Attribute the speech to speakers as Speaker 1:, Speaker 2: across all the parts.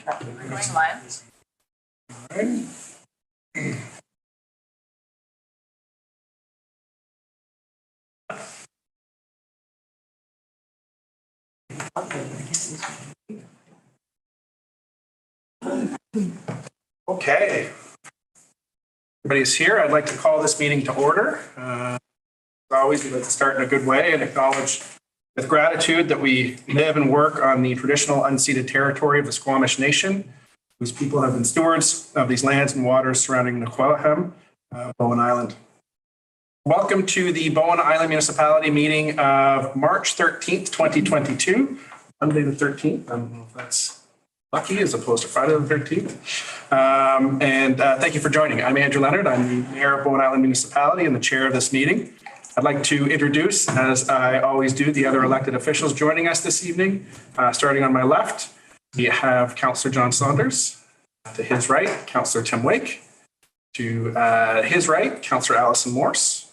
Speaker 1: Going live.
Speaker 2: All right. Okay. Everybody's here. I'd like to call this meeting to order. As always, we'd like to start in a good way and acknowledge with gratitude that we live and work on the traditional unceded territory of the Squamish Nation, whose people have been stewards of these lands and waters surrounding Niquahem, Bowen Island. Welcome to the Bowen Island Municipality meeting of March 13th, 2022, Monday the 13th. I don't know if that's lucky as opposed to Friday the 13th. Thank you for joining. I'm Andrew Leonard. I'm the Mayor of Bowen Island Municipality and the chair of this meeting. I'd like to introduce, as I always do, the other elected officials joining us this evening. Starting on my left, we have Councillor John Saunders. To his right, Councillor Tim Wake. To his right, Councillor Alison Morse.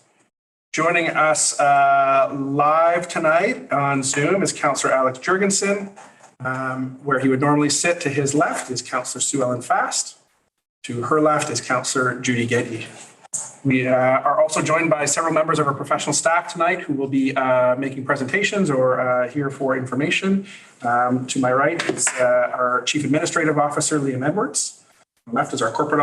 Speaker 2: Joining us live tonight on Zoom is Councillor Alex Jurgensen. Where he would normally sit to his left is Councillor Sue Ellen Fast. To her left is Councillor Judy Getty. We are also joined by several members of our professional staff tonight who will be making presentations or here for information. To my right is our Chief Administrative Officer, Liam Edwards. On the left is our Corporate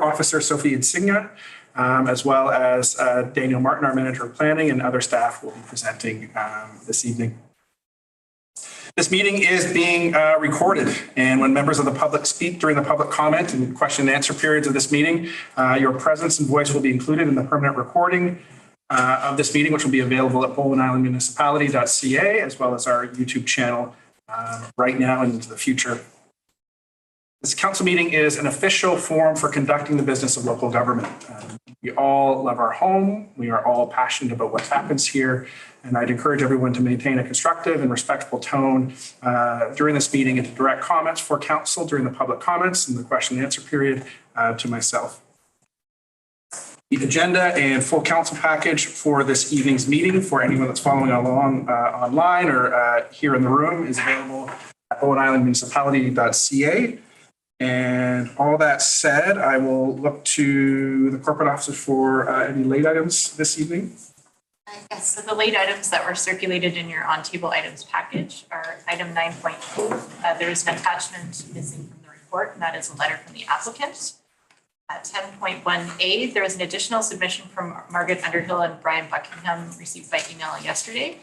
Speaker 2: Officer, Sophie Insignia, as well as Daniel Martin, our Manager of Planning, and other staff will be presenting this evening. This meeting is being recorded, and when members of the public speak during the public comment and question and answer periods of this meeting, your presence and voice will be included in the permanent recording of this meeting, which will be available at bowenislandmunicipality.ca, as well as our YouTube channel right now and into the future. This council meeting is an official forum for conducting the business of local government. We all love our home. We are all passionate about what happens here. And I'd encourage everyone to maintain a constructive and respectful tone during this meeting and to direct comments for council during the public comments and the question and answer period to myself. The agenda and full council package for this evening's meeting for anyone that's following along online or here in the room is available at bowenislandmunicipality.ca. And all that said, I will look to the corporate officer for any late items this evening.
Speaker 1: Yes, so the late items that were circulated in your on-table items package are item 9.2. There is an attachment missing from the report, and that is a letter from the applicant. At 10.1a, there is an additional submission from Margaret Underhill and Brian Buckingham received by email yesterday.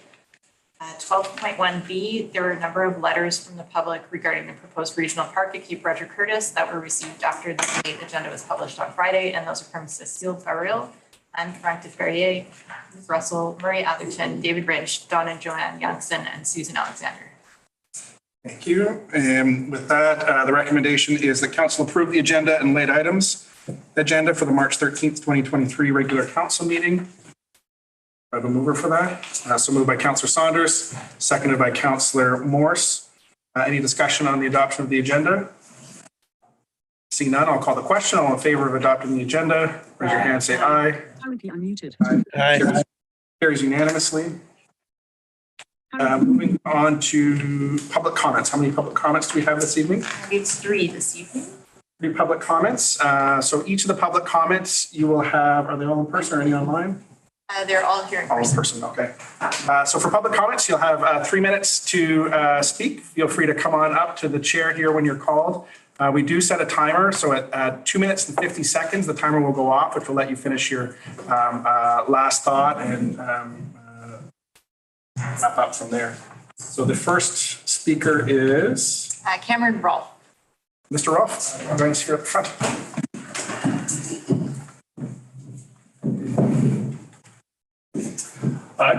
Speaker 1: 12.1b, there were a number of letters from the public regarding the proposed regional park at Cape Roger Curtis that were received after the agenda was published on Friday, and those are from Cecile Farrell, and Frank de Ferrier, Russell, Murray Atherton, David Rich, Don and Joanne Janssen, and Susan Alexander.
Speaker 2: Thank you. And with that, the recommendation is that council approve the agenda and late items agenda for the March 13th, 2023 regular council meeting. I have a mover for that. So moved by Councillor Saunders, seconded by Councillor Morse. Any discussion on the adoption of the agenda? Seeing none, I'll call the question. All in favor of adopting the agenda, raise your hand, say aye.
Speaker 3: Currently unmuted.
Speaker 2: Aye. Carries unanimously. Moving on to public comments. How many public comments do we have this evening?
Speaker 1: It's 3 this evening.
Speaker 2: 3 public comments. So each of the public comments you will have, are they all in person or any online?
Speaker 1: They're all here in
Speaker 2: All in
Speaker 1: person.
Speaker 2: person, okay. So for public comments, you'll have 3 minutes to speak. Feel free to come on up to the chair here when you're called. We do set a timer, so at 2 minutes and 50 seconds, the timer will go off, which will let you finish your last thought and wrap up from there. So the first speaker is
Speaker 1: Cameron Rolfe.
Speaker 2: Mr. Rolfe. I'm going to see you up front.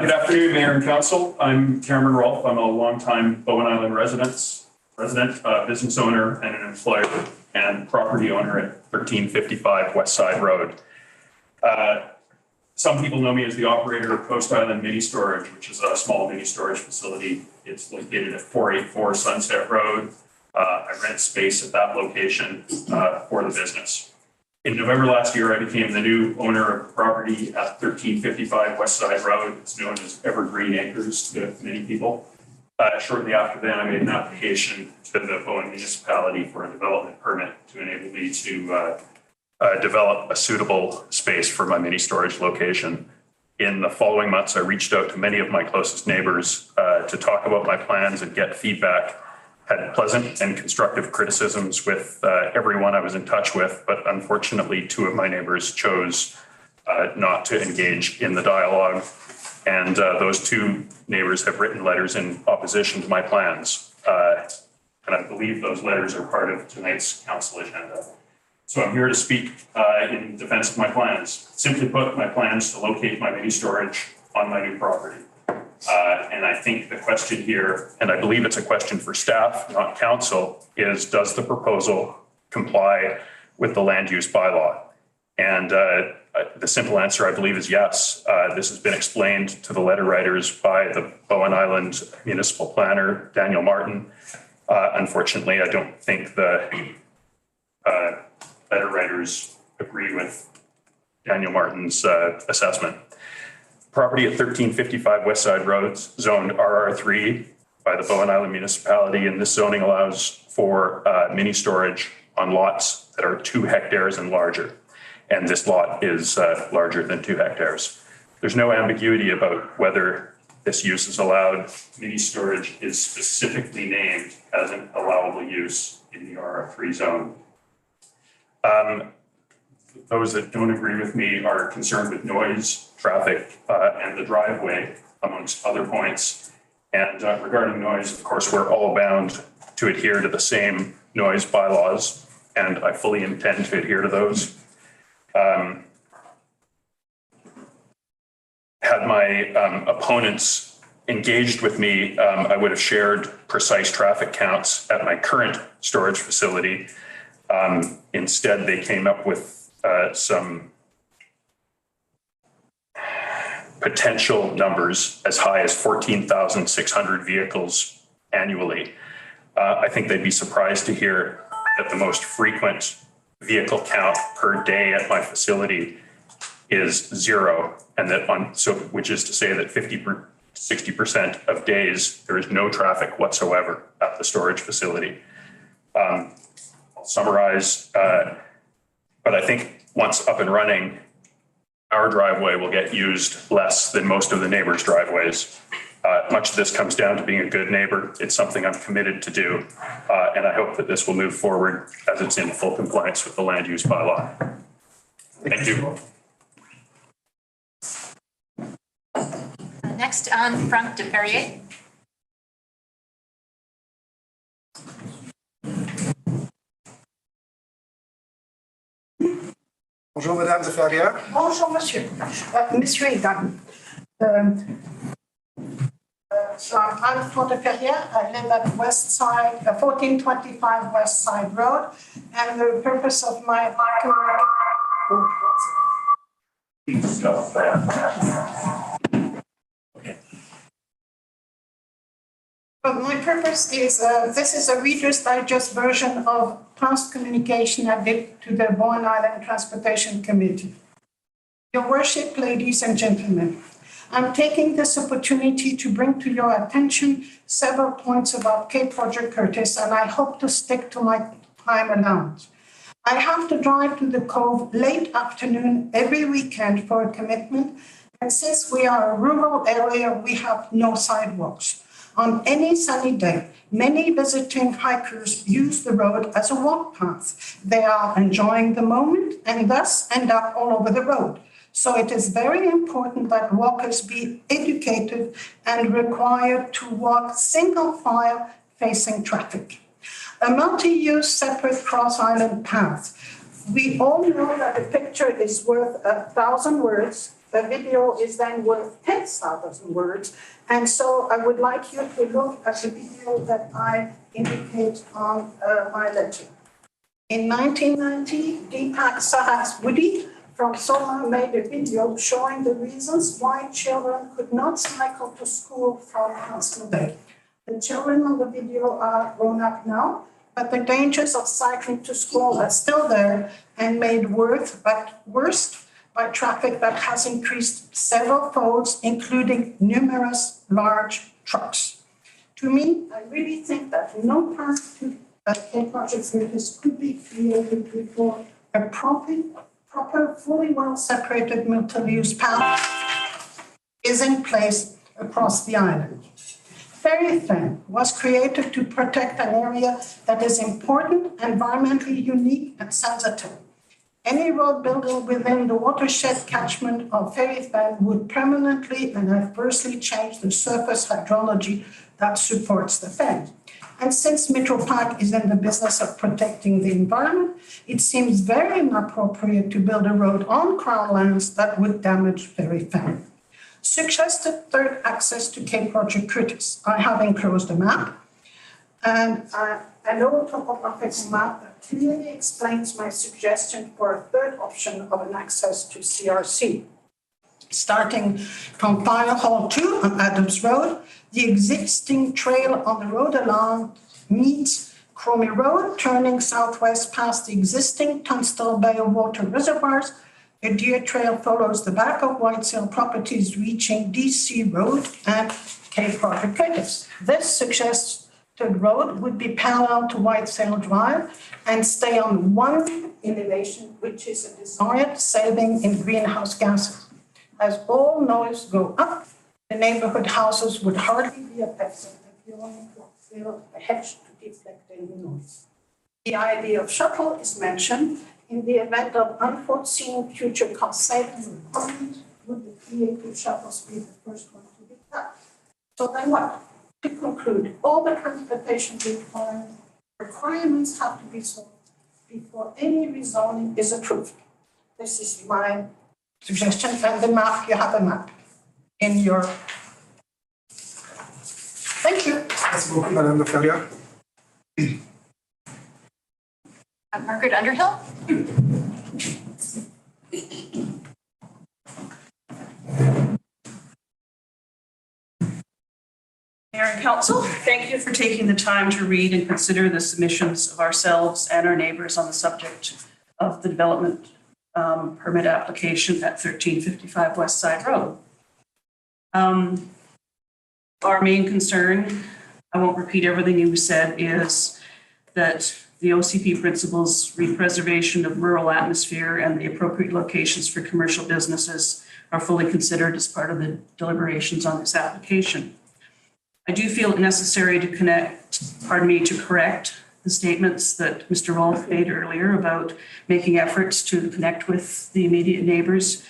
Speaker 4: Good afternoon, Mayor and Council. I'm Cameron Rolfe. I'm a longtime Bowen Island resident, business owner, and an employer and property owner at 1355 West Side Road. Some people know me as the operator of Coast Island Mini Storage, which is a small mini storage facility. It's located at 484 Sunset Road. I rent space at that location for the business. In November last year, I became the new owner of property at 1355 West Side Road. It's known as Evergreen Acres to many people. Shortly after then, I made an application to the Bowen municipality for a development permit to enable me to develop a suitable space for my mini storage location. In the following months, I reached out to many of my closest neighbors to talk about my plans and get feedback. Had pleasant and constructive criticisms with everyone I was in touch with, but unfortunately, two of my neighbors chose not to engage in the dialogue. And those two neighbors have written letters in opposition to my plans. And I believe those letters are part of tonight's council agenda. So I'm here to speak in defense of my plans. Simply put, my plans to locate my mini storage on my new property. And I think the question here, and I believe it's a question for staff, not council, is does the proposal comply with the land use bylaw? And the simple answer, I believe, is yes. This has been explained to the letter writers by the Bowen Island municipal planner, Daniel Martin. Unfortunately, I don't think the letter writers agree with Daniel Martin's assessment. Property at 1355 West Side Road, zoned RR3 by the Bowen Island municipality, and this zoning allows for mini storage on lots that are 2 hectares and larger. And this lot is larger than 2 hectares. There's no ambiguity about whether this use is allowed. Mini storage is specifically named as an allowable use in the RR3 zone. Those that don't agree with me are concerned with noise, traffic, and the driveway, amongst other points. And regarding noise, of course, we're all bound to adhere to the same noise bylaws, and I fully intend to adhere to those. Had my opponents engaged with me, I would have shared precise traffic counts at my current storage facility. Instead, they came up with some potential numbers as high as 14,600 vehicles annually. I think they'd be surprised to hear that the most frequent vehicle count per day at my facility is 0, and that which is to say that 60% of days there is no traffic whatsoever at the storage facility. I'll summarize, but I think once up and running, our driveway will get used less than most of the neighbors' driveways. Much of this comes down to being a good neighbor. It's something I'm committed to do, and I hope that this will move forward as it's in full compliance with the land use bylaw. Thank you.
Speaker 1: Next, Franck de Perrier.
Speaker 3: Bonjour, Madame de Ferrière.
Speaker 5: Bonjour, monsieur. Monsieur et dames. So I'm Franck de Perrière. I live at West Side, 1425 West Side Road, and the purpose of my But my purpose is, this is a Reader's Digest version of past communication I did to the Bowen Island Transportation Committee. Your worship, ladies and gentlemen, I'm taking this opportunity to bring to your attention several points about Cape Roger Curtis, and I hope to stick to my time allowed. I have to drive to the Cove late afternoon every weekend for a commitment, and since we are a rural area, we have no sidewalks. On any sunny day, many visiting hikers use the road as a walk path. They are enjoying the moment and thus end up all over the road. So it is very important that walkers be educated and required to walk single file facing traffic. A multi-use separate cross-island path. We all know that a picture is worth 1,000 words. A video is then worth 10,000 words. And so I would like you to look at the video that I indicate on my letter. In 1990, Deepak Sahaswadi from Soma made a video showing the reasons why children could not cycle to school from Huntsville Bay. The children on the video are grown up now, but the dangers of cycling to school are still there and made worse by traffic that has increased several folds, including numerous large trucks. To me, I really think that no path to Cape Project Circus could be created before a proper, fully well-separated multi-use path is in place across the island. Ferry Fen was created to protect an area that is important, environmentally unique, and sensitive. Any road building within the watershed catchment of Ferry Fen would permanently and adversely change the surface hydrology that supports the fen. And since Metro Park is in the business of protecting the environment, it seems very inappropriate to build a road on Crown lands that would damage Ferry Fen. Suggested third access to Cape Project Curtis. I have enclosed a map and an old topographical map that clearly explains my suggestion for a third option of an access to CRC. Starting from Fire Hall 2 on Adams Road, the existing trail on the road along meets Cromie Road, turning southwest past the existing Tunstall Bay water reservoirs. A deer trail follows the back of Whitesale properties, reaching DC Road and Cape Project Curtis. This suggested road would be parallel to Whitesale Drive and stay on one elevation, which is a desired saving in greenhouse gases. As all noise go up, the neighborhood houses would hardly be affected if you only build a hedge to deflect any noise. The idea of shuttle is mentioned. In the event of unforeseen future cost-saving requirements, would the creative shuttles be the first one to be cut? So then what? To conclude, all the transportation requirements have to be solved before any rezoning is approved. This is my suggestion, and the map, you have a map in your. Thank you.
Speaker 3: Merci beaucoup, Madame de Feria.
Speaker 1: Margaret Underhill?
Speaker 6: Mayor and Council, thank you for taking the time to read and consider the submissions of ourselves and our neighbors on the subject of the development permit application at 1355 West Side Road. Our main concern, I won't repeat everything you said, is that the OCP principles read preservation of rural atmosphere and the appropriate locations for commercial businesses are fully considered as part of the deliberations on this application. I do feel it necessary to correct the statements that Mr. Rolfe made earlier about making efforts to connect with the immediate neighbors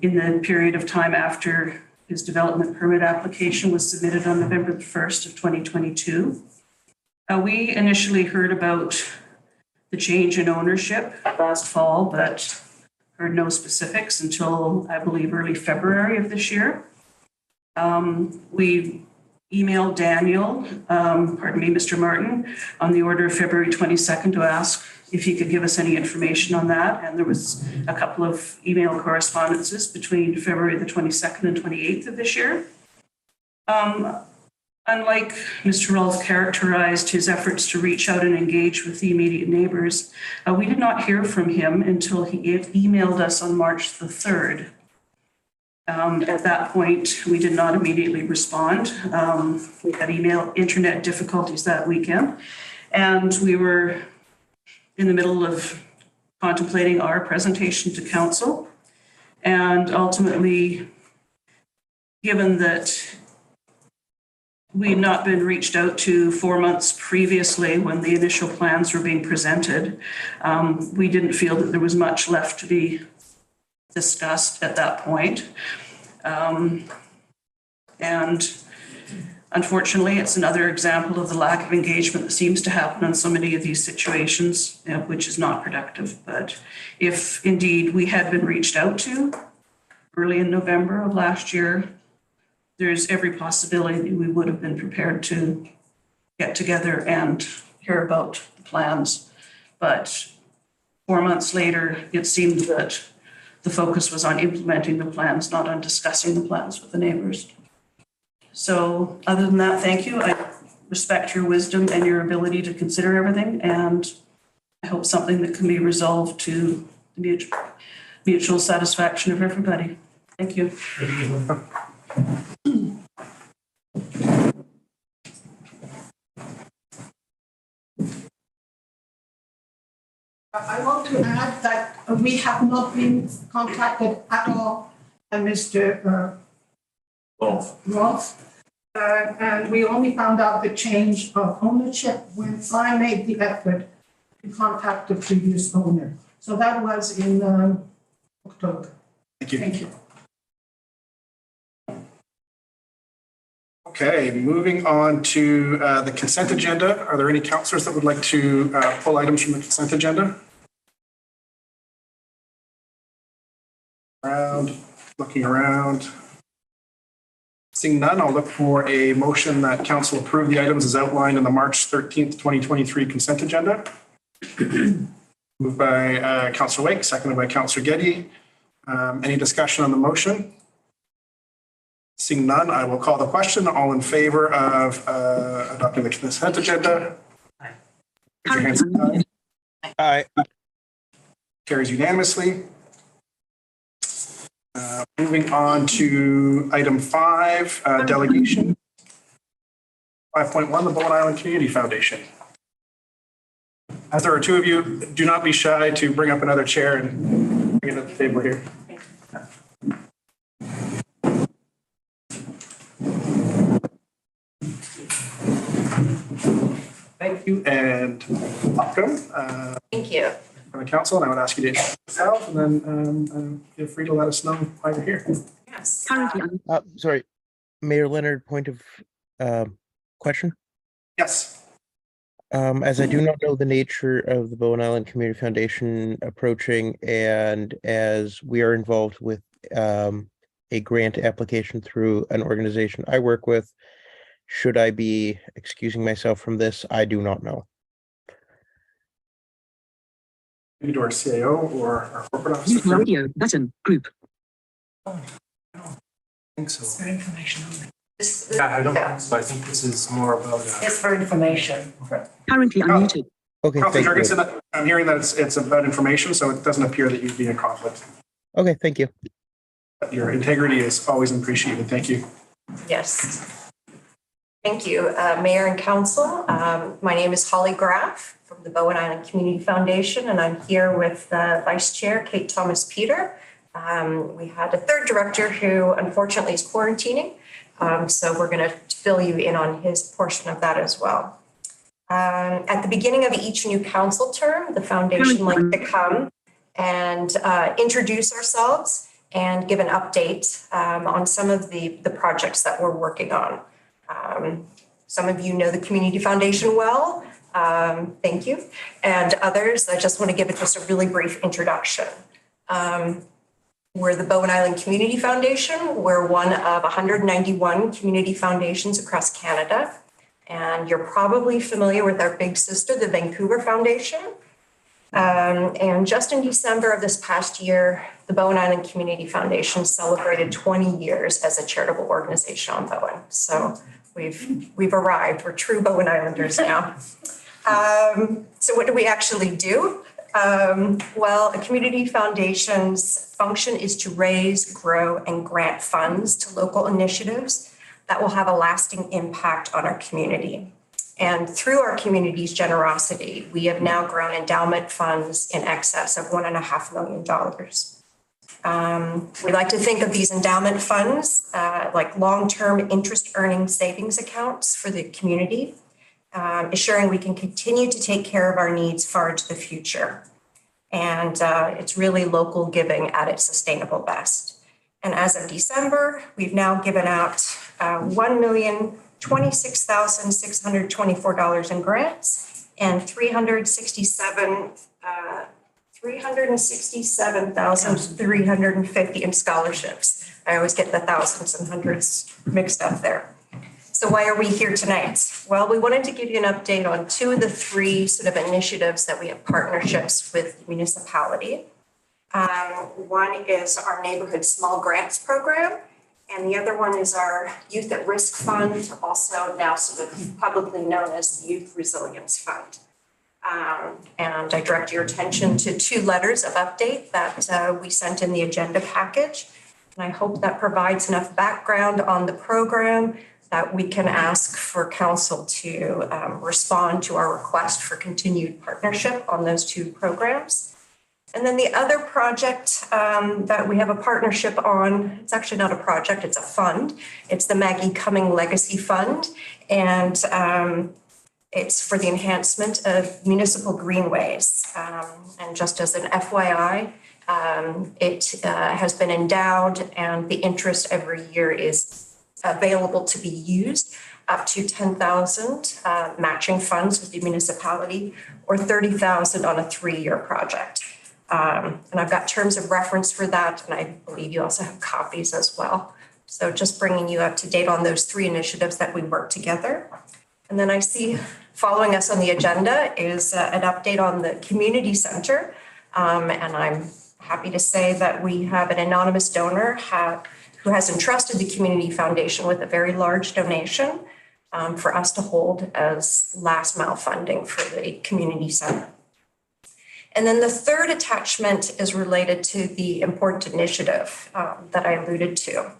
Speaker 6: in the period of time after his development permit application was submitted on November the 1st of 2022. We initially heard about the change in ownership last fall, but heard no specifics until, I believe, early February of this year. We emailed Daniel, Mr. Martin, on the order of February 22nd to ask if he could give us any information on that. And there was a couple of email correspondences between February the 22nd and 28th of this year. Unlike Mr. Rolfe characterized his efforts to reach out and engage with the immediate neighbors, we did not hear from him until he emailed us on March the 3rd. At that point, we did not immediately respond. We had internet difficulties that weekend, and we were in the middle of contemplating our presentation to council. And ultimately, given that we had not been reached out to 4 months previously when the initial plans were being presented, we didn't feel that there was much left to be discussed at that point. And unfortunately, it's another example of the lack of engagement that seems to happen in so many of these situations, which is not productive. But if indeed we had been reached out to early in November of last year, there's every possibility that we would have been prepared to get together and hear about the plans. But 4 months later, it seemed that the focus was on implementing the plans, not on discussing the plans with the neighbors. So other than that, thank you. I respect your wisdom and your ability to consider everything, and I hope something that can be resolved to the mutual satisfaction of everybody. Thank you.
Speaker 5: I want to add that we have not been contacted at all by Mr. Roth. And we only found out the change of ownership when I made the effort to contact the previous owner. So that was in October.
Speaker 2: Thank you.
Speaker 5: Thank you.
Speaker 2: Okay, moving on to the consent agenda. Are there any councillors that would like to pull items from the consent agenda? Looking around. Seeing none, I'll look for a motion that council approve the items as outlined in the March 13th, 2023 consent agenda. Moved by Councillor Wake, seconded by Councillor Getty. Any discussion on the motion? Seeing none, I will call the question. All in favor of adopting the consent agenda? Raise your hands.
Speaker 7: Aye.
Speaker 2: Carries unanimously. Moving on to item 5, delegation. 5.1, the Bowen Island Community Foundation. As there are two of you, do not be shy to bring up another chair and bring it to the table here. Thank you and welcome.
Speaker 1: Thank you.
Speaker 2: From the council, and I would ask you to introduce yourself and then feel free to let us know why you're here.
Speaker 1: Yes.
Speaker 7: Sorry, Mayor Leonard, point of question.
Speaker 2: Yes.
Speaker 7: As I do not know the nature of the Bowen Island Community Foundation approaching, and as we are involved with a grant application through an organization I work with, should I be excusing myself from this? I do not know.
Speaker 2: Maybe to our CAO or our corporate officer.
Speaker 8: Mute radio button group.
Speaker 3: I think so.
Speaker 5: For information only.
Speaker 3: Yeah, I don't think so. I think this is more about.
Speaker 1: It's for information.
Speaker 8: Currently unmuted.
Speaker 7: Okay,
Speaker 2: Councilor
Speaker 7: thank you.
Speaker 2: Jorgensen, I'm hearing that it's about information, so it doesn't appear that you'd be in conflict.
Speaker 7: Okay, thank you.
Speaker 2: Your integrity is always appreciated. Thank you.
Speaker 9: Yes. Thank you, Mayor and Council. My name is Holly Graff from the Bowen Island Community Foundation, and I'm here with Vice Chair Kate Thomas Peter. We had a third director who unfortunately is quarantining, so we're going to fill you in on his portion of that as well. At the beginning of each new council term, the foundation likes to come and introduce ourselves and give an update on some of the projects that we're working on. Some of you know the Community Foundation well, thank you. And others, I just want to give it just a really brief introduction. We're the Bowen Island Community Foundation. We're one of 191 community foundations across Canada. And you're probably familiar with our big sister, the Vancouver Foundation. And just in December of this past year, the Bowen Island Community Foundation celebrated 20 years as a charitable organization on Bowen. So we've arrived. We're true Bowen Islanders now. So what do we actually do? Well, a community foundation's function is to raise, grow, and grant funds to local initiatives that will have a lasting impact on our community. And through our community's generosity, we have now grown endowment funds in excess of $1.5 million. We like to think of these endowment funds like long-term interest-earning savings accounts for the community, ensuring we can continue to take care of our needs far into the future. And it's really local giving at its sustainable best. And as of December, we've now given out $1,026,624 in grants and $367,350 in scholarships. I always get the thousands and hundreds mixed up there. So why are we here tonight? Well, we wanted to give you an update on two of the three sort of initiatives that we have partnerships with municipality. One is our Neighborhood Small Grants Program, and the other one is our Youth at Risk Fund, also now sort of publicly known as the Youth Resilience Fund. And I direct your attention to two letters of update that we sent in the agenda package. And I hope that provides enough background on the program that we can ask for council to respond to our request for continued partnership on those two programs. And then the other project that we have a partnership on, it's actually not a project, it's a fund. It's the Maggie Cumming Legacy Fund. And it's for the enhancement of municipal greenways. And just as an FYI, it has been endowed and the interest every year is available to be used up to 10,000 matching funds with the municipality or 30,000 on a 3-year project. And I've got terms of reference for that, and I believe you also have copies as well. So just bringing you up to date on those 3 initiatives that we work together. And then I see following us on the agenda is an update on the community center. And I'm happy to say that we have an anonymous donor who has entrusted the Community Foundation with a very large donation for us to hold as last mile funding for the community center. And then the third attachment is related to the important initiative that I alluded to.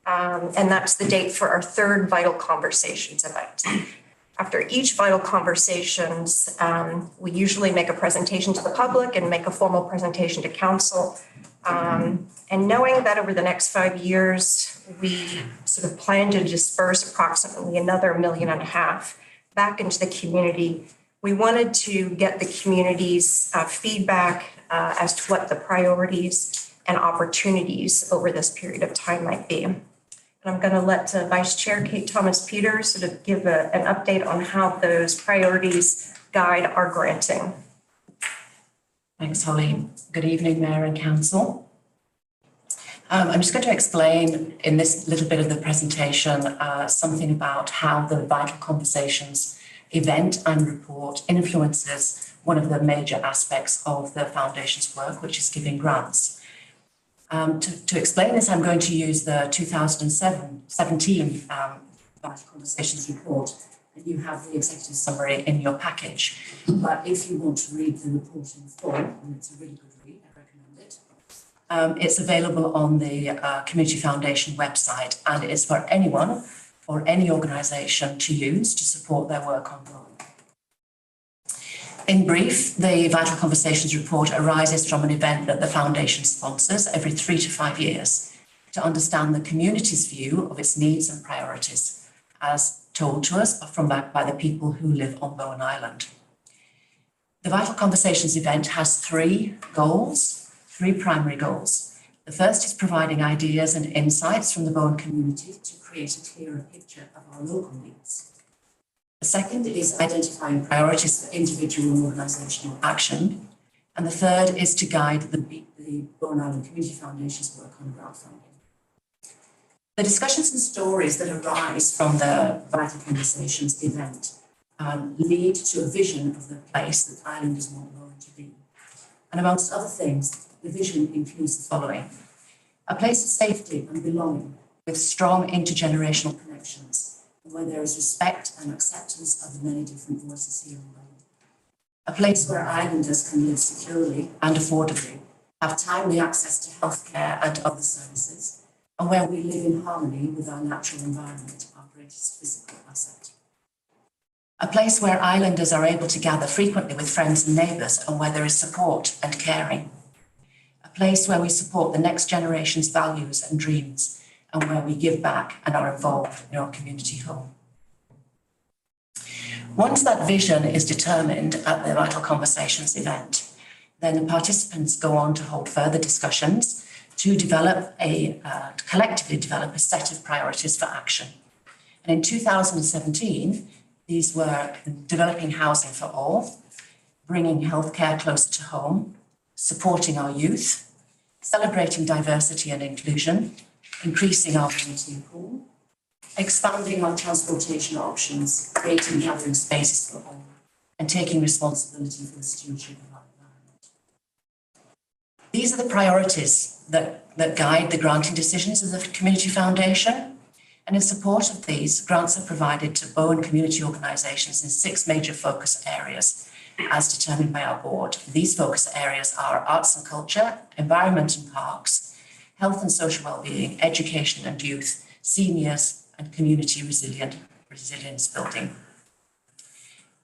Speaker 9: And that's the date for our third Vital Conversations event. After each Vital Conversations, we usually make a presentation to the public and make a formal presentation to council. And knowing that over the next 5 years, we sort of plan to disperse approximately another $1.5 million back into the community, we wanted to get the community's feedback as to what the priorities and opportunities over this period of time might be. And I'm going to let Vice Chair Kate Thomas-Peters sort of give an update on how those priorities guide our granting.
Speaker 10: Thanks, Holly. Good evening, Mayor and Council. I'm just going to explain in this little bit of the presentation something about how the Vital Conversations event and report influences one of the major aspects of the Foundation's work, which is giving grants. To explain this, I'm going to use the 2017 Vital Conversations report, and you have the executive summary in your package. But if you want to read the report in full, and it's a really good read, I recommend it. It's available on the Community Foundation website, and it's for anyone or any organisation to use to support their work ongoing. In brief, the Vital Conversations report arises from an event that the Foundation sponsors every 3 to 5 years to understand the community's view of its needs and priorities, as told to us by the people who live on Bowen Island. The Vital Conversations event has 3 primary goals. The first is providing ideas and insights from the Bowen community to create a clearer picture of our local needs. The second is identifying priorities for individual and organisational action. And the third is to guide the Bowen Island Community Foundation's work on grant funding. The discussions and stories that arise from the Vital Conversations event lead to a vision of the place that islanders want Bowen to be. And amongst other things, the vision includes the following: a place of safety and belonging with strong intergenerational connections, where there is respect and acceptance of the many different voices here in Bowen. A place where islanders can live securely and affordably, have timely access to healthcare and other services, and where we live in harmony with our natural environment, our greatest physical asset. A place where islanders are able to gather frequently with friends and neighbours, and where there is support and caring. A place where we support the next generation's values and dreams, and where we give back and are involved in our community home. Once that vision is determined at the Vital Conversations event, then the participants go on to hold further discussions to collectively develop a set of priorities for action. And in 2017, these were developing housing for all, bringing healthcare closer to home, supporting our youth, celebrating diversity and inclusion, increasing our volunteer pool, expanding our transportation options, creating gathering spaces for all, and taking responsibility for the stewardship of our environment. These are the priorities that guide the granting decisions of the Community Foundation. And in support of these, grants are provided to Bowen community organisations in 6 major focus areas, as determined by our board. These focus areas are arts and culture, environment and parks, health and social wellbeing, education and youth, seniors, and community resilience building.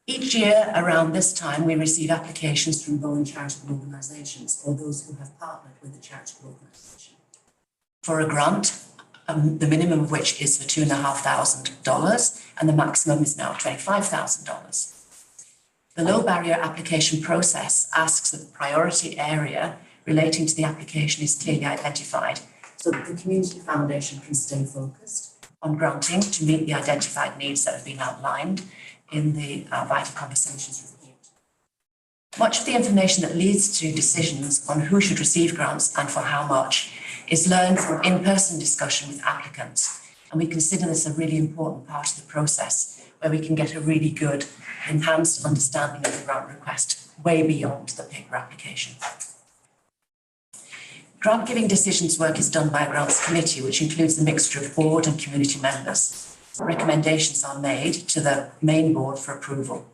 Speaker 10: Each year around this time, we receive applications from Bowen charitable organisations or those who have partnered with a charitable organisation for a grant, the minimum of which is for $2,500 and the maximum is now $25,000. The low barrier application process asks that the priority area relating to the application is clearly identified so that the Community Foundation can stay focused on granting to meet the identified needs that have been outlined in the Vital Conversations report. Much of the information that leads to decisions on who should receive grants and for how much is learned from in-person discussion with applicants. And we consider this a really important part of the process where we can get a really good enhanced understanding of the grant request way beyond the paper application. Grant giving decisions work is done by a grants committee, which includes a mixture of board and community members. Recommendations are made to the main board for approval.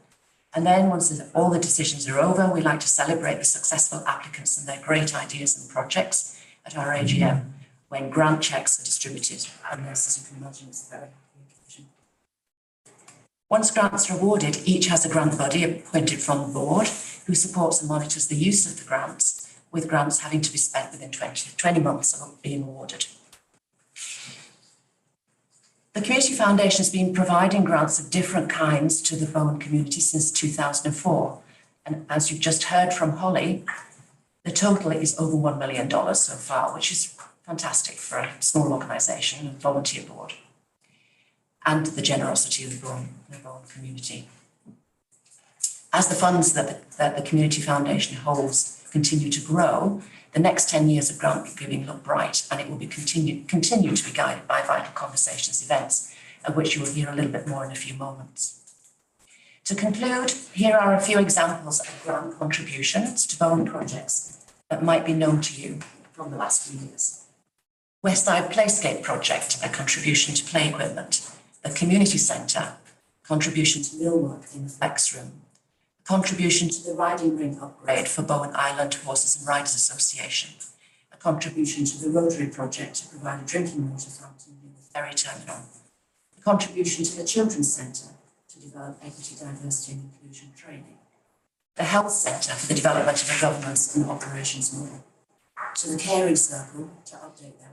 Speaker 10: And then once all the decisions are over, we like to celebrate the successful applicants and their great ideas and projects at our AGM when grant checks are distributed. And this, as you can imagine, is a very happy occasion. Once grants are awarded, each has a grant body appointed from the board who supports and monitors the use of the grants, with grants having to be spent within 20 months of being awarded. The Community Foundation has been providing grants of different kinds to the Bowen community since 2004. And as you've just heard from Holly, the total is over $1 million so far, which is fantastic for a small organisation and volunteer board, and the generosity of the Bowen community. As the funds that the Community Foundation holds continue to grow, the next 10 years of grant giving look bright, and it will be continue to be guided by Vital Conversations events, of which you will hear a little bit more in a few moments. To conclude, here are a few examples of grant contributions to Bowen projects that might be known to you from the last few years. Westside Playscape project, a contribution to play equipment. The Community Centre, contribution to millwork in the Flex Room. Contribution to the riding ring upgrade for Bowen Island Horses and Riders Association. A contribution to the Rotary project to provide a drinking water fountain in the ferry terminal. A contribution to the Children's Centre to develop equity, diversity and inclusion training. The Health Centre for the development of a governance and operations model. To the Caring Circle to update their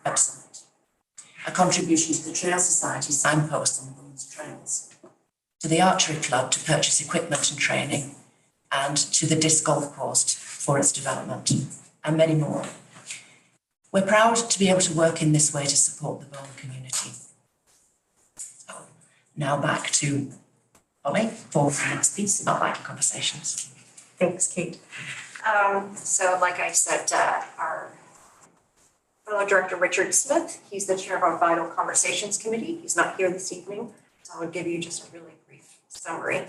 Speaker 10: website. A contribution to the Trail Society signpost on the Bowen's trails. To the Archery Club to purchase equipment and training, and to the disc golf course for its development, and many more. We're proud to be able to work in this way to support the Bowen community. So now back to Holly for the next piece about Vital Conversations.
Speaker 9: Thanks, Kate. So like I said, our fellow director, Richard Smith, he's the chair of our Vital Conversations Committee. He's not here this evening, so I would give you just a really brief summary.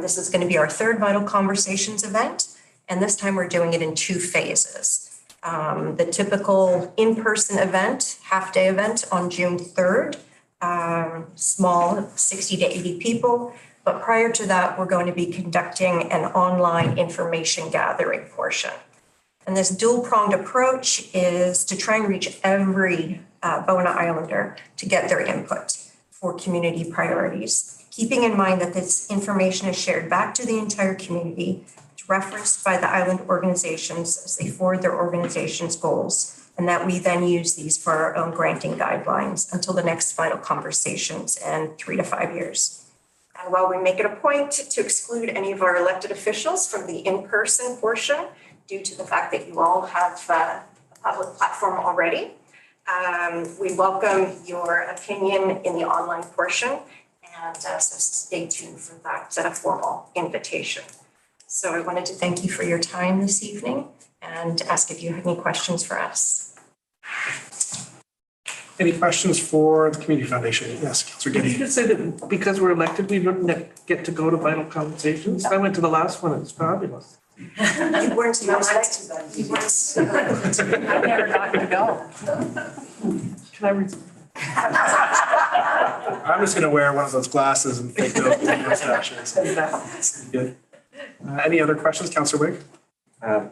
Speaker 9: This is going to be our third Vital Conversations event, and this time we're doing it in 2 phases. The typical in-person event, half-day event on June 3rd, small 60 to 80 people. But prior to that, we're going to be conducting an online information gathering portion. And this dual-pronged approach is to try and reach every Bowen Islander to get their input for community priorities, keeping in mind that this information is shared back to the entire community. It's referenced by the island organizations as they forward their organization's goals, and that we then use these for our own granting guidelines until the next Vital Conversations in 3 to 5 years. And while we make it a point to exclude any of our elected officials from the in-person portion, due to the fact that you all have a public platform already, we welcome your opinion in the online portion, and so stay tuned for that formal invitation. So I wanted to thank you for your time this evening and ask if you have any questions for us.
Speaker 2: Any questions for the Community Foundation? Yes, Councilor
Speaker 11: Did you
Speaker 2: Giddy.
Speaker 11: just say that because we're elected, we don't get to go to Vital Conversations? I went to the last one, it was fabulous.
Speaker 9: You weren't elected then. You weren't.
Speaker 6: I've never gotten to go.
Speaker 11: Can I read?
Speaker 2: I'm just going to wear one of those glasses and take those mustaches. Good. Any other questions, Councilor Wigg?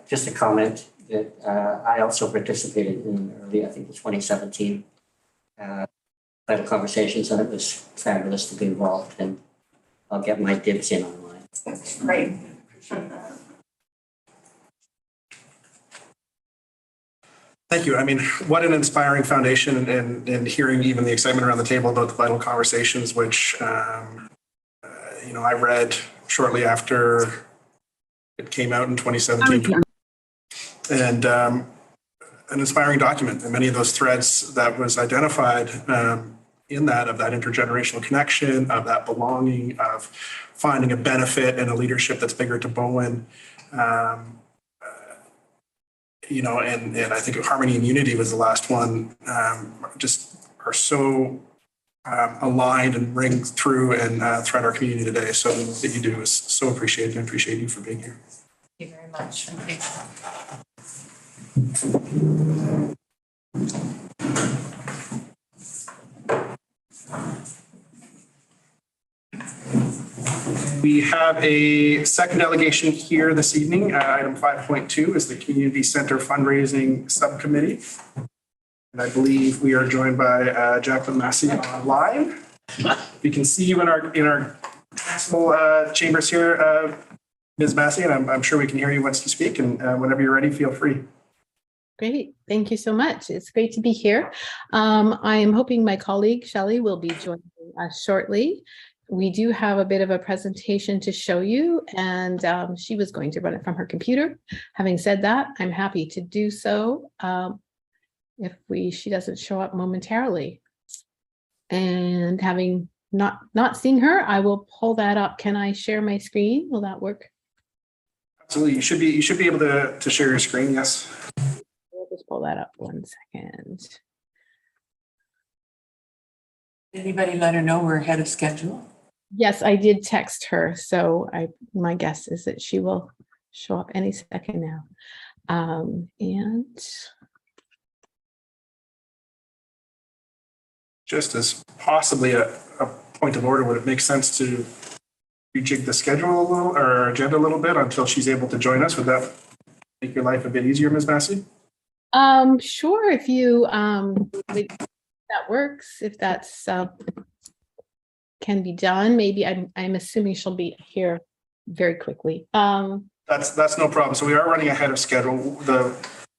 Speaker 12: Just a comment that I also participated in early, I think, the 2017 Vital Conversations, and it was fabulous to be involved, and I'll get my dibs in online.
Speaker 9: That's great.
Speaker 2: Thank you. I mean, what an inspiring foundation, and hearing even the excitement around the table about the Vital Conversations, which, I read shortly after it came out in 2017. And an inspiring document, and many of those threads that was identified in that, of that intergenerational connection, of that belonging, of finding a benefit and a leadership that's bigger to Bowen. And I think Harmony and Unity was the last one, just are so aligned and ring through and thread our community today. So what you do is so appreciated, and I appreciate you for being here.
Speaker 1: Thank you very much. Thank you.
Speaker 2: We have a second delegation here this evening. Item 5.2 is the Community Center Fundraising Subcommittee. And I believe we are joined by Jacqueline Massey online. We can see you in our council chambers here, Ms. Massey, and I'm sure we can hear you once you speak. And whenever you're ready, feel free.
Speaker 13: Great. Thank you so much. It's great to be here. I am hoping my colleague Shelley will be joining us shortly. We do have a bit of a presentation to show you, and she was going to run it from her computer. Having said that, I'm happy to do so if she doesn't show up momentarily. And having not seen her, I will pull that up. Can I share my screen? Will that work?
Speaker 2: Absolutely. You should be able to share your screen. Yes.
Speaker 13: I'll just pull that up 1 second.
Speaker 14: Anybody let her know we're ahead of schedule?
Speaker 13: Yes, I did text her, so my guess is that she will show up any second now. And
Speaker 2: just as possibly a point of order, would it make sense to rejig the schedule a little, or agenda a little bit until she's able to join us? Would that make your life a bit easier, Ms. Massey?
Speaker 13: Sure, if you if that works, if that's can be done. Maybe I'm assuming she'll be here very quickly.
Speaker 2: That's no problem. So we are running ahead of schedule. The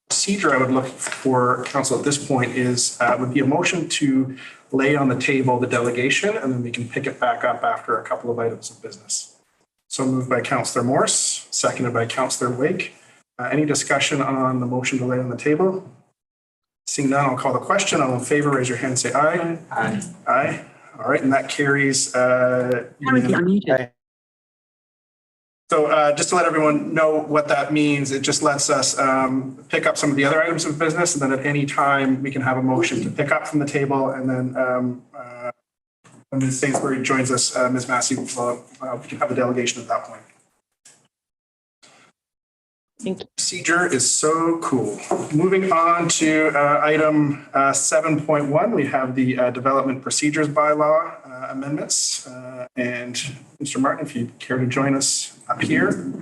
Speaker 2: procedure I would look for council at this point is would be a motion to lay on the table the delegation, and then we can pick it back up after a couple of items of business. So moved by Councillor Morse, seconded by Councillor Wake. Any discussion on the motion to lay on the table? Seeing none, I'll call the question. All in favor, raise your hand, say aye.
Speaker 12: Aye.
Speaker 2: Aye. All right, and that carries.
Speaker 8: Unmuted.
Speaker 2: So just to let everyone know what that means, it just lets us pick up some of the other items of business, and then at any time we can have a motion to pick up from the table, and then when Ms. Sainsbury joins us, Ms. Massey, we can have a delegation at that point.
Speaker 13: Thank you.
Speaker 2: Procedure is so cool. Moving on to item 7.1, we have the development procedures bylaw amendments. And Mr. Martin, if you'd care to join us up here.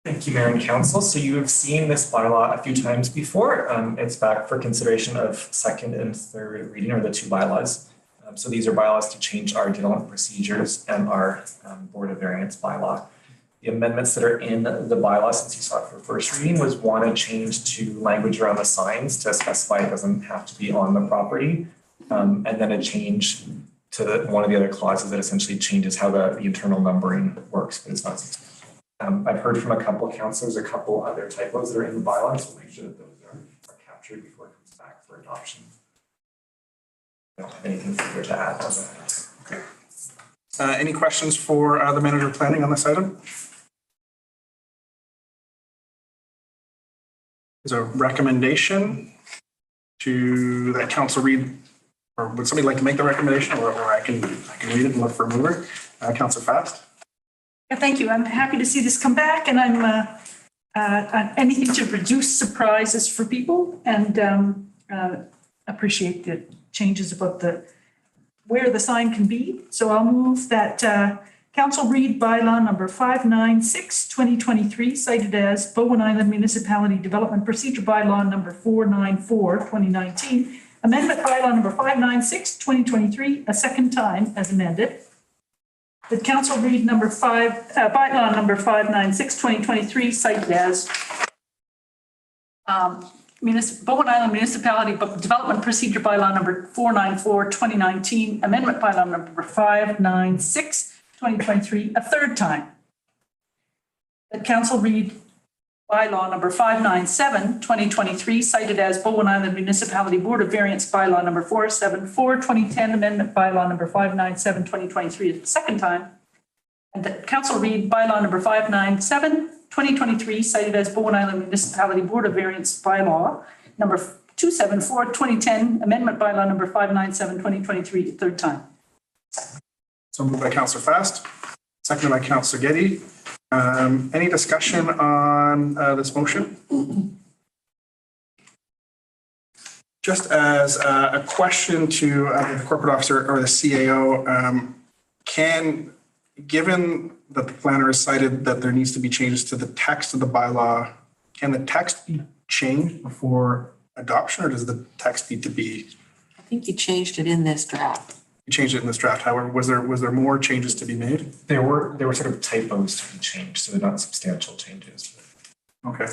Speaker 15: Thank you, Mayor and Council. So you have seen this bylaw a few times before. It's back for consideration of second and third reading, or the two bylaws. So these are bylaws to change our development procedures and our Board of Variance bylaw. The amendments that are in the bylaw, since you saw it for first reading, was one, a change to language around the signs to specify it doesn't have to be on the property. And then a change to one of the other clauses that essentially changes how the internal numbering works, but it's not. I've heard from a couple of councilors, a couple other typos that are in the bylaw, so make sure that those are captured before it comes back for adoption. I don't have anything further to add on that.
Speaker 2: Okay. Any questions for the manager of planning on this item? Is a recommendation to that council read, or would somebody like to make the recommendation, or I can read it and look for a mover? Councilor Fast.
Speaker 16: Yeah, thank you. I'm happy to see this come back, and I'm anything to reduce surprises for people, and appreciate the changes about where the sign can be. So I'll move that Council read bylaw number 596/2023, cited as Bowen Island Municipality Development Procedure Bylaw number 494/2019, amendment bylaw number 596, 2023, a second time as amended. That council read bylaw number 596, 2023, cited as Bowen Island Municipality Development Procedure Bylaw number 494, 2019, amendment bylaw number 596, 2023, a third time. That council read bylaw number 597, 2023, cited as Bowen Island Municipality Board of Variance bylaw number 474, 2010, amendment bylaw number 597, 2023, the second time. And that council read bylaw number 597, 2023, cited as Bowen Island Municipality Board of Variance bylaw number 274, 2010, amendment bylaw number 597, 2023, the third time.
Speaker 2: So moved by Councillor Fast, seconded by Councillor Getty. Any discussion on this motion? Just as a question to the corporate officer or the CAO, given that the planner has cited that there needs to be changes to the text of the bylaw, can the text be changed before adoption, or does the text need to be?
Speaker 14: I think you changed it in this draft.
Speaker 2: You changed it in this draft. However, was there more changes to be made?
Speaker 15: There were sort of typos to be changed, so they're not substantial changes.
Speaker 2: Okay.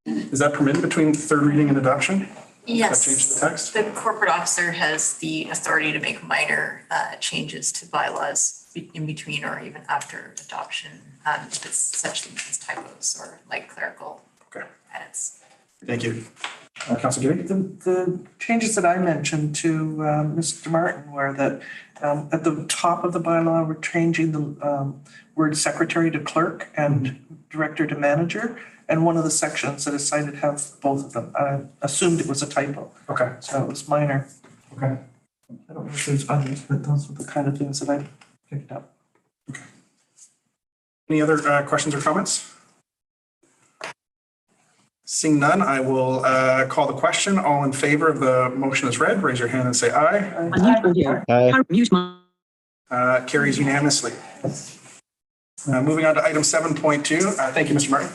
Speaker 2: Is that permitted between third reading and adoption?
Speaker 1: Yes.
Speaker 2: That change the text?
Speaker 1: The corporate officer has the authority to make minor changes to bylaws in between or even after adoption, if it's such things as typos or like clerical edits.
Speaker 2: Thank you. Councillor Getty?
Speaker 11: The changes that I mentioned to Mr. Martin were that at the top of the bylaw, we're changing the word secretary to clerk and director to manager. And one of the sections that is cited have both of them. I assumed it was a typo.
Speaker 2: Okay.
Speaker 11: So it was minor.
Speaker 2: Okay.
Speaker 11: I don't know if there's others, but those were the kind of things that I picked up.
Speaker 2: Any other questions or comments? Seeing none, I will call the question. All in favor of the motion as read, raise your hand and say aye.
Speaker 7: Aye.
Speaker 2: Carries unanimously. Moving on to item 7.2. Thank you, Mr. Martin.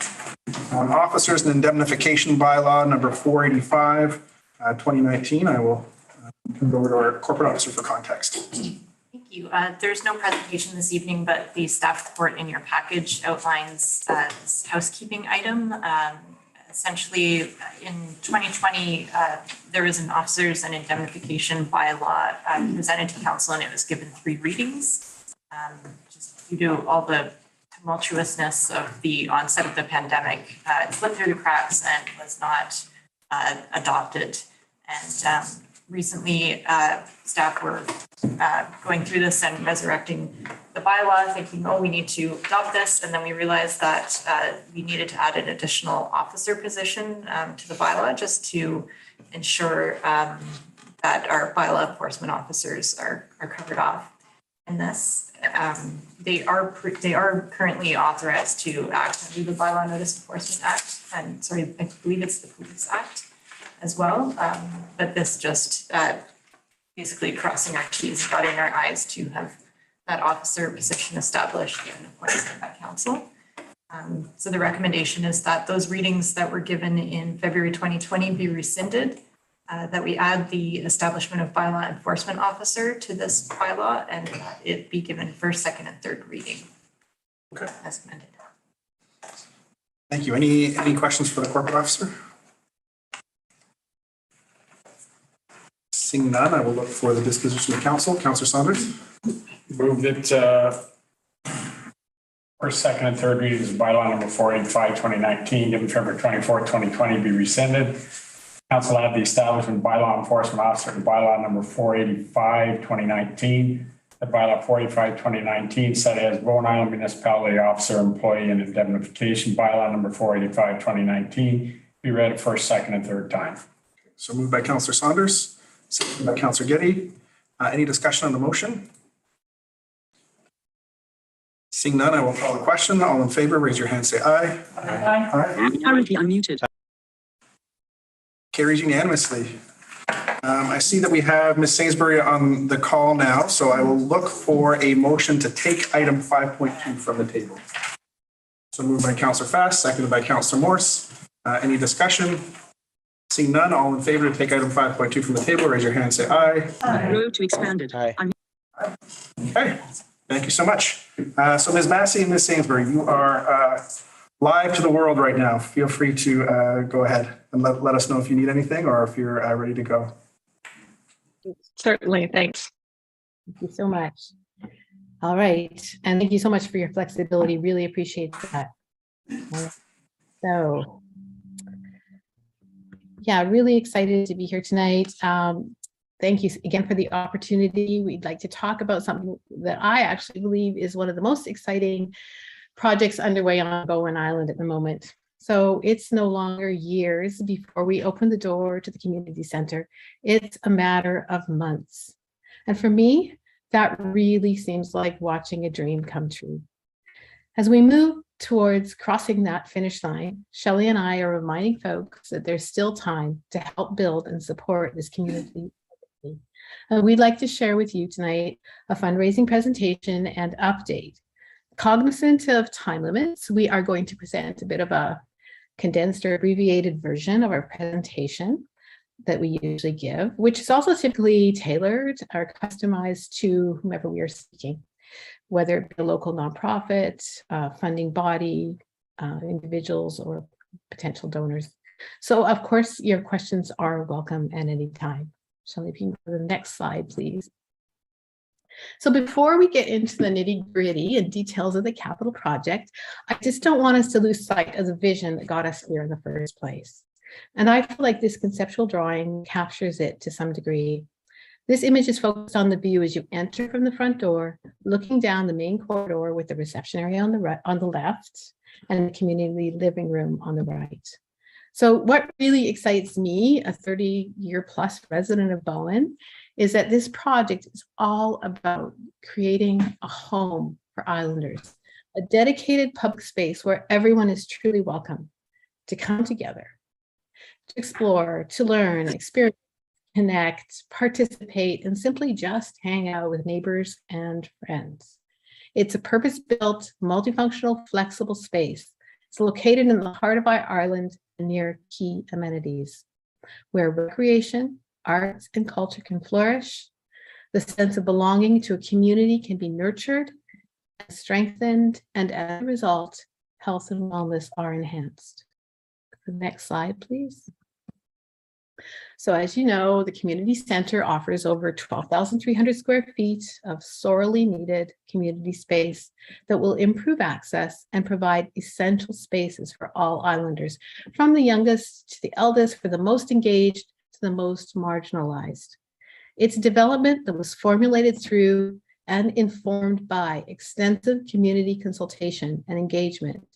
Speaker 2: Officers and indemnification bylaw number 485, 2019. I will turn it over to our corporate officer for context.
Speaker 1: Thank you. There's no presentation this evening, but the staff report in your package outlines this housekeeping item. Essentially, in 2020, there was an officers and indemnification bylaw presented to council, and it was given 3 readings. Just due to all the tumultuousness of the onset of the pandemic, it slipped through the cracks and was not adopted. And recently, staff were going through this and resurrecting the bylaw, thinking, oh, we need to adopt this. And then we realized that we needed to add an additional officer position to the bylaw just to ensure that our bylaw enforcement officers are covered off in this. They are currently authorized to act under the Bylaw Notice Enforcement Act, and sorry, I believe it's the Police Act as well. But this just basically crossing our T's, dotting our I's to have that officer position established and appointed by council. So the recommendation is that those readings that were given in February 2020 be rescinded, that we add the establishment of bylaw enforcement officer to this bylaw, and that it be given first, second, and third reading.
Speaker 2: Okay.
Speaker 1: As amended.
Speaker 2: Thank you. Any questions for the corporate officer? Seeing none, I will look for the disposition of council. Councillor Saunders?
Speaker 17: Move that first, second, and third readings of bylaw number 485, 2019, given February 24, 2020, be rescinded. Council add the establishment bylaw enforcement officer to bylaw number 485, 2019. The bylaw 485, 2019 set as Bowen Island Municipality Officer, Employee, and Indemnification bylaw number 485, 2019 be read first, second, and third time.
Speaker 2: So moved by Councillor Saunders, seconded by Councillor Getty. Any discussion on the motion? Seeing none, I will call the question. All in favor, raise your hand, say aye.
Speaker 16: Aye.
Speaker 14: Currently unmuted.
Speaker 2: Carries unanimously. I see that we have Ms. Sainsbury on the call now, so I will look for a motion to take item 5.2 from the table. So moved by Councillor Fast, seconded by Councillor Morse. Any discussion? Seeing none, all in favor to take item 5.2 from the table, raise your hand and say aye.
Speaker 13: Move to expanded.
Speaker 7: Aye.
Speaker 2: Okay, thank you so much. So Ms. Massey and Ms. Sainsbury, you are live to the world right now. Feel free to go ahead and let us know if you need anything or if you're ready to go.
Speaker 13: Certainly, thanks. Thank you so much. All right, and thank you so much for your flexibility. Really appreciate that. So, yeah, really excited to be here tonight. Thank you again for the opportunity. We'd like to talk about something that I actually believe is one of the most exciting projects underway on Bowen Island at the moment. So it's no longer years before we open the door to the community center. It's a matter of months. And for me, that really seems like watching a dream come true. As we move towards crossing that finish line, Shelley and I are reminding folks that there's still time to help build and support this community. We'd like to share with you tonight a fundraising presentation and update. Cognizant of time limits, we are going to present a bit of a condensed or abbreviated version of our presentation that we usually give, which is also typically tailored or customized to whomever we are speaking, whether it be a local nonprofit, funding body, individuals, or potential donors. So of course, your questions are welcome at any time. Shelley, if you can go to the next slide, please. So before we get into the nitty-gritty and details of the capital project, I just don't want us to lose sight of the vision that got us here in the first place. And I feel like this conceptual drawing captures it to some degree. This image is focused on the view as you enter from the front door, looking down the main corridor with the reception area on the left and the community living room on the right. So what really excites me, a 30-year plus resident of Bowen, is that this project is all about creating a home for Islanders, a dedicated public space where everyone is truly welcome to come together, to explore, to learn, experience, connect, participate, and simply just hang out with neighbors and friends. It's a purpose-built, multifunctional, flexible space. It's located in the heart of our island near key amenities, where recreation, arts, and culture can flourish. The sense of belonging to a community can be nurtured and strengthened, and as a result, health and wellness are enhanced. The next slide, please. So as you know, the community center offers over 12,300 square feet of sorely needed community space that will improve access and provide essential spaces for all Islanders, from the youngest to the eldest, for the most engaged to the most marginalized. It's a development that was formulated through and informed by extensive community consultation and engagement,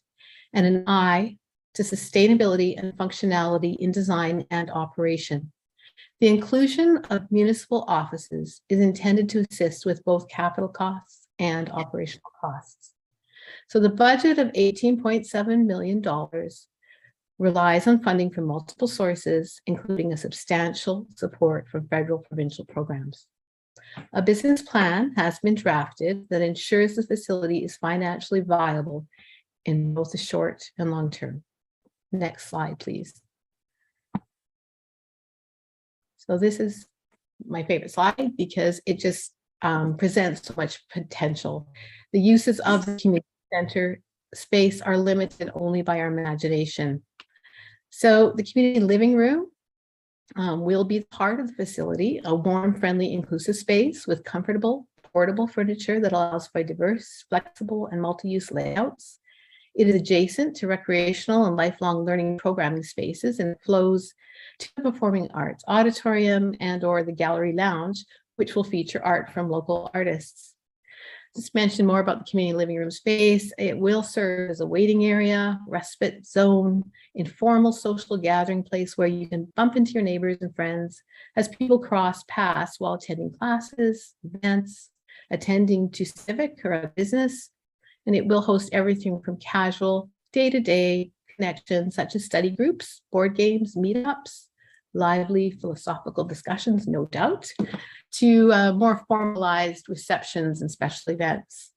Speaker 13: and an eye to sustainability and functionality in design and operation. The inclusion of municipal offices is intended to assist with both capital costs and operational costs. So the budget of $18.7 million relies on funding from multiple sources, including a substantial support from federal provincial programs. A business plan has been drafted that ensures the facility is financially viable in both the short and long term. Next slide, please. So this is my favorite slide because it just presents so much potential. The uses of the community center space are limited only by our imagination. So the community living room will be part of the facility, a warm, friendly, inclusive space with comfortable, portable furniture that allows for diverse, flexible, and multi-use layouts. It is adjacent to recreational and lifelong learning programming spaces and flows to the performing arts auditorium and or the gallery lounge, which will feature art from local artists. Just mention more about the community living room space. It will serve as a waiting area, respite zone, informal social gathering place where you can bump into your neighbors and friends as people cross paths while attending classes, events, attending to civic or a business. And it will host everything from casual day-to-day connections such as study groups, board games, meetups, lively philosophical discussions, no doubt, to more formalized receptions and special events.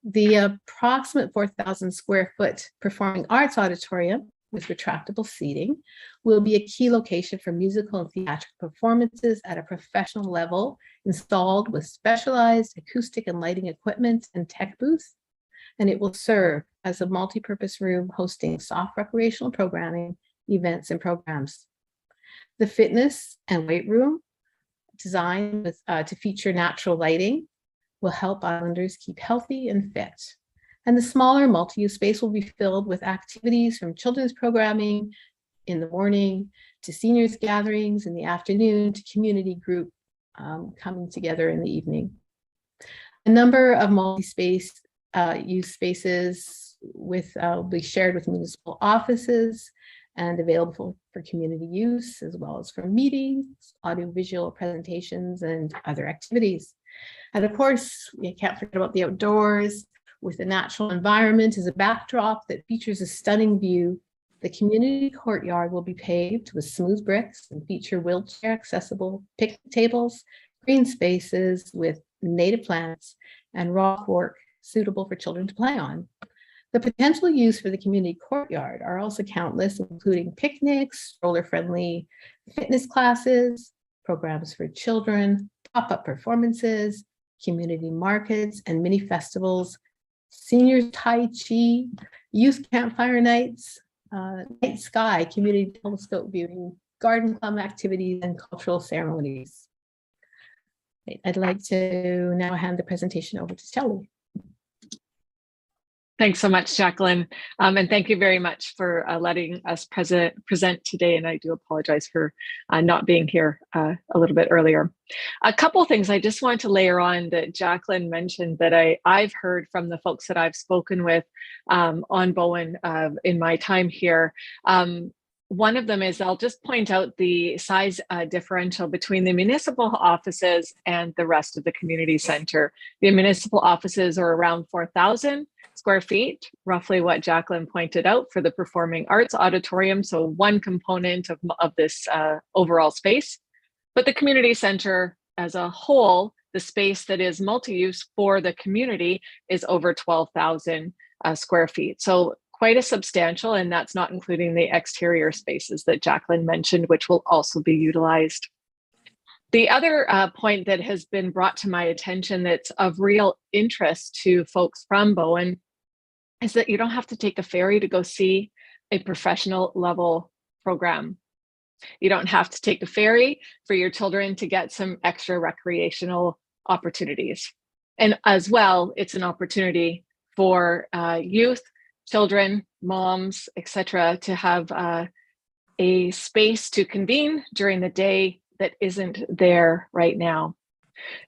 Speaker 13: The approximate 4,000 square foot performing arts auditorium with retractable seating, will be a key location for musical and theatrical performances at a professional level, installed with specialized acoustic and lighting equipment and tech booths. And it will serve as a multi-purpose room hosting soft recreational programming, events, and programs. The fitness and weight room, designed with, to feature natural lighting, will help Islanders keep healthy and fit. And the smaller multi-use space will be filled with activities from children's programming in the morning to seniors gatherings in the afternoon to community group coming together in the evening. A number of multi-space use spaces will be shared with municipal offices and available for community use, as well as for meetings, audiovisual presentations, and other activities. And of course, you can't forget about the outdoors, with the natural environment as a backdrop that features a stunning view. The community courtyard will be paved with smooth bricks and feature wheelchair accessible picnic tables, green spaces with native plants, and rock work suitable for children to play on. The potential use for the community courtyard are also countless, including picnics, stroller-friendly fitness classes, programs for children, pop-up performances, community markets and mini festivals, seniors Tai Chi, youth campfire nights, night sky, community telescope viewing, garden club activities, and cultural ceremonies. I'd like to now hand the presentation over to Shelley.
Speaker 18: Thanks so much, Jacqueline. And thank you very much for letting us present today. And I do apologize for not being here a little bit earlier. A couple of things I just want to layer on that Jacqueline mentioned that I've heard from the folks that I've spoken with on Bowen in my time here. One of them is I'll just point out the size differential between the municipal offices and the rest of the community center. The municipal offices are around 4,000 square feet, roughly what Jacqueline pointed out for the Performing Arts Auditorium, so one component of this overall space. But the community center as a whole, the space that is multi-use for the community is over 12,000 square feet. So quite a substantial, and that's not including the exterior spaces that Jacqueline mentioned, which will also be utilized. The other point that has been brought to my attention that's of real interest to folks from Bowen is that you don't have to take a ferry to go see a professional level program. You don't have to take a ferry for your children to get some extra recreational opportunities. And as well, it's an opportunity for youth, children, moms, etc., to have a space to convene during the day that isn't there right now.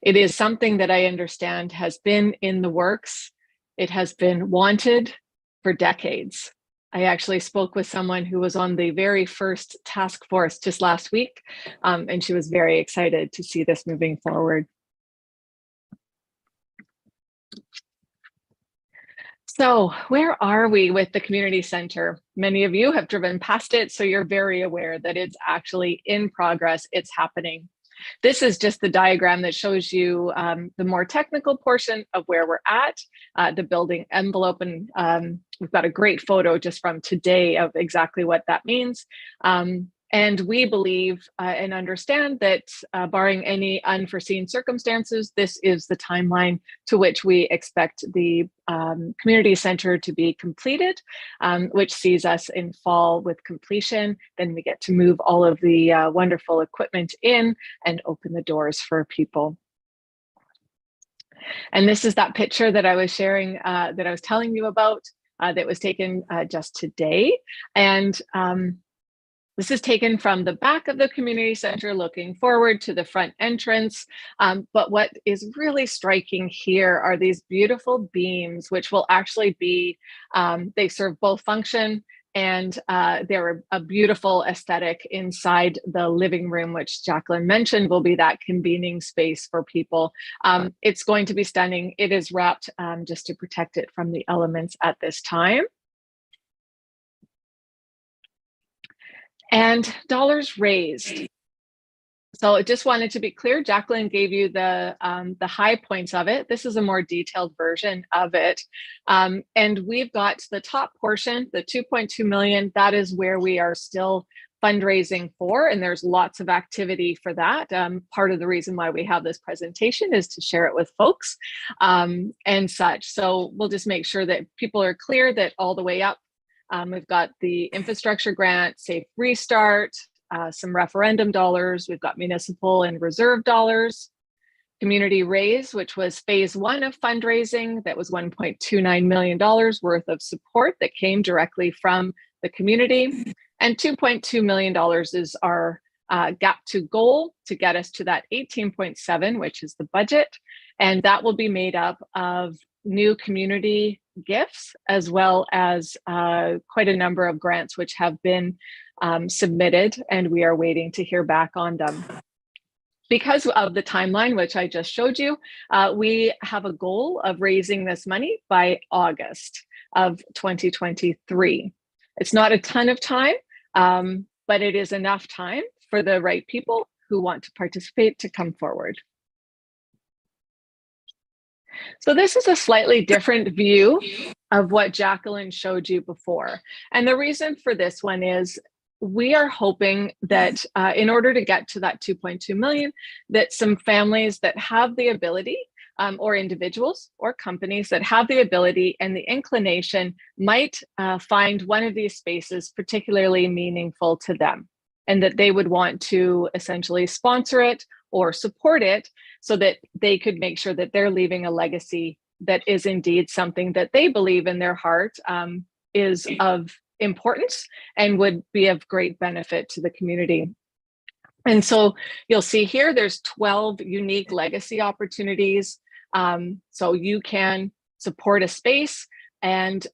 Speaker 18: It is something that I understand has been in the works. It has been wanted for decades. I actually spoke with someone who was on the very first task force just last week, and she was very excited to see this moving forward. So where are we with the community center? Many of you have driven past it, so you're very aware that it's actually in progress, it's happening. This is just the diagram that shows you the more technical portion of where we're at, the building envelope, and we've got a great photo just from today of exactly what that means. And we believe and understand that barring any unforeseen circumstances, this is the timeline to which we expect the community center to be completed, which sees us in fall with completion. Then we get to move all of the wonderful equipment in and open the doors for people. And this is that picture that I was sharing, that I was telling you about, that was taken just today. And this is taken from the back of the community center looking forward to the front entrance. But what is really striking here are these beautiful beams, which will actually be, they serve both function and they're a beautiful aesthetic inside the living room, which Jacqueline mentioned will be that convening space for people. It's going to be stunning. It is wrapped just to protect it from the elements at this time. And dollars raised. So I just wanted to be clear, Jacqueline gave you the high points of it. This is a more detailed version of it. And we've got the top portion, the 2.2 million, that is where we are still fundraising for, and there's lots of activity for that. Part of the reason why we have this presentation is to share it with folks and such. So we'll just make sure that people are clear that all the way up, we've got the infrastructure grant, Safe Restart, some referendum dollars, we've got municipal and reserve dollars, Community Raise, which was phase 1 of fundraising, that was $1.29 million worth of support that came directly from the community. And $2.2 million is our gap to goal to get us to that 18.7, which is the budget. And that will be made up of new community gifts, as well as quite a number of grants which have been submitted, and we are waiting to hear back on them. Because of the timeline, which I just showed you, we have a goal of raising this money by August of 2023. It's not a ton of time, but it is enough time for the right people who want to participate to come forward. So this is a slightly different view of what Jacqueline showed you before. And the reason for this one is we are hoping that in order to get to that 2.2 million, that some families that have the ability or individuals or companies that have the ability and the inclination might find one of these spaces particularly meaningful to them, and that they would want to essentially sponsor it or support it so that they could make sure that they're leaving a legacy that is indeed something that they believe in their heart is of importance and would be of great benefit to the community. And so you'll see here, there's 12 unique legacy opportunities. So you can support a space and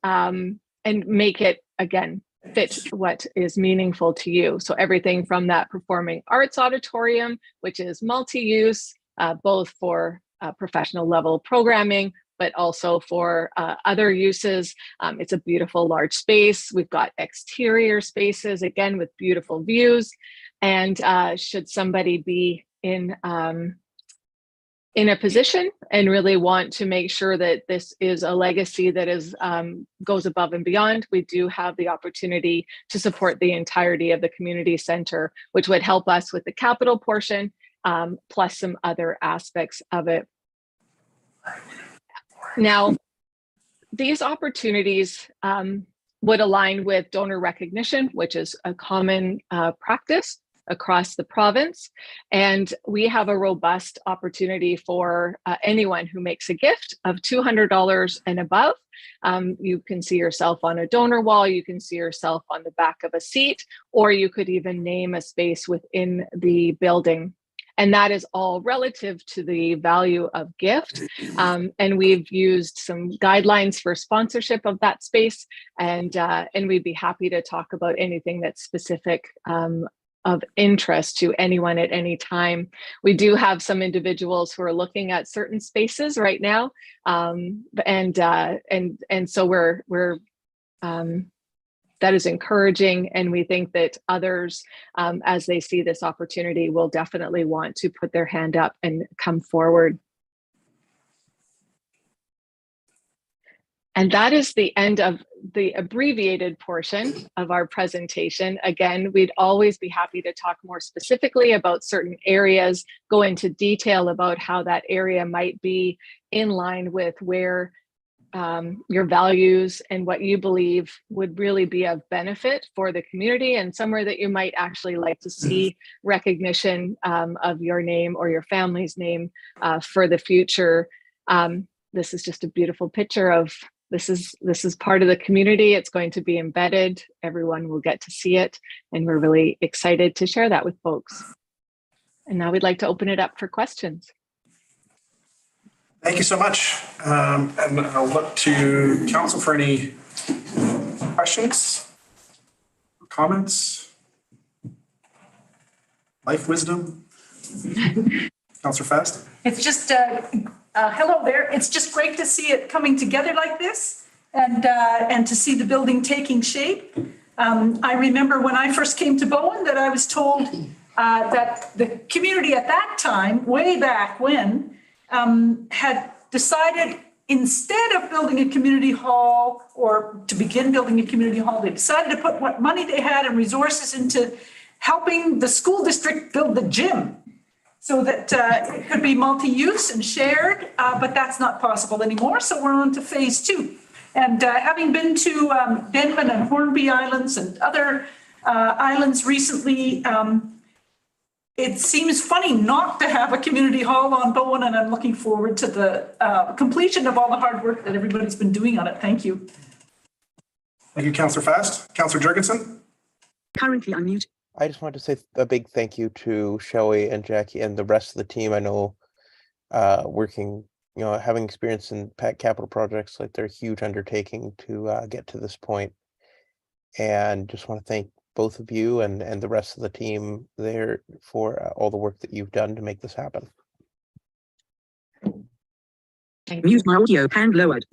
Speaker 18: make it, again, fit what is meaningful to you. So everything from that performing arts auditorium, which is multi-use, both for professional level programming, but also for other uses. It's a beautiful large space. We've got exterior spaces, again, with beautiful views. And should somebody be in a position and really want to make sure that this is a legacy that is goes above and beyond, we do have the opportunity to support the entirety of the community center, which would help us with the capital portion, plus some other aspects of it. Now, these opportunities would align with donor recognition, which is a common practice across the province. And we have a robust opportunity for anyone who makes a gift of $200 and above. You can see yourself on a donor wall, you can see yourself on the back of a seat, or you could even name a space within the building. And that is all relative to the value of gift. And we've used some guidelines for sponsorship of that space. And we'd be happy to talk about anything that's specific of interest to anyone at any time. We do have some individuals who are looking at certain spaces right now. And so we're that is encouraging, and we think that others, as they see this opportunity, will definitely want to put their hand up and come forward. And that is the end of the abbreviated portion of our presentation. Again, we'd always be happy to talk more specifically about certain areas, go into detail about how that area might be in line with where your values and what you believe would really be of benefit for the community, and somewhere that you might actually like to see recognition of your name or your family's name for the future. This is just a beautiful picture of this is part of the community. It's going to be embedded. Everyone will get to see it, and we're really excited to share that with folks. And now we'd like to open it up for questions.
Speaker 2: Thank you so much. And I'll look to council for any questions, comments, life wisdom. Councillor Fast.
Speaker 16: It's just, hello there. It's just great to see it coming together like this, and to see the building taking shape. I remember when I first came to Bowen that I was told that the community at that time, way back when, had decided instead of building a community hall or to begin building a community hall, they decided to put what money they had and resources into helping the school district build the gym so that it could be multi-use and shared, but that's not possible anymore. So we're on to phase 2. And having been to Denman and Hornby Islands and other islands recently, it seems funny not to have a community hall on Bowen, and I'm looking forward to the completion of all the hard work that everybody's been doing on it. Thank you.
Speaker 2: Thank you, Councillor Fast. Councillor Jurgensen?
Speaker 8: Currently unmuted.
Speaker 7: I just wanted to say a big thank you to Shelley and Jackie and the rest of the team. I know working, having experience in capital projects, like they're a huge undertaking to get to this point. And just want to thank both of you and the rest of the team there for all the work that you've done to make this happen.
Speaker 8: Mute my audio, hand lowered.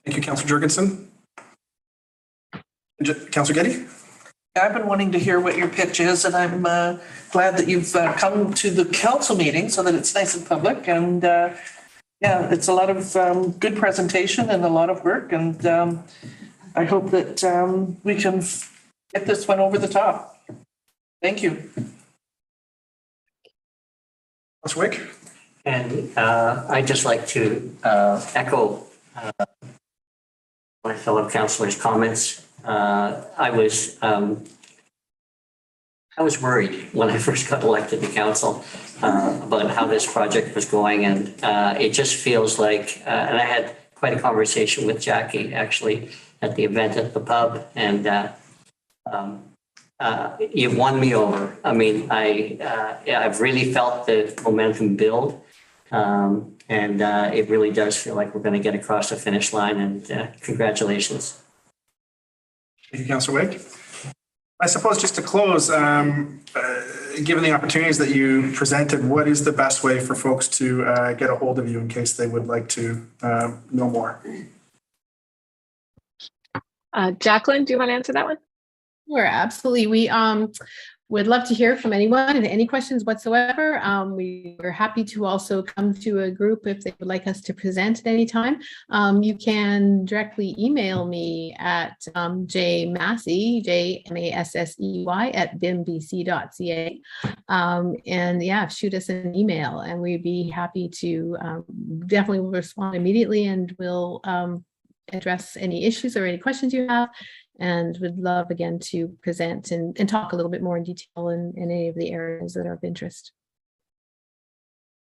Speaker 2: Thank you, Councillor Jurgensen. Councillor Getty?
Speaker 11: I've been wanting to hear what your pitch is, and I'm glad that you've come to the council meeting so that it's nice and public. And yeah, it's a lot of good presentation and a lot of work. And I hope that we can get this one over the top. Thank you.
Speaker 2: Councillor Wick?
Speaker 12: And I'd just like to echo my fellow councillors' comments. I was worried when I first got elected to council about how this project was going, and it just feels like, and I had quite a conversation with Jackie actually at the event at the pub, and you've won me over. I mean, I've really felt the momentum build, and it really does feel like we're going to get across the finish line, and congratulations.
Speaker 2: Thank you, Councillor Wick. I suppose just to close, given the opportunities that you presented, what is the best way for folks to get a hold of you in case they would like to know more?
Speaker 18: Jacqueline, do you want to answer that one?
Speaker 13: Sure, absolutely. We would love to hear from anyone and any questions whatsoever. We are happy to also come to a group if they would like us to present at any time. You can directly email me at jmassey, JMASSEY @bimbc.ca. And yeah, shoot us an email and we'd be happy to definitely respond immediately, and we'll address any issues or any questions you have. And would love again to present and talk a little bit more in detail in any of the areas that are of interest.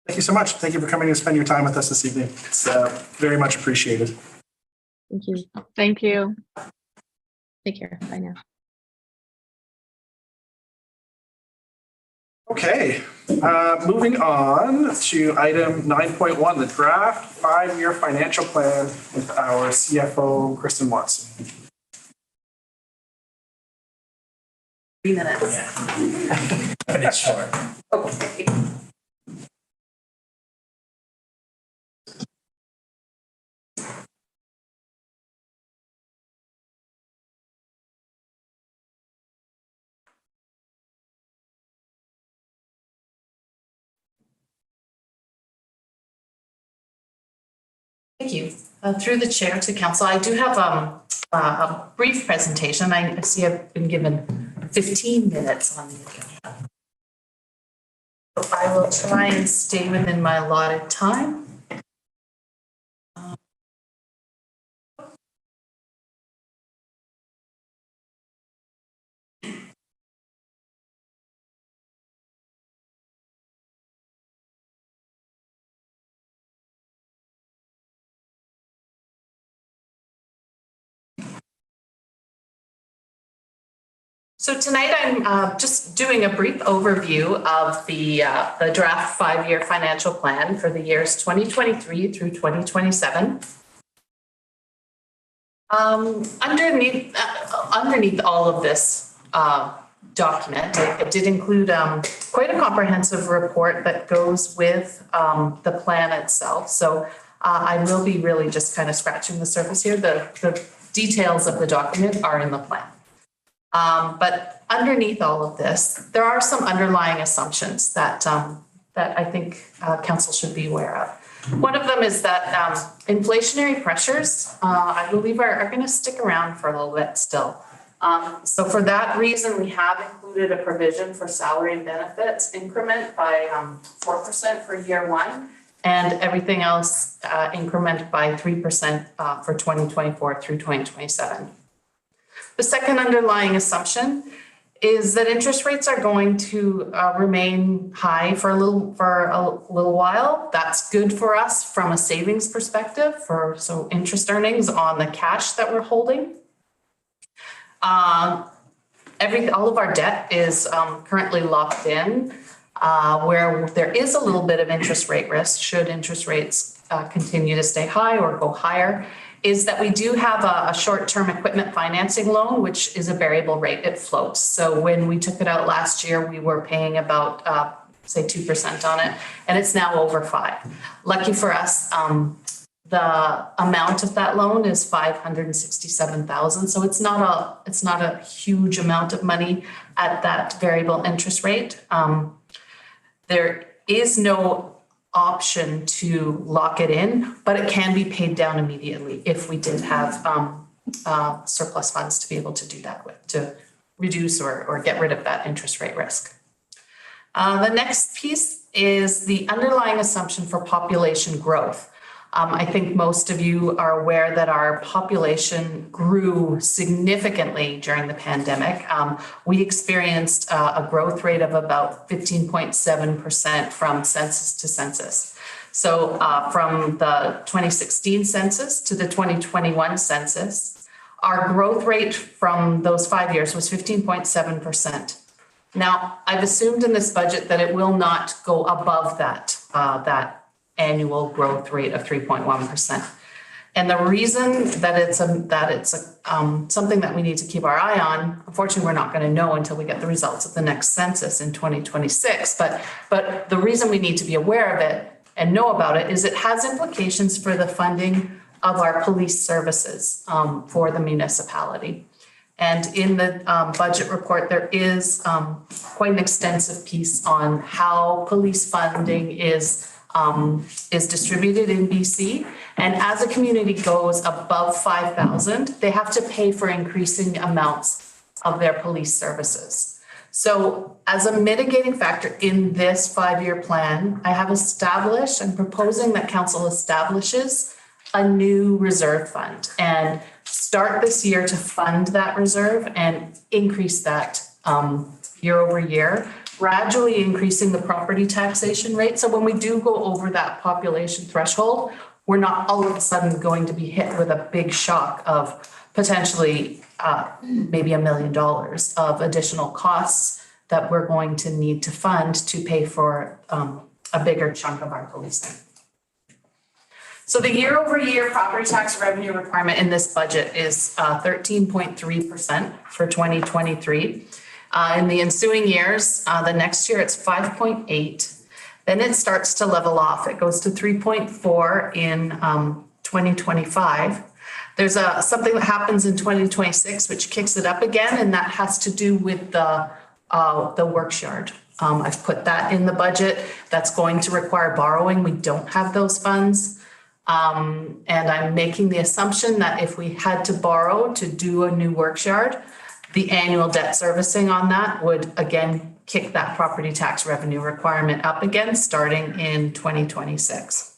Speaker 2: Thank you so much. Thank you for coming and spending your time with us this evening. It's very much appreciated.
Speaker 13: Thank you.
Speaker 18: Thank you.
Speaker 13: Take care. Bye now.
Speaker 2: Okay, moving on to item 9.1, the draft 5-year financial plan with our CFO, Kristen Watson.
Speaker 14: 3 minutes.
Speaker 15: Yeah. But it's short.
Speaker 14: Okay.
Speaker 1: Thank you. Through the chair to council, I do have a brief presentation. I see I've been given 15 minutes on the agenda. So I will try and stay within my allotted time. So tonight I'm just doing a brief overview of the draft 5-year financial plan for the years 2023 through 2027. Underneath all of this document, it did include quite a comprehensive report that goes with the plan itself. So I will be really just kind of scratching the surface here. The details of the document are in the plan. But underneath all of this, there are some underlying assumptions that I think council should be aware of. One of them is that inflationary pressures, I believe, are going to stick around for a little bit still. So for that reason, we have included a provision for salary and benefits increment by 4% for year one, and everything else increment by 3% for 2024 through 2027. The second underlying assumption is that interest rates are going to remain high for a little while. That's good for us from a savings perspective, so interest earnings on the cash that we're holding. All of our debt is currently locked in, where there is a little bit of interest rate risk should interest rates continue to stay high or go higher, is that we do have a short-term equipment financing loan, which is a variable rate. It floats. So when we took it out last year, we were paying about, say, 2% on it, and it's now over 5%. Lucky for us, the amount of that loan is $567,000. So it's not a huge amount of money at that variable interest rate. There is no option to lock it in, but it can be paid down immediately if we did have surplus funds to be able to do that with, to reduce or get rid of that interest rate risk. The next piece is the underlying assumption for population growth. I think most of you are aware that our population grew significantly during the pandemic. We experienced a growth rate of about 15.7% from census to census. So from the 2016 census to the 2021 census, our growth rate from those 5 years was 15.7%. Now, I've assumed in this budget that it will not go above that annual growth rate of 3.1%. And the reason that it's something that we need to keep our eye on, unfortunately, we're not going to know until we get the results of the next census in 2026. But the reason we need to be aware of it and know about it is it has implications for the funding of our police services for the municipality. And in the budget report, there is quite an extensive piece on how police funding is distributed in BC. And as a community goes above 5,000, they have to pay for increasing amounts of their police services. So as a mitigating factor in this 5-year plan, I'm proposing that council establishes a new reserve fund and start this year to fund that reserve and increase that year over year, gradually increasing the property taxation rate. So when we do go over that population threshold, we're not all of a sudden going to be hit with a big shock of potentially maybe $1 million of additional costs that we're going to need to fund to pay for a bigger chunk of our policing. So the year over year property tax revenue requirement in this budget is 13.3% for 2023. In the ensuing years, the next year it's 5.8. Then it starts to level off. It goes to 3.4 in 2025. There's something that happens in 2026 which kicks it up again, and that has to do with the works yard. I've put that in the budget. That's going to require borrowing. We don't have those funds. And I'm making the assumption that if we had to borrow to do a new works yard, the annual debt servicing on that would again kick that property tax revenue requirement up again, starting in 2026.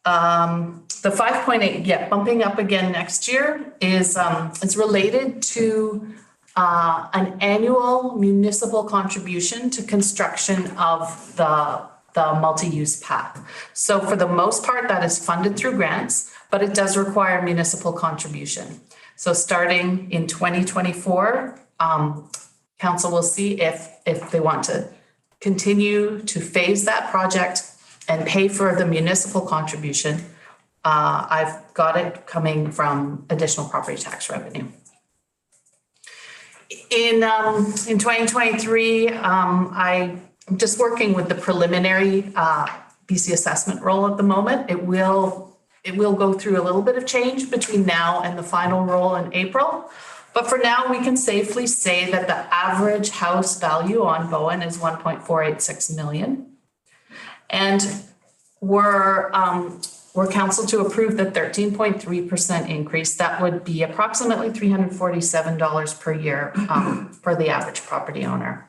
Speaker 1: The 5.8, bumping up again next year is it's related to an annual municipal contribution to construction of the multi-use path. So for the most part, that is funded through grants, but it does require municipal contribution. So starting in 2024, council will see if they want to continue to phase that project and pay for the municipal contribution. I've got it coming from additional property tax revenue. In 2023, I'm just working with the preliminary BC assessment roll at the moment. It will go through a little bit of change between now and the final roll in April, But for now, we can safely say that the average house value on Bowen is 1.486 million. And we're council to approve the 13.3% increase. That would be approximately $347 per year for the average property owner.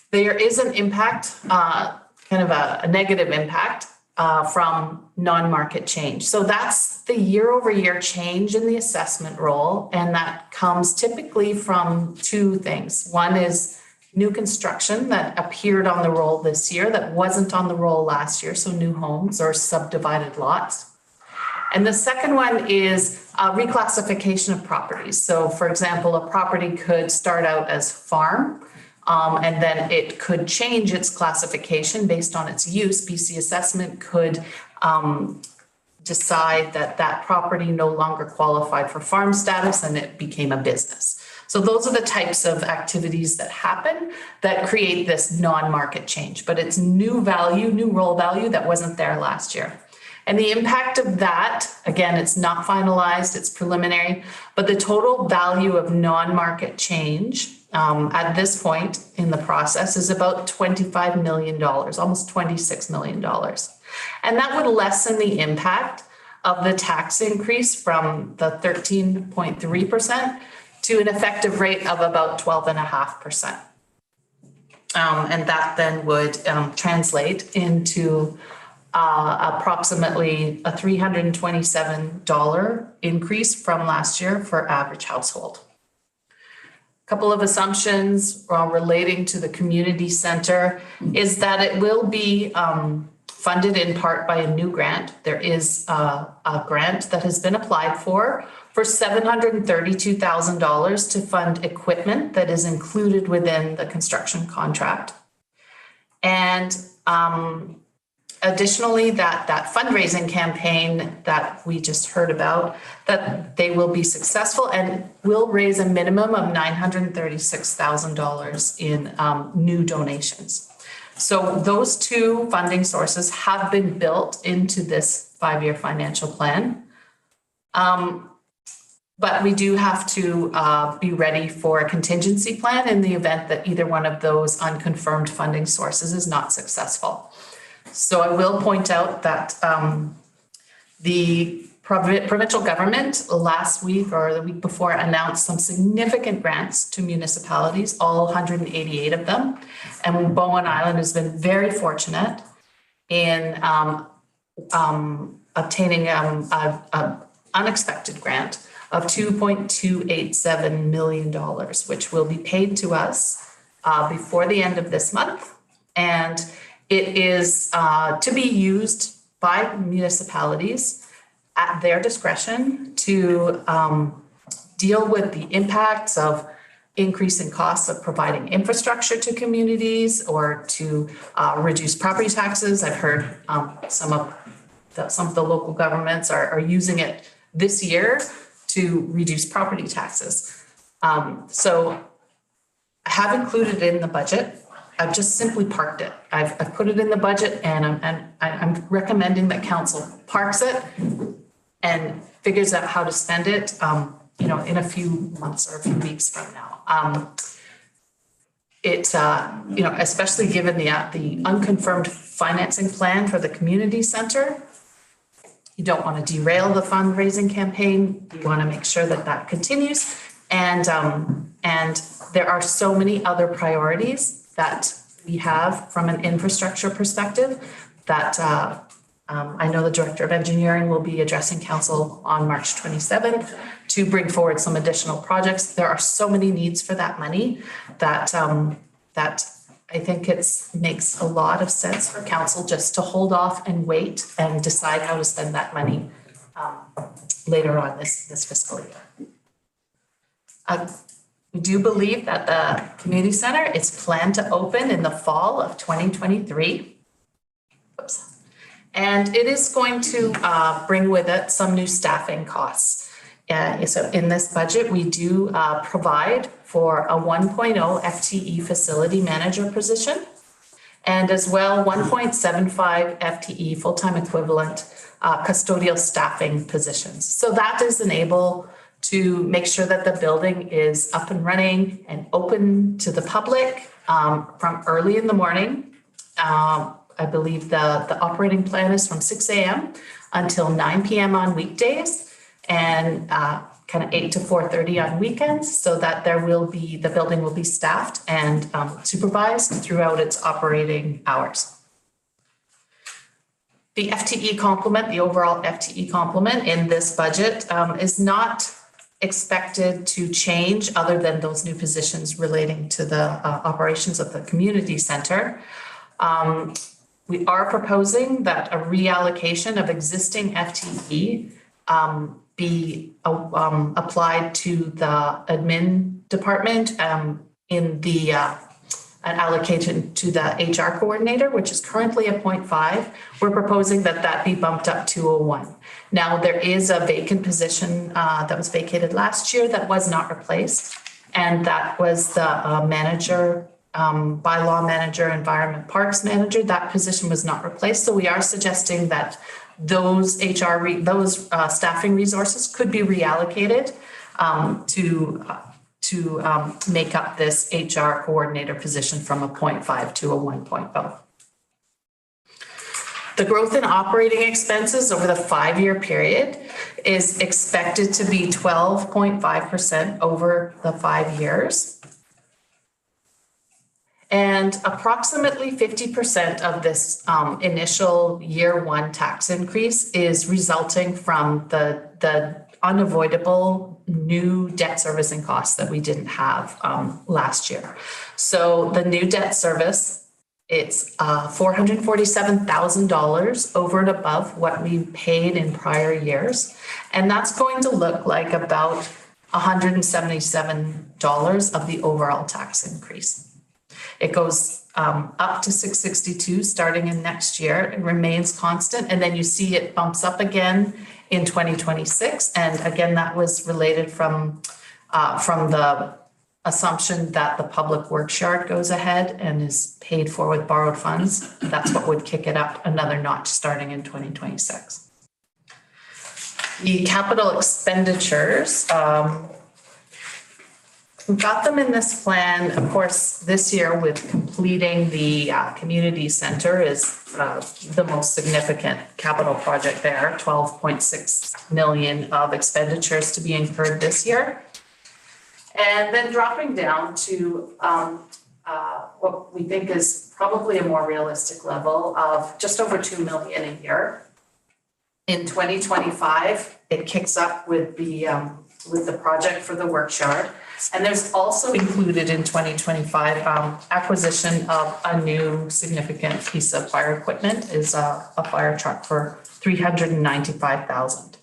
Speaker 1: There is an impact, kind of a negative impact from non-market change. So that's the year-over-year change in the assessment roll, and that comes typically from two things. One is new construction that appeared on the roll this year that wasn't on the roll last year, so new homes or subdivided lots. And the second one is reclassification of properties. So for example, a property could start out as farm, and then it could change its classification based on its use. BC Assessment could decide that that property no longer qualified for farm status and it became a business. So those are the types of activities that happen that create this non-market change, but it's new value, new roll value that wasn't there last year. And the impact of that, again, it's not finalized, it's preliminary, but the total value of non-market change at this point in the process is about $25 million, almost $26 million. And that would lessen the impact of the tax increase from the 13.3% to an effective rate of about 12.5%. And that then would translate into approximately a $327 increase from last year for average household. A couple of assumptions relating to the community center is that it will be funded in part by a new grant. There is a grant that has been applied for $732,000 to fund equipment that is included within the construction contract. And additionally, that fundraising campaign that we just heard about, that they will be successful and will raise a minimum of $936,000 in new donations. So those two funding sources have been built into this 5-year financial plan. But we do have to be ready for a contingency plan in the event that either one of those unconfirmed funding sources is not successful. So I will point out that the provincial government last week or the week before announced some significant grants to municipalities, all 188 of them. And Bowen Island has been very fortunate in obtaining an unexpected grant of $2.287 million, which will be paid to us before the end of this month. And it is to be used by municipalities at their discretion to deal with the impacts of increasing costs of providing infrastructure to communities or to reduce property taxes. I've heard some of the local governments are using it this year to reduce property taxes. So I have included it in the budget. I've just simply parked it. I've put it in the budget and I'm recommending that council parks it and figures out how to spend it, in a few months or a few weeks from now. Especially given the unconfirmed financing plan for the community center, you don't want to derail the fundraising campaign. You want to make sure that that continues. And there are so many other priorities that we have from an infrastructure perspective that I know the Director of Engineering will be addressing council on March 27th to bring forward some additional projects. There are so many needs for that money that I think makes a lot of sense for council just to hold off and wait and decide how to spend that money later on this fiscal year. We do believe that the community center is planned to open in the fall of 2023. Oops. And it is going to bring with it some new staffing costs. So in this budget, we do provide for a 1.0 FTE facility manager position, and as well 1.75 FTE full-time equivalent custodial staffing positions. So that is enable to make sure that the building is up and running and open to the public from early in the morning. I believe the operating plan is from 6 a.m. until 9 p.m. on weekdays and kind of 8 to 4:30 on weekends, so that the building will be staffed and supervised throughout its operating hours. The FTE complement, the overall FTE complement in this budget is not expected to change other than those new positions relating to the operations of the community center. We are proposing that a reallocation of existing FTE be applied to the admin department and allocated to the HR coordinator, which is currently a 0.5. We're proposing that be bumped up to a 1. Now, there is a vacant position that was vacated last year that was not replaced, and that was the manager, bylaw manager, environment parks manager. That position was not replaced, so we are suggesting that those staffing resources could be reallocated to make up this HR coordinator position from a 0.5 to a 1.0. The growth in operating expenses over the 5-year period is expected to be 12.5% over the 5 years. And approximately 50% of this initial year 1 tax increase is resulting from the unavoidable new debt servicing costs that we didn't have last year. So the new debt service, it's $447,000 over and above what we paid in prior years. And that's going to look like about $177 of the overall tax increase. It goes up to $662 starting in next year. It remains constant, and then you see it bumps up again in 2026. And again, that was related from the assumption that the public works yard goes ahead and is paid for with borrowed funds. That's what would kick it up another notch starting in 2026. The capital expenditures, we've got them in this plan. Of course, this year with completing the community center is the most significant capital project there, $12.6 million of expenditures to be incurred this year. And then dropping down to what we think is probably a more realistic level of just over $2 million a year. In 2025, it kicks up with the project for the works yard. And there's also included in 2025 acquisition of a new significant piece of fire equipment is a fire truck for $395,000.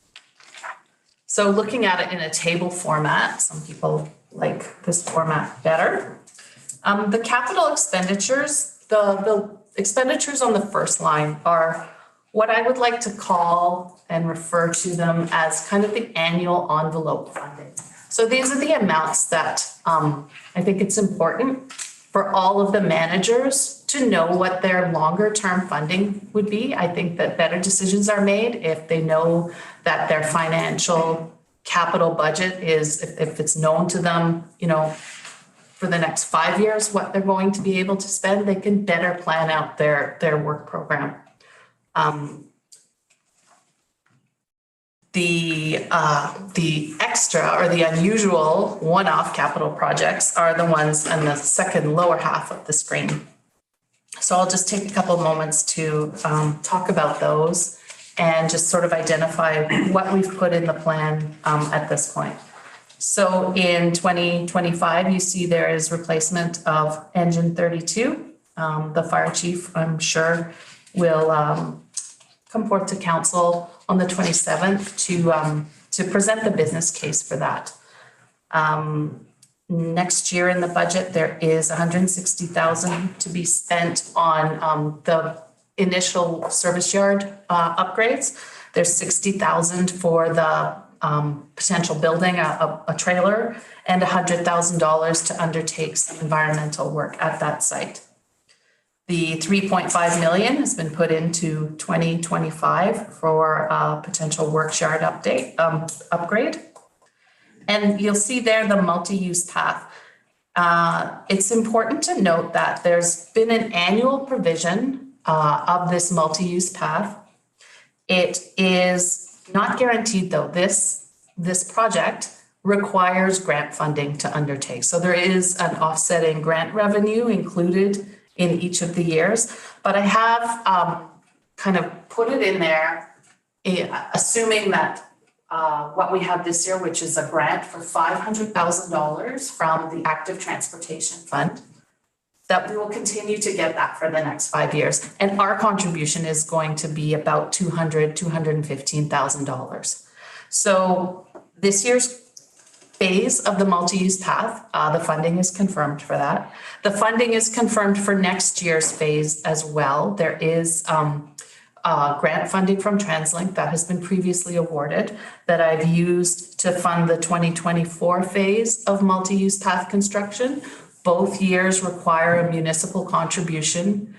Speaker 1: So looking at it in a table format, some people like this format better. The capital expenditures, the expenditures on the first line are what I would like to call and refer to them as kind of the annual envelope funding. So these are the amounts that I think it's important for all of the managers to know what their longer term funding would be. I think that better decisions are made if they know that their financial capital budget is, if it's known to them, you know, for the next 5 years, what they're going to be able to spend, they can better plan out their work program. The extra or the unusual one-off capital projects are the ones on the second lower half of the screen. So I'll just take a couple of moments to talk about those and just sort of identify what we've put in the plan at this point. So in 2025, you see there is replacement of engine 32. The fire chief, I'm sure, will come forth to council on the 27th to present the business case for that. Next year in the budget, there is $160,000 to be spent on the initial service yard upgrades. There's $60,000 for the potential building a trailer and $100,000 to undertake some environmental work at that site. The $3.5 million has been put into 2025 for a potential work yard upgrade.
Speaker 19: And you'll see there the multi-use path. It's important to note that there's been an annual provision of this multi-use path. It is not guaranteed though. This project requires grant funding to undertake. So there is an offsetting grant revenue included in each of the years. But I have kind of put it in there, assuming that what we have this year, which is a grant for $500,000 from the Active Transportation Fund, that we will continue to get that for the next 5 years. And our contribution is going to be about $215,000. So this year's phase of the multi-use path, the funding is confirmed for that. The funding is confirmed for next year's phase as well. There is grant funding from TransLink that has been previously awarded that I've used to fund the 2024 phase of multi-use path construction. Both years require a municipal contribution.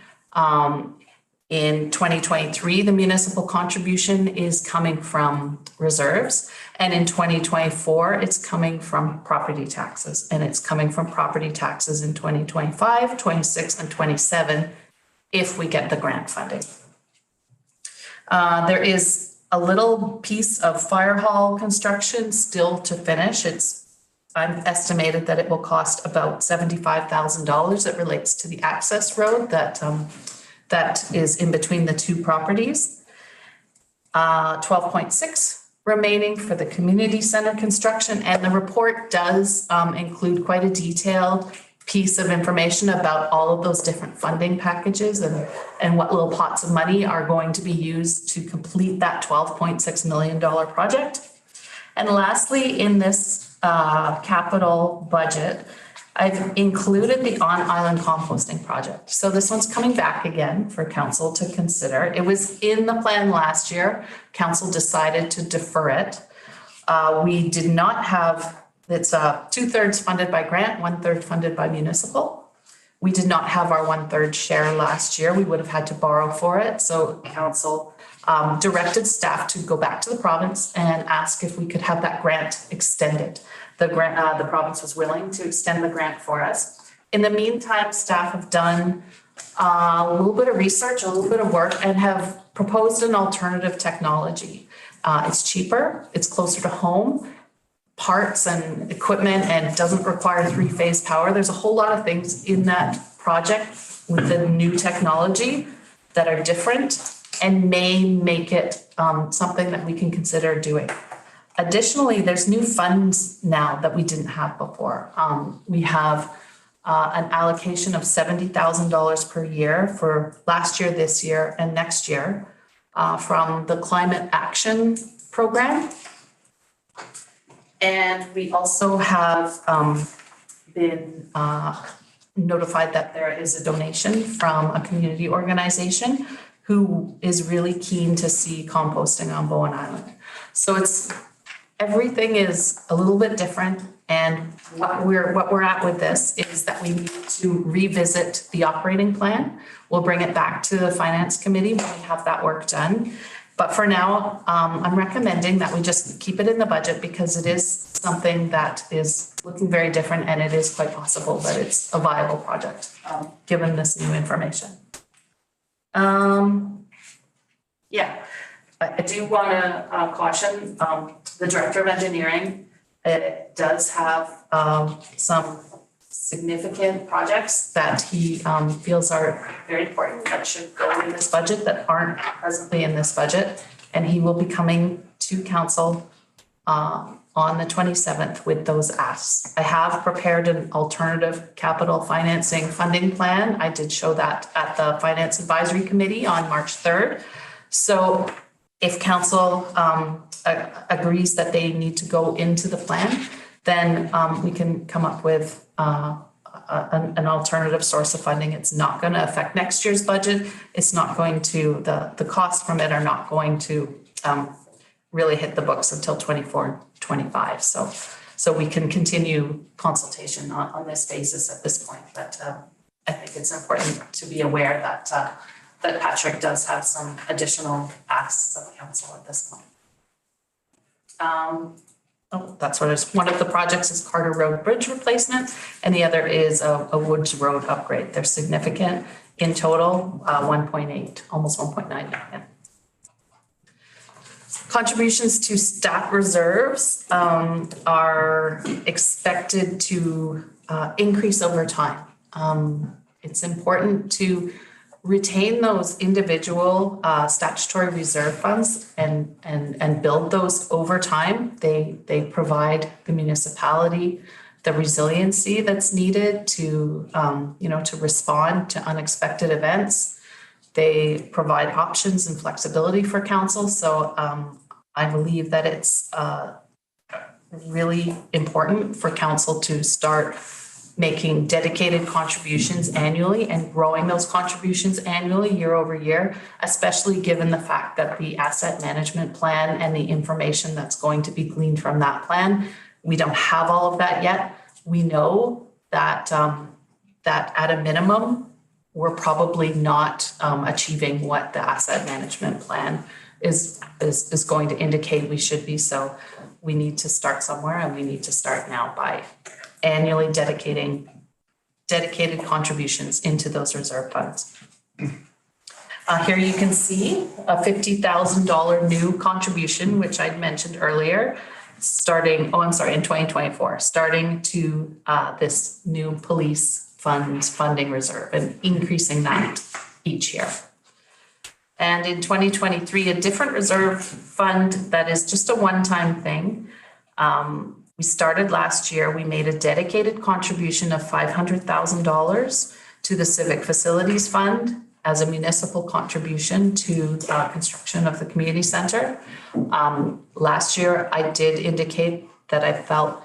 Speaker 19: In 2023, the municipal contribution is coming from reserves. And in 2024, it's coming from property taxes. And it's coming from property taxes in 2025, 26, and 27 if we get the grant funding. There is a little piece of fire hall construction still to finish. I've estimated that it will cost about $75,000. It relates to the access road that is in between the two properties. 12.6 remaining for the community center construction, and the report does include quite a detailed piece of information about all of those different funding packages and what little pots of money are going to be used to complete that $12.6 million project. And lastly, in this capital budget, I've included the on-island composting project. So this one's coming back again for council to consider. It was in the plan last year. Council decided to defer it. We did not have, it's 2/3 funded by grant, 1/3 funded by municipal. We did not have our 1/3 share last year. We would have had to borrow for it. So council directed staff to go back to the province and ask if we could have that grant extended. The province was willing to extend the grant for us. In the meantime, staff have done a little bit of research, a little bit of work, and have proposed an alternative technology. It's cheaper, it's closer to home, parts and equipment, and doesn't require 3-phase power. There's a whole lot of things in that project with the new technology that are different and may make it something that we can consider doing. Additionally, there's new funds now that we didn't have before. We have an allocation of $70,000 per year for last year, this year, and next year from the Climate Action Program. And we also have been notified that there is a donation from a community organization who is really keen to see composting on Bowen Island. So everything is a little bit different, and what we're at with this is that we need to revisit the operating plan. We'll bring it back to the finance committee when we have that work done. But for now, I'm recommending that we just keep it in the budget because it is something that is looking very different, and it is quite possible that it's a viable project, given this new information. Yeah, I do want to caution the director of engineering. It does have some significant projects that he feels are very important that should go in this budget that aren't presently in this budget. And he will be coming to council on the 27th with those asks. I have prepared an alternative capital financing funding plan. I did show that at the Finance Advisory Committee on March 3rd. So if council agrees that they need to go into the plan, then we can come up with an alternative source of funding. It's not going to affect next year's budget. It's not going to, the costs from it are not going to really hit the books until 24-25. So we can continue consultation on this basis at this point. But I think it's important to be aware that that Patrick does have some additional asks of the council at this point. Oh, that's what it is. One of the projects is Carter Road Bridge replacement, and the other is a Woods Road upgrade. They're significant. In total, 1.8, almost 1.9 million. Contributions to stat reserves are expected to increase over time. It's important to retain those individual statutory reserve funds and build those over time. They provide the municipality the resiliency that's needed to to respond to unexpected events. They provide options and flexibility for council. So I believe that it's really important for council to start making dedicated contributions annually and growing those contributions annually year over year, especially given the fact that the asset management plan and the information that's going to be gleaned from that plan, we don't have all of that yet. We know that that at a minimum, we're probably not achieving what the asset management plan is going to indicate we should be. So we need to start somewhere, and we need to start now by annually dedicated contributions into those reserve funds. Here you can see a $50,000 new contribution, which I'd mentioned earlier, in 2024, starting to this new police funding reserve and increasing that each year. And in 2023, a different reserve fund that is just a one-time thing. We started last year, we made a dedicated contribution of $500,000 to the Civic Facilities Fund as a municipal contribution to construction of the community center. Last year, I did indicate that I felt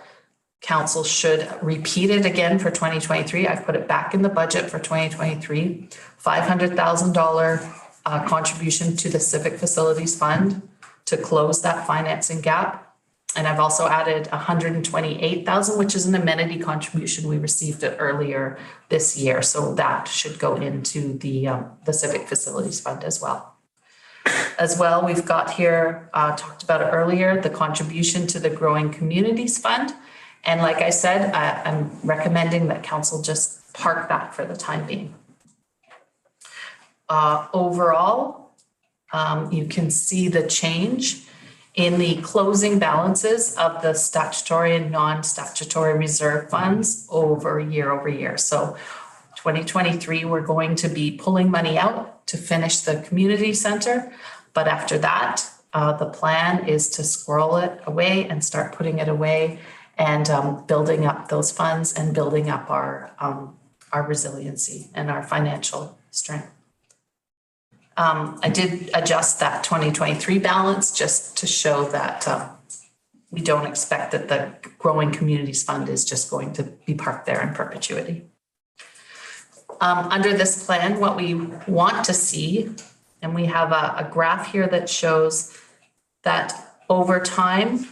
Speaker 19: council should repeat it again for 2023. I've put it back in the budget for 2023, $500,000 contribution to the Civic Facilities Fund to close that financing gap. And I've also added $128,000, which is an amenity contribution. We received it earlier this year. So that should go into the Civic Facilities Fund as well. As well, we've got here, talked about it earlier, the contribution to the Growing Communities Fund. And like I said, I'm recommending that council just park that for the time being. Overall, you can see the change in the closing balances of the statutory and non-statutory reserve funds over year. So 2023, we're going to be pulling money out to finish the community center. But after that, the plan is to squirrel it away and start putting it away and building up those funds and building up our resiliency and our financial strength. I did adjust that 2023 balance just to show that we don't expect that the Growing Communities Fund is just going to be parked there in perpetuity. Under this plan, what we want to see, and we have a graph here that shows that over time,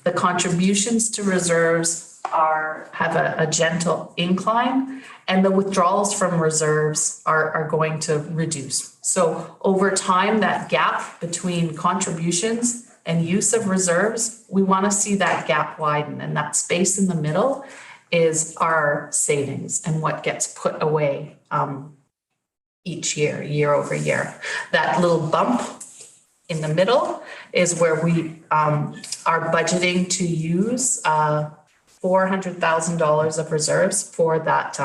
Speaker 19: the contributions to reserves have a gentle incline, and the withdrawals from reserves are going to reduce. So over time, that gap between contributions and use of reserves, we want to see that gap widen, and that space in the middle is our savings and what gets put away each year over year. That little bump in the middle is where we are budgeting to use $400,000 of reserves for that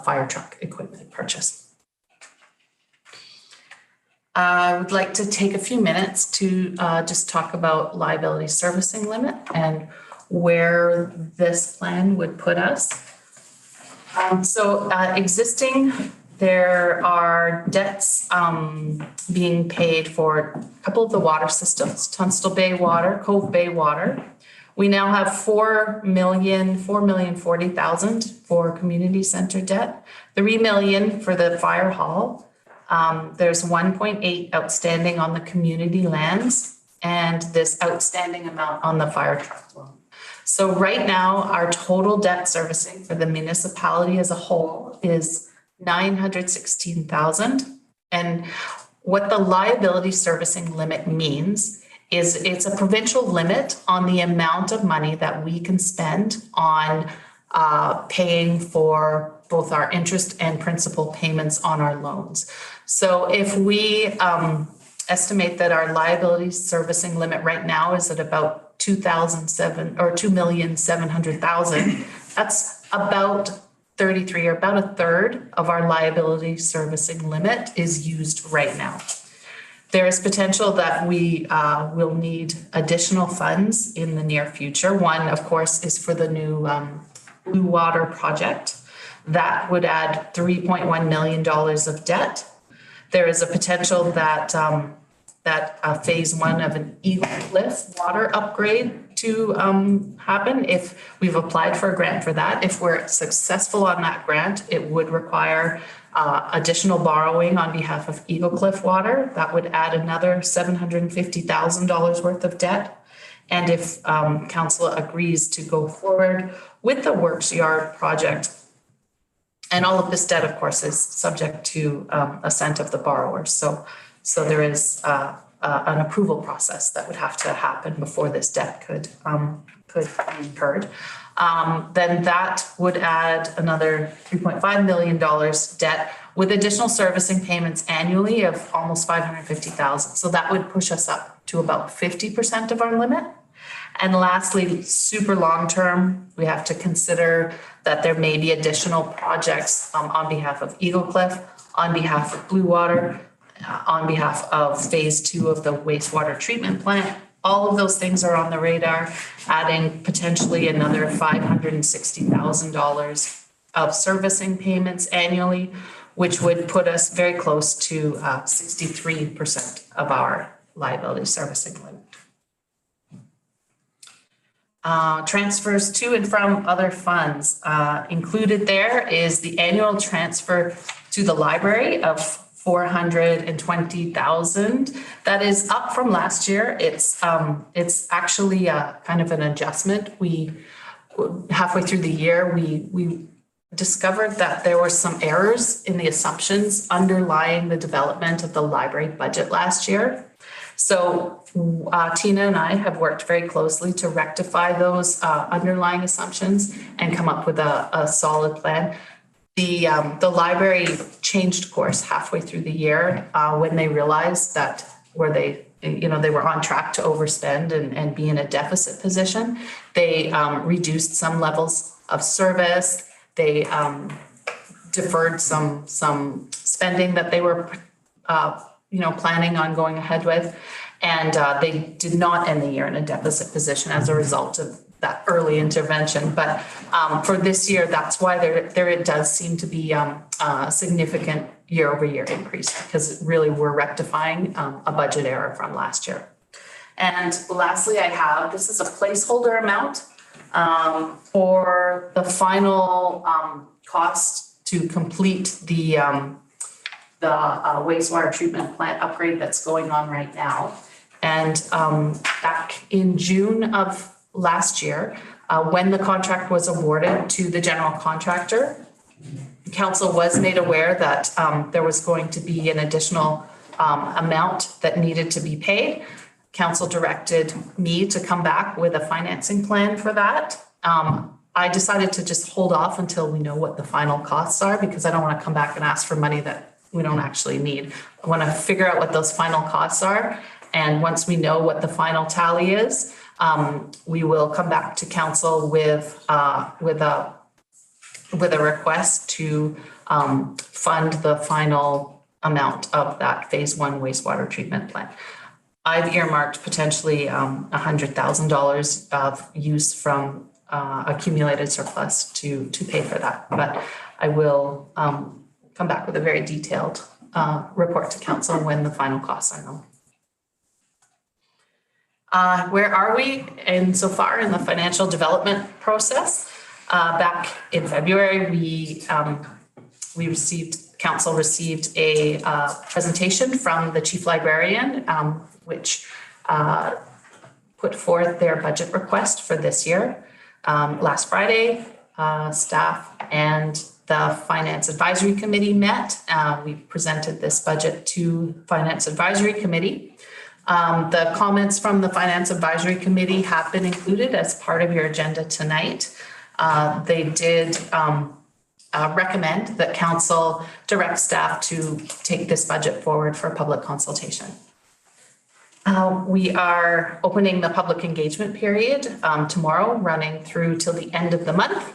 Speaker 19: fire truck equipment purchase. I would like to take a few minutes to just talk about liability servicing limit and where this plan would put us. Existing, there are debts being paid for a couple of the water systems, Tunstall Bay Water, Cove Bay Water. We now have $4,040,000 for community center debt, $3 million for the fire hall. There's 1.8 outstanding on the community lands and this outstanding amount on the fire truck loan. So right now, our total debt servicing for the municipality as a whole is $916,000. And what the liability servicing limit means is it's a provincial limit on the amount of money that we can spend on paying for both our interest and principal payments on our loans. So if we estimate that our liability servicing limit right now is at about 2,700,000, that's about 33 or about a third of our liability servicing limit is used right now. There is potential that we will need additional funds in the near future. One, of course, is for the new Blue Water project. That would add $3.1 million of debt. There is a potential that phase one of an Eagle Cliff water upgrade to happen if we've applied for a grant for that. If we're successful on that grant, it would require additional borrowing on behalf of Eagle Cliff Water. That would add another $750,000 worth of debt. And if council agrees to go forward with the Works Yard project, and all of this debt, of course, is subject to assent of the borrower. So there is an approval process that would have to happen before this debt could be incurred. Then that would add another $3.5 million debt with additional servicing payments annually of almost $550,000. So that would push us up to about 50% of our limit. And lastly, super long term, we have to consider that there may be additional projects on behalf of Eagle Cliff, on behalf of Blue Water, on behalf of phase two of the wastewater treatment plant. All of those things are on the radar, adding potentially another $560,000 of servicing payments annually, which would put us very close to 63% of our liability servicing limit. Transfers to and from other funds. Included there is the annual transfer to the library of $420,000. That is up from last year. It's actually a kind of an adjustment. We halfway through the year, we discovered that there were some errors in the assumptions underlying the development of the library budget last year. So Tina and I have worked very closely to rectify those underlying assumptions and come up with a solid plan. The library changed course halfway through the year when they realized that they were on track to overspend and be in a deficit position. They reduced some levels of service. They deferred some spending that they were planning on going ahead with. And they did not end the year in a deficit position as a result of that early intervention. But for this year, that's why there it does seem to be a significant year-over-year increase, because really we're rectifying a budget error from last year. And lastly, this is a placeholder amount for the final cost to complete the wastewater treatment plant upgrade that's going on right now. And back in June of last year, when the contract was awarded to the general contractor, council was made aware that there was going to be an additional amount that needed to be paid. Council directed me to come back with a financing plan for that. I decided to just hold off until we know what the final costs are, because I don't want to come back and ask for money that we don't actually need. I want to figure out what those final costs are. And once we know what the final tally is, we will come back to council with a request to fund the final amount of that phase one wastewater treatment plant. I've earmarked potentially $100,000 of use from accumulated surplus to pay for that. But I will come back with a very detailed report to council when the final costs are known. Where are we so far in the financial development process? Back in February, council received a presentation from the chief librarian, which put forth their budget request for this year. Last Friday, staff and the Finance Advisory Committee met. We presented this budget to Finance Advisory Committee. The comments from the Finance Advisory Committee have been included as part of your agenda tonight. They did recommend that council direct staff to take this budget forward for public consultation. We are opening the public engagement period tomorrow, running through till the end of the month.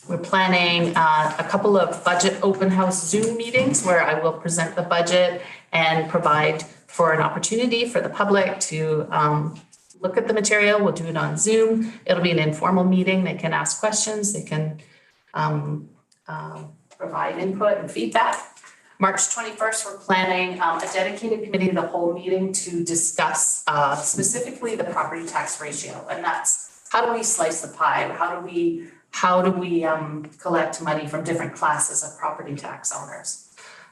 Speaker 19: We're planning a couple of budget open house Zoom meetings where I will present the budget and provide for an opportunity for the public to look at the material. We'll do it on Zoom. It'll be an informal meeting. They can ask questions. They can provide input and feedback. March 21st, we're planning a dedicated committee of the whole meeting to discuss specifically the property tax ratio. And that's how do we slice the pie? How do we collect money from different classes of property tax owners?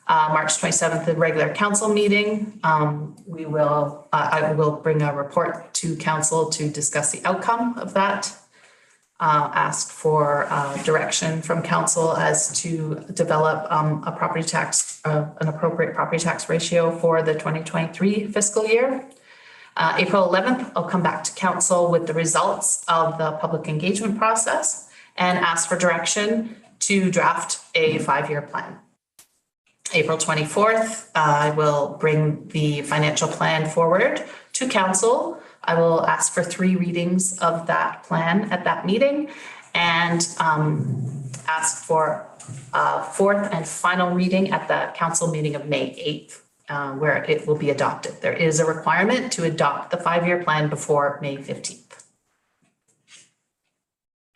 Speaker 19: March 27th, the regular council meeting. I will bring a report to council to discuss the outcome of that. Ask for direction from council as to develop a property tax, an appropriate property tax ratio for the 2023 fiscal year. April 11th, I'll come back to council with the results of the public engagement process and ask for direction to draft a 5-year plan. April 24th, I will bring the financial plan forward to council. I will ask for 3 readings of that plan at that meeting and ask for a 4th and final reading at the council meeting of May 8th, where it will be adopted. There is a requirement to adopt the 5-year plan before May 15th.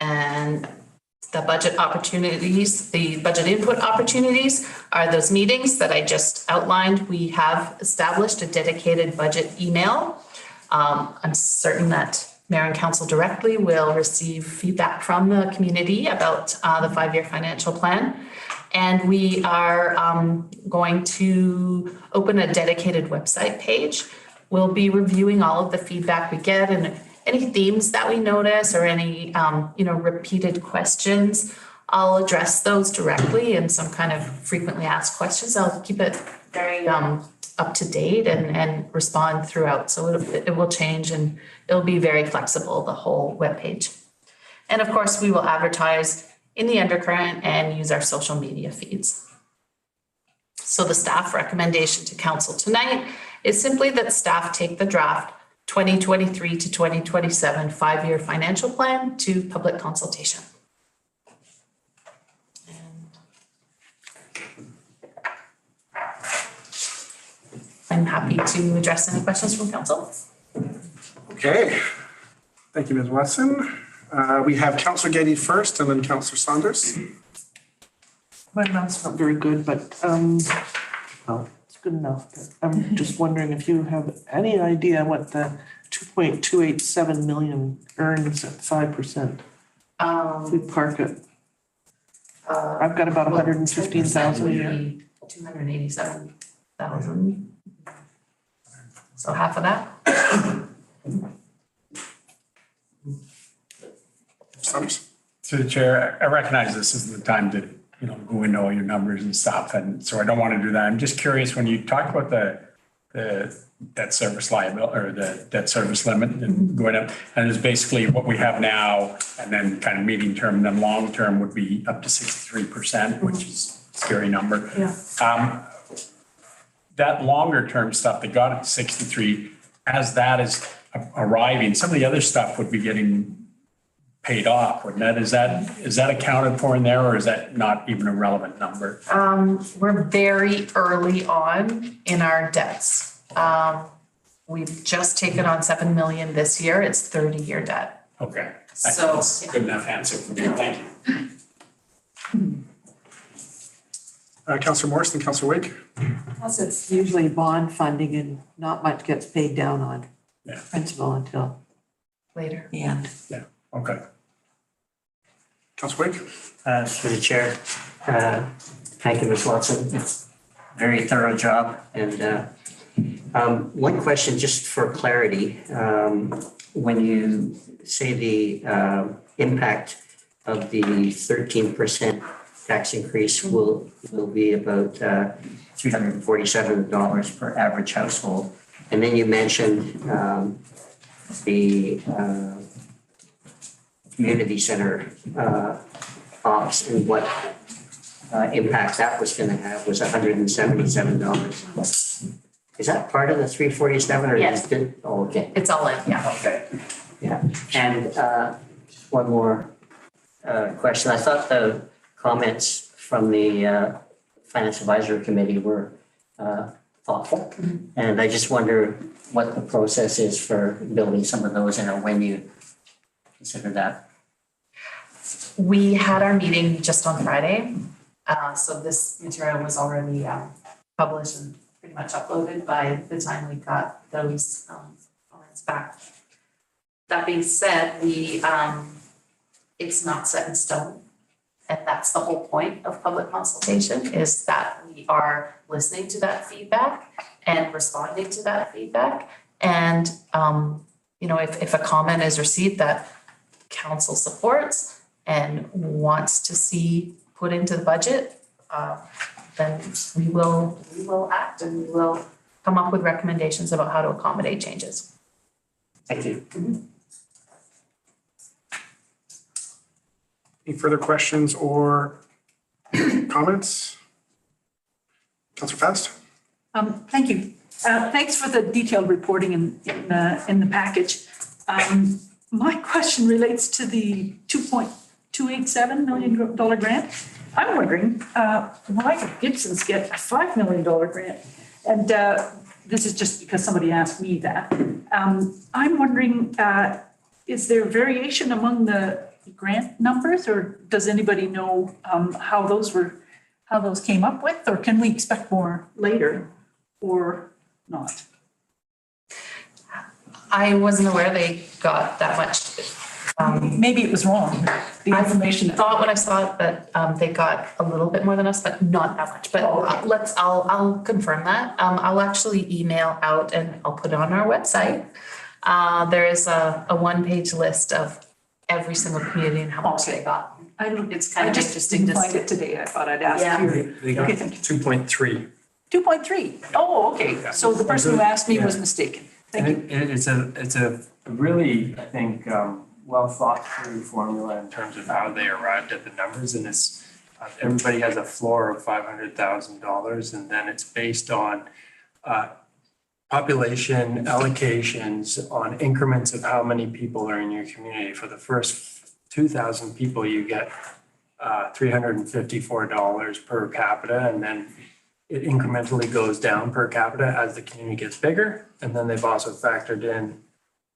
Speaker 19: And the budget opportunities, the budget input opportunities are those meetings that I just outlined. We have established a dedicated budget email. I'm certain that Mayor and Council directly will receive feedback from the community about the 5-year financial plan. And we are going to open a dedicated website page. We'll be reviewing all of the feedback we get and any themes that we notice or any repeated questions. I'll address those directly in some kind of frequently asked questions. I'll keep it very up to date and respond throughout. So it will change and it'll be very flexible, the whole webpage. And of course, we will advertise in the undercurrent and use our social media feeds. So the staff recommendation to council tonight is simply that staff take the draft 2023 to 2027 5-year financial plan to public consultation. I'm happy to address any questions from council.
Speaker 2: Okay. Thank you, Ms. Watson. We have Councillor Getty first and then Councillor Saunders.
Speaker 11: My math's not very good, but it's good enough. I'm just wondering if you have any idea what the 2.287 million earns at 5%. We park it. I've got about 115,000 a year.
Speaker 19: 287,000. So half of that.
Speaker 2: Saunders.
Speaker 17: To the chair, I recognize this isn't the time to, go into all your numbers and stuff, and so I don't want to do that. I'm just curious, when you talk about the debt service liability or the debt service limit and going up, and it's basically what we have now, and then kind of medium term, and then long term would be up to 63%, which is a scary number.
Speaker 19: Yeah.
Speaker 17: That longer term stuff that got it to 63, as that is arriving, some of the other stuff would be getting paid off, wouldn't it? Is that accounted for in there, or is that not even a relevant number?
Speaker 19: We're very early on in our debts. We've just taken on 7 million this year. It's 30-year debt.
Speaker 17: Okay.
Speaker 19: So
Speaker 17: that's a good enough answer for me. Thank you.
Speaker 2: Councillor Morris and Councillor Wake.
Speaker 14: Plus, it's usually bond funding and not much gets paid down on principal until
Speaker 19: later.
Speaker 14: The end.
Speaker 17: Yeah, okay.
Speaker 2: Councillor Wake.
Speaker 12: Through the chair, thank you, Ms. Watson. It's a very thorough job. And one question, just for clarity, when you say the impact of the 13% tax increase will be about $347 per average household. And then you mentioned the community center ops and what impact that was going to have was $177. Is that part of the 347 or?
Speaker 19: Yes.
Speaker 12: Oh, okay.
Speaker 19: It's all in, yeah.
Speaker 12: Okay. Yeah. And one more question. I thought the comments from the Finance Advisory Committee were thoughtful. And I just wonder what the process is for building some of those and when you consider that.
Speaker 19: We had our meeting just on Friday. So this material was already published and pretty much uploaded by the time we got those comments back. That being said, it's not set in stone. And that's the whole point of public consultation, is that we are listening to that feedback and responding to that feedback. And, if a comment is received that council supports and wants to see put into the budget, then we will act and we will come up with recommendations about how to accommodate changes.
Speaker 12: Thank you.
Speaker 2: Any further questions or comments? Councillor Fast?
Speaker 16: Thank you. Thanks for the detailed reporting in the package. My question relates to the $2.287 million grant. I'm wondering why did Gibson's get a $5 million grant? And this is just because somebody asked me that. I'm wondering, is there variation among the grant numbers, or does anybody know how those came up with, or can we expect more later or not?
Speaker 19: I wasn't aware they got that much.
Speaker 16: Maybe it was wrong. The information.
Speaker 19: I thought when I saw it that they got a little bit more than us, but not that much. But I'll confirm that. I'll actually email out and I'll put it on our website. There is a one-page list of every single community and how much they got. It's kind of interesting to
Speaker 16: find it today. I thought I'd ask you.
Speaker 3: They got 2.3.
Speaker 16: 2.3. Oh, okay. So the person who asked me was mistaken. Thank you.
Speaker 3: It's a really, I think, well thought through formula in terms of how they arrived at the numbers, and it's everybody has a floor of $500,000, and then it's based on population allocations on increments of how many people are in your community. For the first 2,000 people, you get $354 per capita, and then it incrementally goes down per capita as the community gets bigger. And then they've also factored in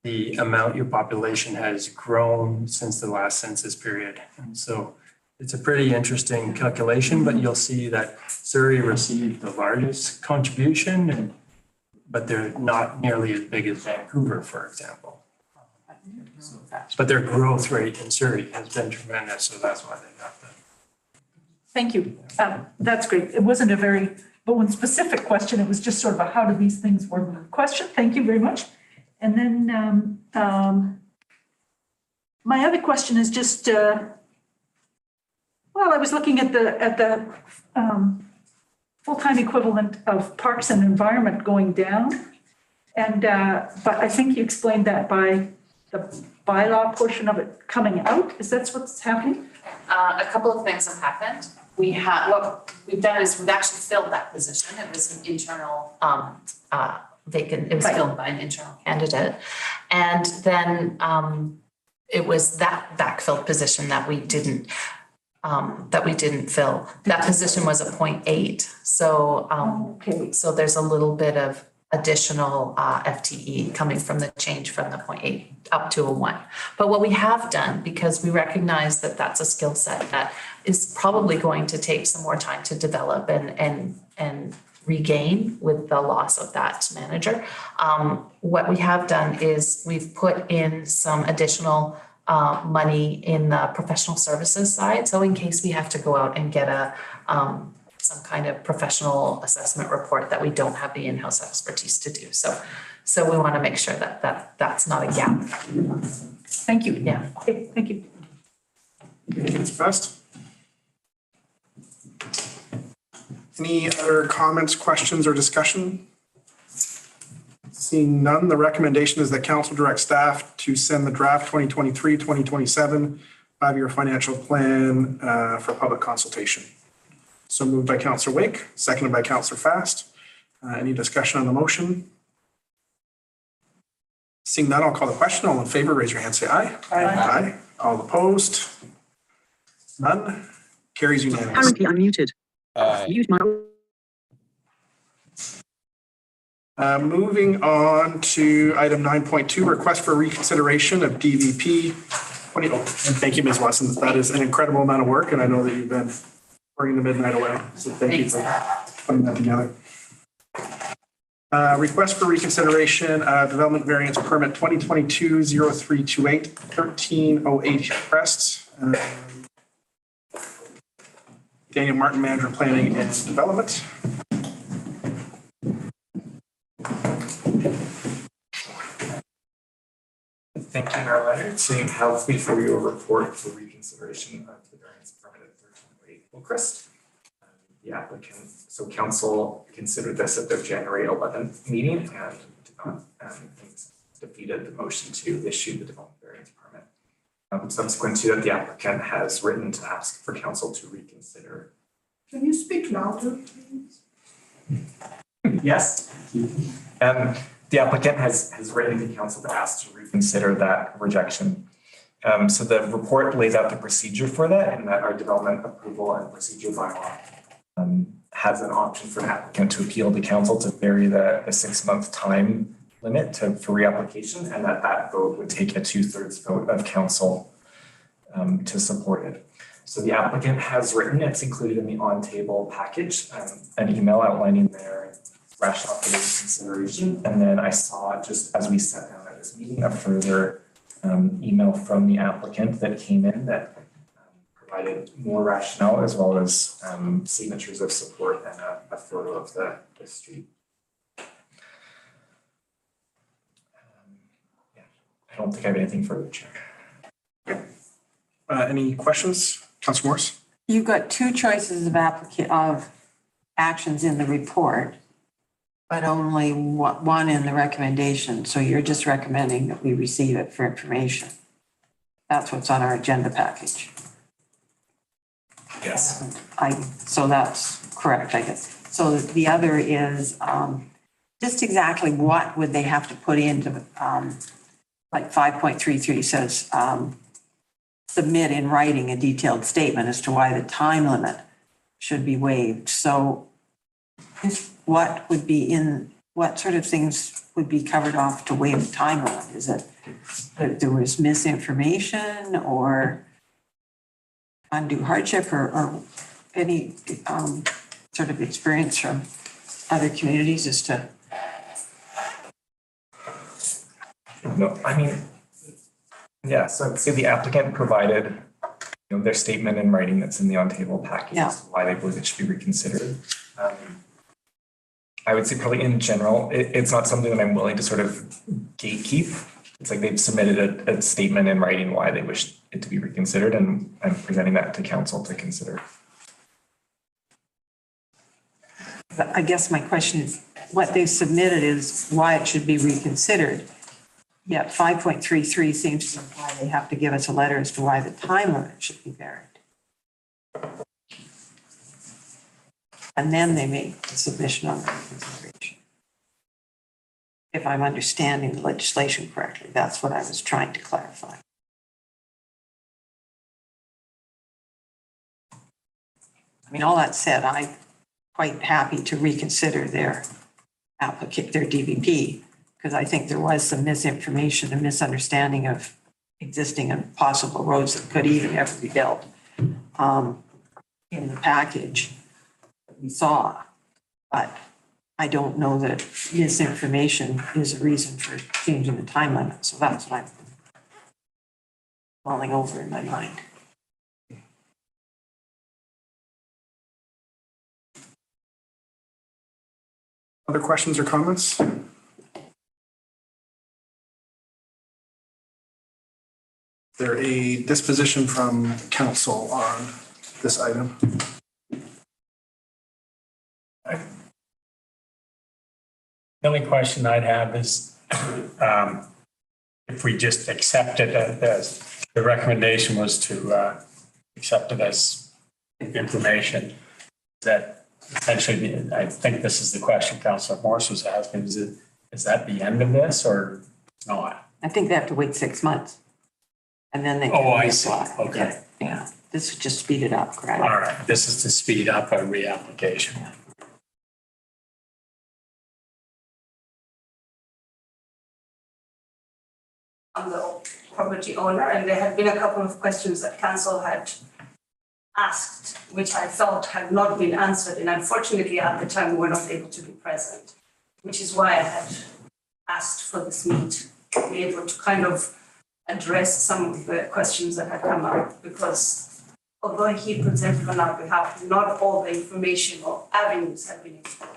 Speaker 3: the amount your population has grown since the last census period. And so it's a pretty interesting calculation, but you'll see that Surrey received the largest contribution, but they're not nearly as big as Vancouver, for example. But their growth rate in Surrey has been tremendous, so that's why they got that.
Speaker 16: Thank you. That's great. It wasn't a very one specific question. It was just sort of a how do these things work question. Thank you very much. And then my other question is just, I was looking at the full-time equivalent of Parks and Environment going down. And but I think you explained that by the bylaw portion of it coming out. Is that what's happening?
Speaker 19: A couple of things have happened. What we've done is we've actually filled that position. It was an internal vacant, it was filled by an internal candidate. And then it was that backfilled position that we didn't fill. That position was a 0.8. So so there's a little bit of additional FTE coming from the change from the 0.8 up to a 1. But what we have done, because we recognize that that's a skill set that is probably going to take some more time to develop and regain with the loss of that manager, what we have done is we've put in some additional money in the professional services side. So in case we have to go out and get some kind of professional assessment report that we don't have the in-house expertise to do. So we want to make sure that that's not a gap.
Speaker 16: Thank you.
Speaker 19: Yeah.
Speaker 16: Okay, thank you.
Speaker 2: Best. Any other comments, questions, or discussion? Seeing none, the recommendation is that council direct staff to send the draft 2023-2027 five-year financial plan for public consultation. So moved by Councillor Wake, seconded by Councillor Fast. Any discussion on the motion? Seeing none, I'll call the question. All in favor, raise your hand, say aye.
Speaker 11: Aye.
Speaker 2: Aye. All opposed? None? Carries unanimously.
Speaker 8: Currently unmuted. Mute my.
Speaker 2: Moving on to item 9.2, request for reconsideration of DVP 20. And thank you, Ms. Wesson. That is an incredible amount of work, and I know that you've been working the midnight away. So thank you for putting that together. Request for reconsideration of development variance permit 2022-0328, 1308 Crest. Daniel Martin, Manager of Planning and Development.
Speaker 15: Thank you, Mayor Leonard. So you have before you a report for reconsideration of the variance permit at 1308 Hillcrest. The applicant, so council considered this at their January 11th meeting and did not, defeated the motion to issue the development variance permit. Subsequent to that, the applicant has written to ask for council to reconsider.
Speaker 5: Can you speak louder, please?
Speaker 15: Yes. The applicant has written to council to ask to reconsider that rejection. So the report lays out the procedure for that, and that our development approval and procedure bylaw has an option for an applicant to appeal to council to vary the 6-month time limit for reapplication, and that vote would take a 2/3 vote of council to support it. So the applicant has written, it's included in the on-table package, an email outlining their rationale for the consideration. And then I saw, just as we sat down at this meeting, a further email from the applicant that came in that provided more rationale as well as signatures of support and a photo of the street. I don't think I have anything further, Chair.
Speaker 2: Any questions? Councillor Morris?
Speaker 14: You've got two choices of actions in the report, but only one in the recommendation. So you're just recommending that we receive it for information. That's what's on our agenda package.
Speaker 15: Yes.
Speaker 14: So that's correct, I guess. So the other is just exactly what would they have to put into like 5.33 says submit in writing a detailed statement as to why the time limit should be waived. So what would be what sort of things would be covered off to waive the time limit? Is it that there was misinformation or undue hardship or any sort of experience from other communities as to?
Speaker 15: No, I mean, yeah, so the applicant provided their statement in writing that's in the on-table package as to why they believe it should be reconsidered. I would say probably in general, it's not something that I'm willing to sort of gatekeep. It's like they've submitted a statement in writing why they wish it to be reconsidered, and I'm presenting that to council to consider.
Speaker 14: I guess my question is, what they've submitted is why it should be reconsidered. Yet 5.33 seems to imply they have to give us a letter as to why the time limit should be varied. And then they make the submission on reconsideration. If I'm understanding the legislation correctly, that's what I was trying to clarify. I mean, all that said, I'm quite happy to reconsider their DVP, because I think there was some misinformation and misunderstanding of existing and possible roads that could even ever be built in the package that we saw. But I don't know that misinformation is a reason for changing the time limit. So that's what I'm mulling over in my mind.
Speaker 2: Other questions or comments? Is there a disposition from council on this item?
Speaker 17: The only question I'd have is, if we just accept it as, the recommendation was to accept it as information, that essentially, I think this is the question Councillor Morse was asking, is that the end of this or not?
Speaker 14: I think they have to wait 6 months. And then they can
Speaker 17: Oh, I see.
Speaker 14: reapply.
Speaker 17: Okay.
Speaker 14: Yeah, this would just speed it up, correct?
Speaker 17: All right, this is to speed up a reapplication.
Speaker 20: I'm the property owner, and there had been a couple of questions that council had asked, which I felt had not been answered, and unfortunately at the time we were not able to be present, which is why I had asked for this meet, to be able to kind of address some of the questions that had come up, because although he presented on our behalf, not all the information or avenues have been explored.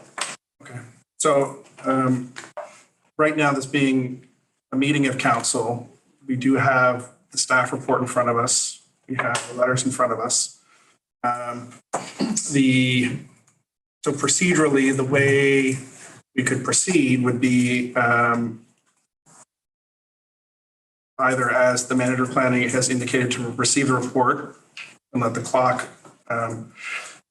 Speaker 2: Okay. So right now, this being a meeting of council, we do have the staff report in front of us. We have the letters in front of us. So procedurally, the way we could proceed would be either as the manager of planning has indicated to receive the report and let the clock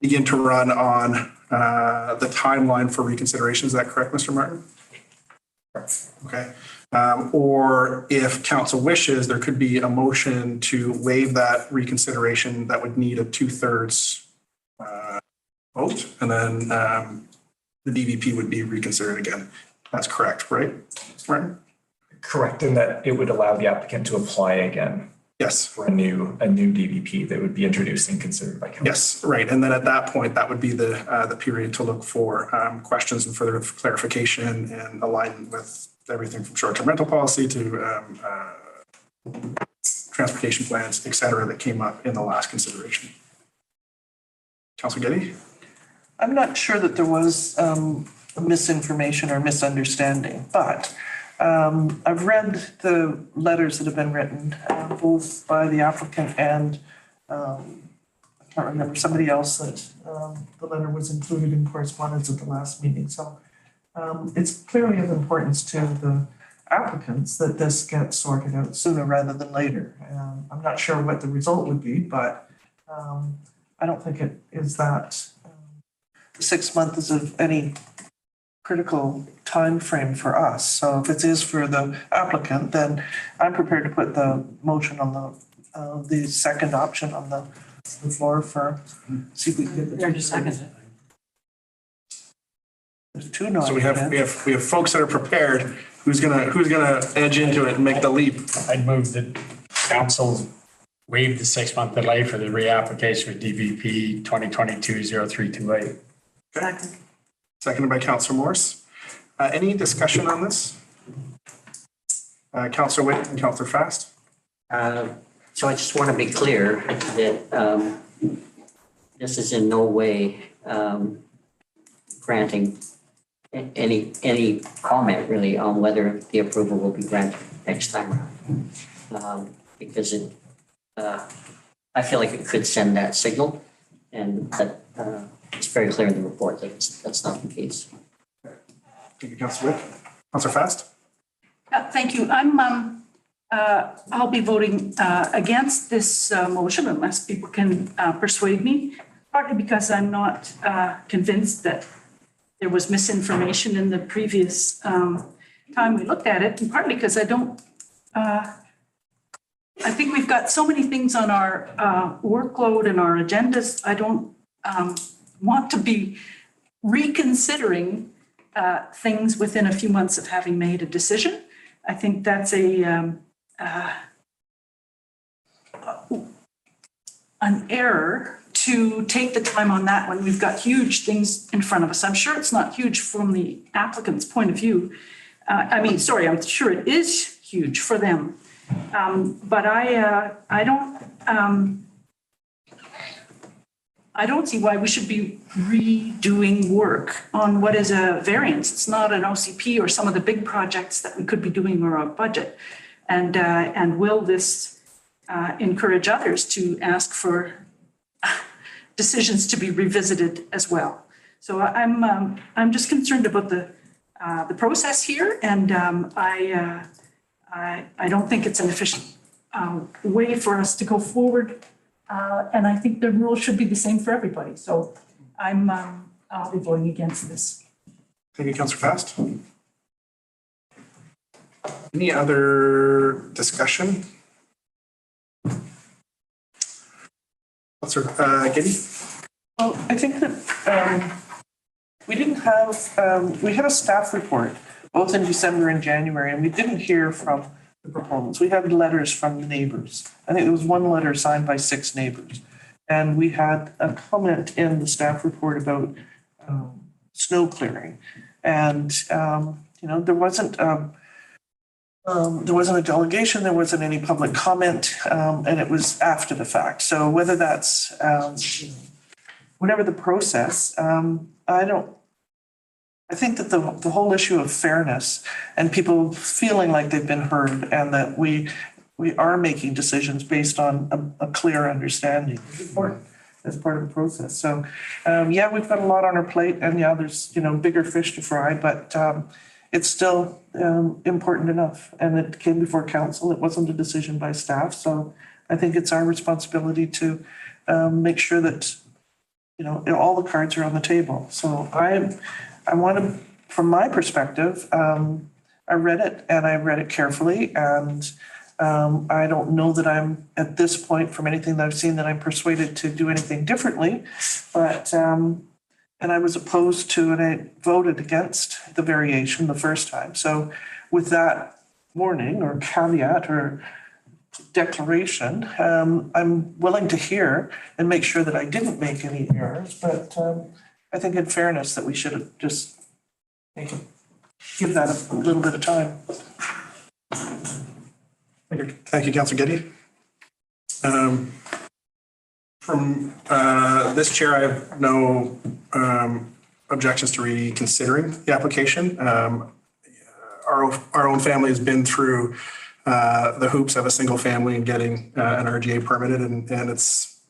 Speaker 2: begin to run on the timeline for reconsideration. Is that correct, Mr. Martin? Okay. Or if council wishes, there could be a motion to waive that reconsideration that would need a 2/3 vote, and then the DVP would be reconsidered again. That's correct, right, Mr. Martin?
Speaker 15: Correct, in that it would allow the applicant to apply again.
Speaker 2: Yes.
Speaker 15: For a new DVP that would be introduced and considered by council.
Speaker 2: Yes, right. And then at that point, that would be the period to look for questions and further clarification and alignment with everything from short-term rental policy to transportation plans, et cetera, that came up in the last consideration. Councilor Getty?
Speaker 11: I'm not sure that there was misinformation or misunderstanding, but I've read the letters that have been written, both by the applicant and I can't remember, somebody else that the letter was included in correspondence at the last meeting. So it's clearly of importance to the applicants that this gets sorted out sooner rather than later. I'm not sure what the result would be, but I don't think it is that 6 months is of any critical time frame for us. So if it is for the applicant, then I'm prepared to put the motion on the second option on the floor for, see if we can get the.
Speaker 14: There's a second.
Speaker 11: There's two no.
Speaker 2: So we have folks that are prepared. Who's gonna edge into it and make the leap?
Speaker 17: I'd move that council waive the 6-month delay for the reapplication for DVP 2022-0328.
Speaker 2: Okay. Seconded by Councillor Morse. Any discussion on this? Councillor Witt and Councillor Fast?
Speaker 12: So I just want to be clear that this is in no way granting any comment really on whether the approval will be granted next time around. Because I feel like it could send that signal, and that it's very clear in the report that that's not the case.
Speaker 2: Thank you, Councillor Witt. Councillor Fast?
Speaker 16: Thank you. I'll be voting against this motion unless people can persuade me, partly because I'm not convinced that there was misinformation in the previous time we looked at it, and partly because I think we've got so many things on our workload and our agendas. I don't want to be reconsidering things within a few months of having made a decision. I think that's an error to take the time on that when we've got huge things in front of us. I'm sure it's not huge from the applicant's point of view. I'm sure it is huge for them. But I don't see why we should be redoing work on what is a variance. It's not an OCP or some of the big projects that we could be doing or our budget. And will this encourage others to ask for decisions to be revisited as well? So I'm just concerned about the the process here, and I don't think it's an efficient way for us to go forward. And I think the rules should be the same for everybody. So I'll be voting against this.
Speaker 2: Thank you, Councillor Fast. Any other discussion? Councillor Giddy?
Speaker 11: Well, I think that we didn't have, we had a staff report both in December and January, and we didn't hear from the proponents. We had letters from the neighbors. I think there was one letter signed by 6 neighbors. And we had a comment in the staff report about snow clearing. And, there wasn't a delegation, there wasn't any public comment, and it was after the fact. So whether that's, whatever the process, I think that the whole issue of fairness and people feeling like they've been heard and that we are making decisions based on a clear understanding is important as part of the process. So, we've got a lot on our plate, and there's, bigger fish to fry, but it's still important enough. And it came before council. It wasn't a decision by staff. So I think it's our responsibility to make sure that, all the cards are on the table. So I want to, from my perspective, I read it and I read it carefully, and I don't know that I'm at this point, from anything that I've seen, that I'm persuaded to do anything differently. But and I was opposed to, and I voted against the variation the first time. So with that warning or caveat or declaration, I'm willing to hear and make sure that I didn't make any errors. But I think in fairness that we should have just give that a little bit of time.
Speaker 2: Thank you, Councillor Giddy. From this chair, I have no objections to reconsidering the application. Our own family has been through the hoops of a single family and getting an RGA permitted, and it's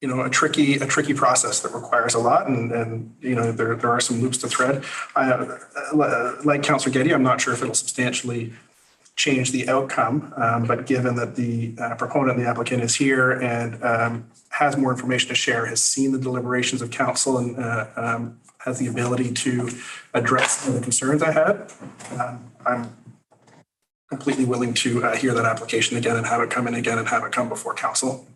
Speaker 2: a tricky process that requires a lot, and there are some loops to thread. Like Councillor Giddy, I'm not sure if it'll substantially change the outcome, but given that the proponent, the applicant, is here and has more information to share, has seen the deliberations of council, and has the ability to address some of the concerns I had, I'm completely willing to hear that application again and have it come in again and have it come before council.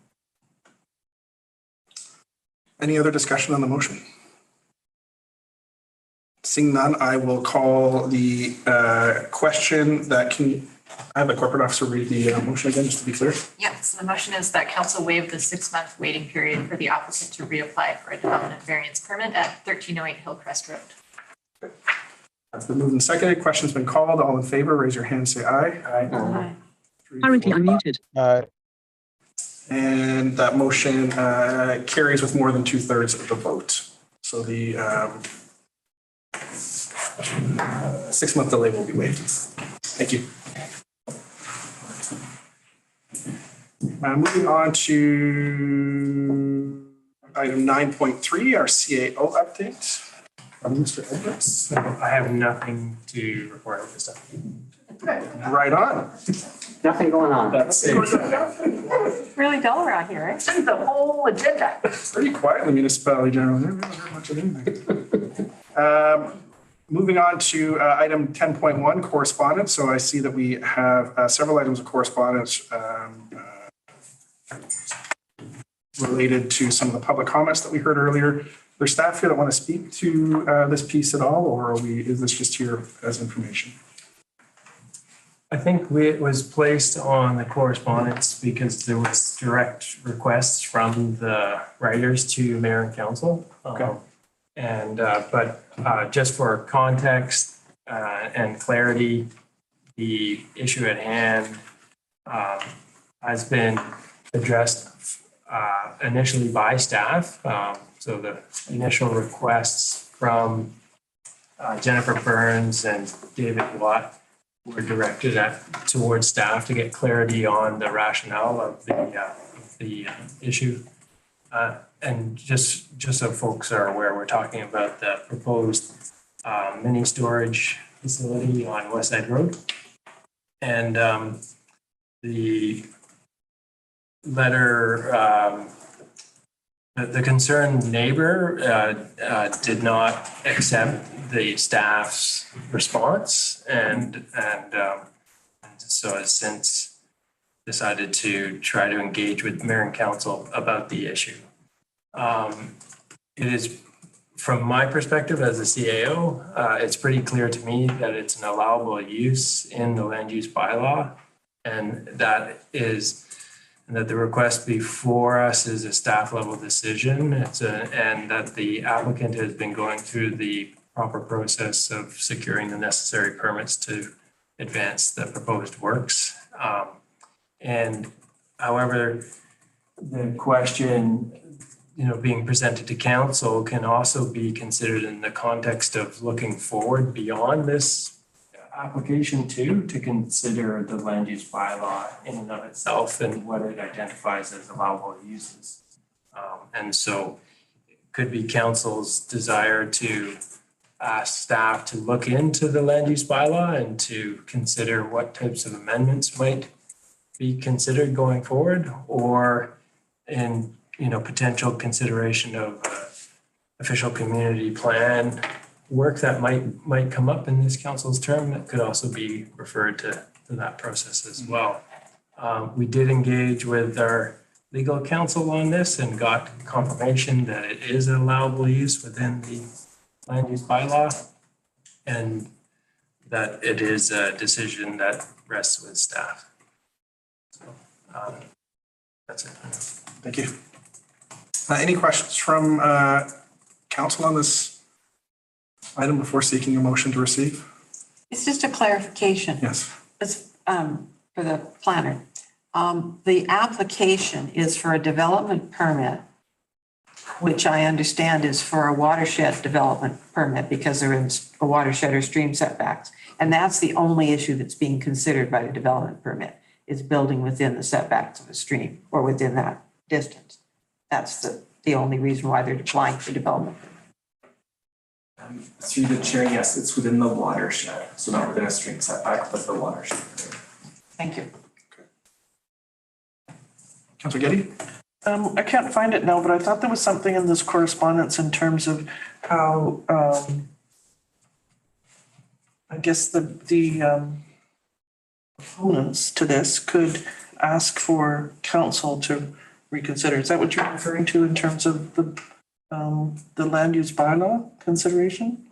Speaker 2: Any other discussion on the motion? Seeing none, I will call the question that I have the corporate officer read the motion again, just to be clear.
Speaker 1: Yes, the motion is that council waive the 6-month waiting period for the applicant to reapply for a development variance permit at 1308 Hillcrest Road.
Speaker 2: That's been moved and seconded. Question's been called. All in favor, raise your hand, say aye.
Speaker 8: Aye. Currently unmuted.
Speaker 2: And that motion carries with more than 2/3 of the vote. So the 6-month delay will be waived. Thank you. Moving on to item 9.3, our CAO update from Mr. Edwards.
Speaker 3: I have nothing to report at this time.
Speaker 2: Right on.
Speaker 12: Nothing going on.
Speaker 2: That's it.
Speaker 1: Really dull around here, right?
Speaker 16: The whole agenda.
Speaker 2: Pretty quiet in the municipality generally. I haven't heard much of anything. Moving on to item 10.1, correspondence. So I see that we have several items of correspondence related to some of the public comments that we heard earlier. There's staff here that want to speak to this piece at all, or is this just here as information?
Speaker 3: I think it was placed on the correspondence because there was direct requests from the writers to mayor and council.
Speaker 2: Okay.
Speaker 3: But just for context and clarity, the issue at hand has been addressed initially by staff. So the initial requests from Jennifer Burns and David Watt were directed towards staff to get clarity on the rationale of the issue. And just so folks are aware, we're talking about the proposed mini storage facility on West Side Road. And the letter, the concerned neighbor did not accept the staff's response and so has since decided to try to engage with mayor and council about the issue. It is, from my perspective as a CAO, it's pretty clear to me that it's an allowable use in the land use bylaw, and that the request before us is a staff level decision. And that the applicant has been going through the proper process of securing the necessary permits to advance the proposed works. And however, the question, being presented to council can also be considered in the context of looking forward beyond this application too, to consider the land use bylaw in and of itself and what it identifies as allowable uses. And so it could be council's desire to ask staff to look into the land use bylaw and to consider what types of amendments might be considered going forward, or in potential consideration of official community plan work that might come up in this council's term that could also be referred to that process as well. We did engage with our legal counsel on this and got confirmation that it is an allowable use within the land use bylaw, and that it is a decision that rests with staff. So that's it.
Speaker 2: Thank you. Any questions from council on this item before seeking a motion to receive?
Speaker 14: It's just a clarification.
Speaker 2: Yes.
Speaker 14: It's for the planner. The application is for a development permit, which I understand is for a watershed development permit because they're in a watershed or stream setbacks. And that's the only issue that's being considered by the development permit, is building within the setbacks of a stream or within that distance. That's the only reason why they're applying for development.
Speaker 15: Through the chair, yes, it's within the watershed, so not within a stream setback, but the watershed.
Speaker 14: Thank you.
Speaker 2: Councilor Getty?
Speaker 11: I can't find it now, but I thought there was something in this correspondence in terms of how, I guess the opponents to this could ask for council to reconsider. Is that what you're referring to in terms of the land use bylaw consideration,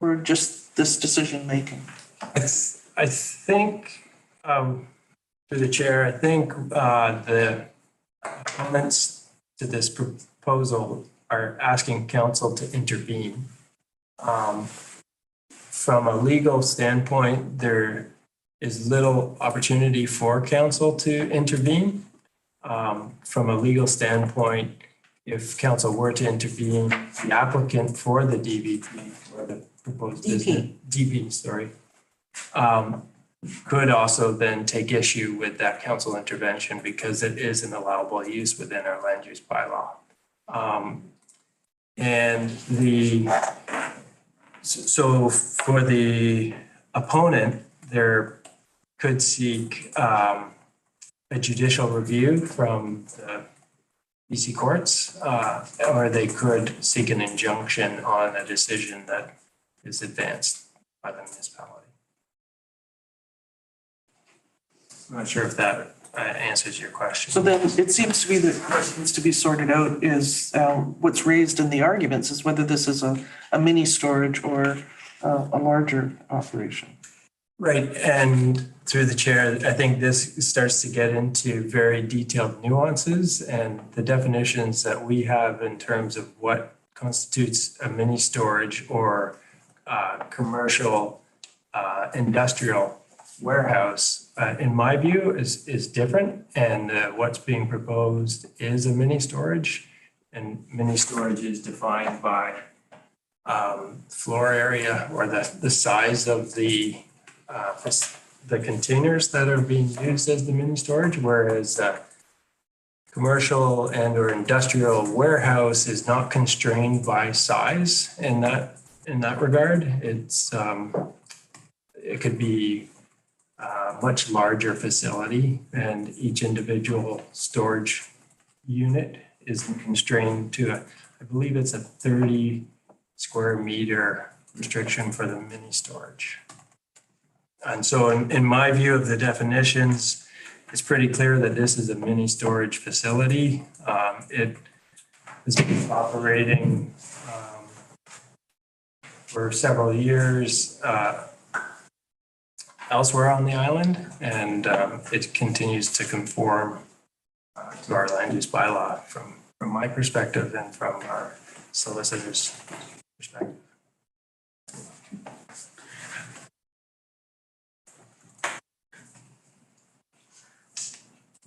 Speaker 11: or just this decision making?
Speaker 3: I think, through the chair, I think the opponents to this proposal are asking council to intervene. From a legal standpoint, there is little opportunity for council to intervene. From a legal standpoint, if council were to intervene, the applicant for the DBT, or the proposed business, DP, sorry, could also then take issue with that council intervention because it is an allowable use within our land use bylaw. So for the opponent, there could seek a judicial review from the BC courts, or they could seek an injunction on a decision that is advanced by the municipality. I'm not sure if that answers your question.
Speaker 11: So then it seems to be that what needs to be sorted out is what's raised in the arguments is whether this is a mini storage or a larger operation.
Speaker 3: Right, and through the chair, I think this starts to get into very detailed nuances and the definitions that we have in terms of what constitutes a mini storage or commercial industrial warehouse, in my view, is different. And what's being proposed is a mini storage, and mini storage is defined by floor area or the size of the containers that are being used as the mini storage, whereas commercial and or industrial warehouse is not constrained by size in in that regard. It could be a much larger facility, and each individual storage unit is constrained to, I believe it's a 30 square meter restriction for the mini storage. And so in my view of the definitions, it's pretty clear that this is a mini storage facility. It has been operating for several years elsewhere on the island, and it continues to conform to our land use bylaw from my perspective and from our solicitor's perspective.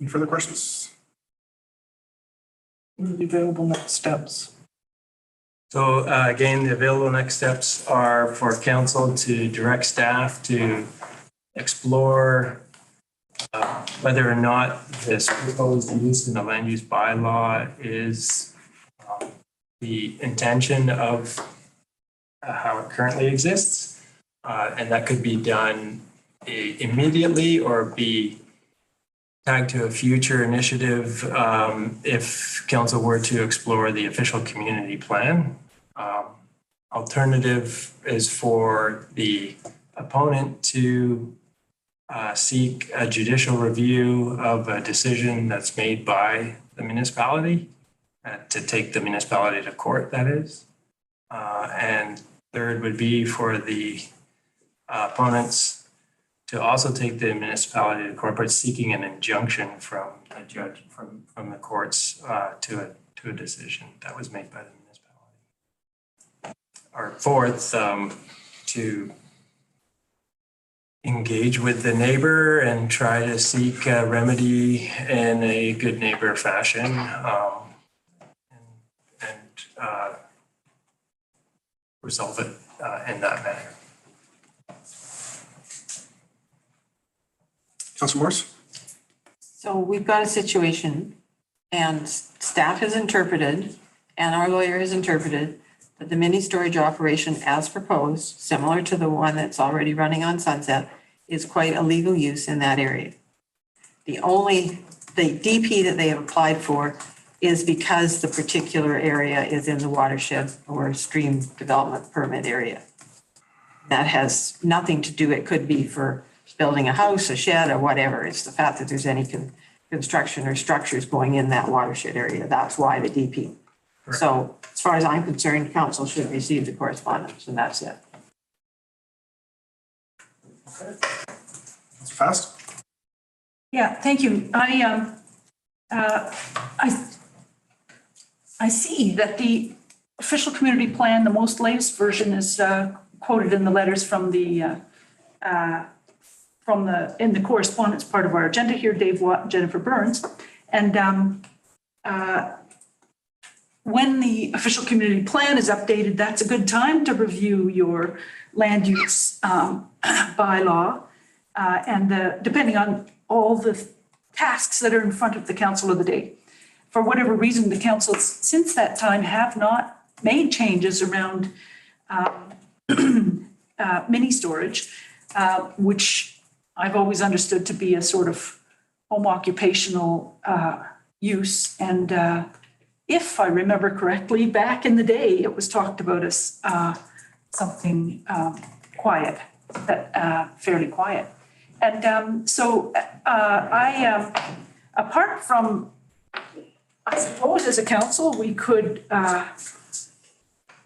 Speaker 2: Any further questions?
Speaker 11: What are the available next steps?
Speaker 3: So again, the available next steps are for council to direct staff to explore whether or not this proposed use in the land use bylaw is the intention of how it currently exists. And that could be done immediately or be tagged to a future initiative if council were to explore the official community plan. Alternative is for the opponent to seek a judicial review of a decision that's made by the municipality, to take the municipality to court, that is. And third would be for the opponents to also take the municipality to court, but seeking an injunction from a judge, from the courts to a decision that was made by the municipality. Or fourth, to engage with the neighbor and try to seek a remedy in a good neighbor fashion, and resolve it in that manner.
Speaker 2: Councilor Morris?
Speaker 14: So we've got a situation, and staff has interpreted and our lawyer has interpreted that the mini storage operation as proposed, similar to the one that's already running on Sunset, is quite a legal use in that area. The DP that they have applied for is because the particular area is in the watershed or stream development permit area. That has nothing to do, it could be for building a house, a shed, or whatever. It's the fact that there's any construction or structures going in that watershed area. That's why the DP. Correct. So as far as I'm concerned, council should receive the correspondence, and that's it.
Speaker 2: Okay. That's fast.
Speaker 16: Yeah, thank you. I see that the official community plan, the most latest version, is quoted in the letters from the in the correspondence part of our agenda here, Dave Watt and Jennifer Burns. And when the official community plan is updated, that's a good time to review your land use bylaw, and depending on all the tasks that are in front of the council of the day. For whatever reason, the council since that time have not made changes around mini storage, which I've always understood to be a sort of home occupational use. And if I remember correctly, back in the day, it was talked about as something quiet, fairly quiet. And so apart from, I suppose as a council, we could,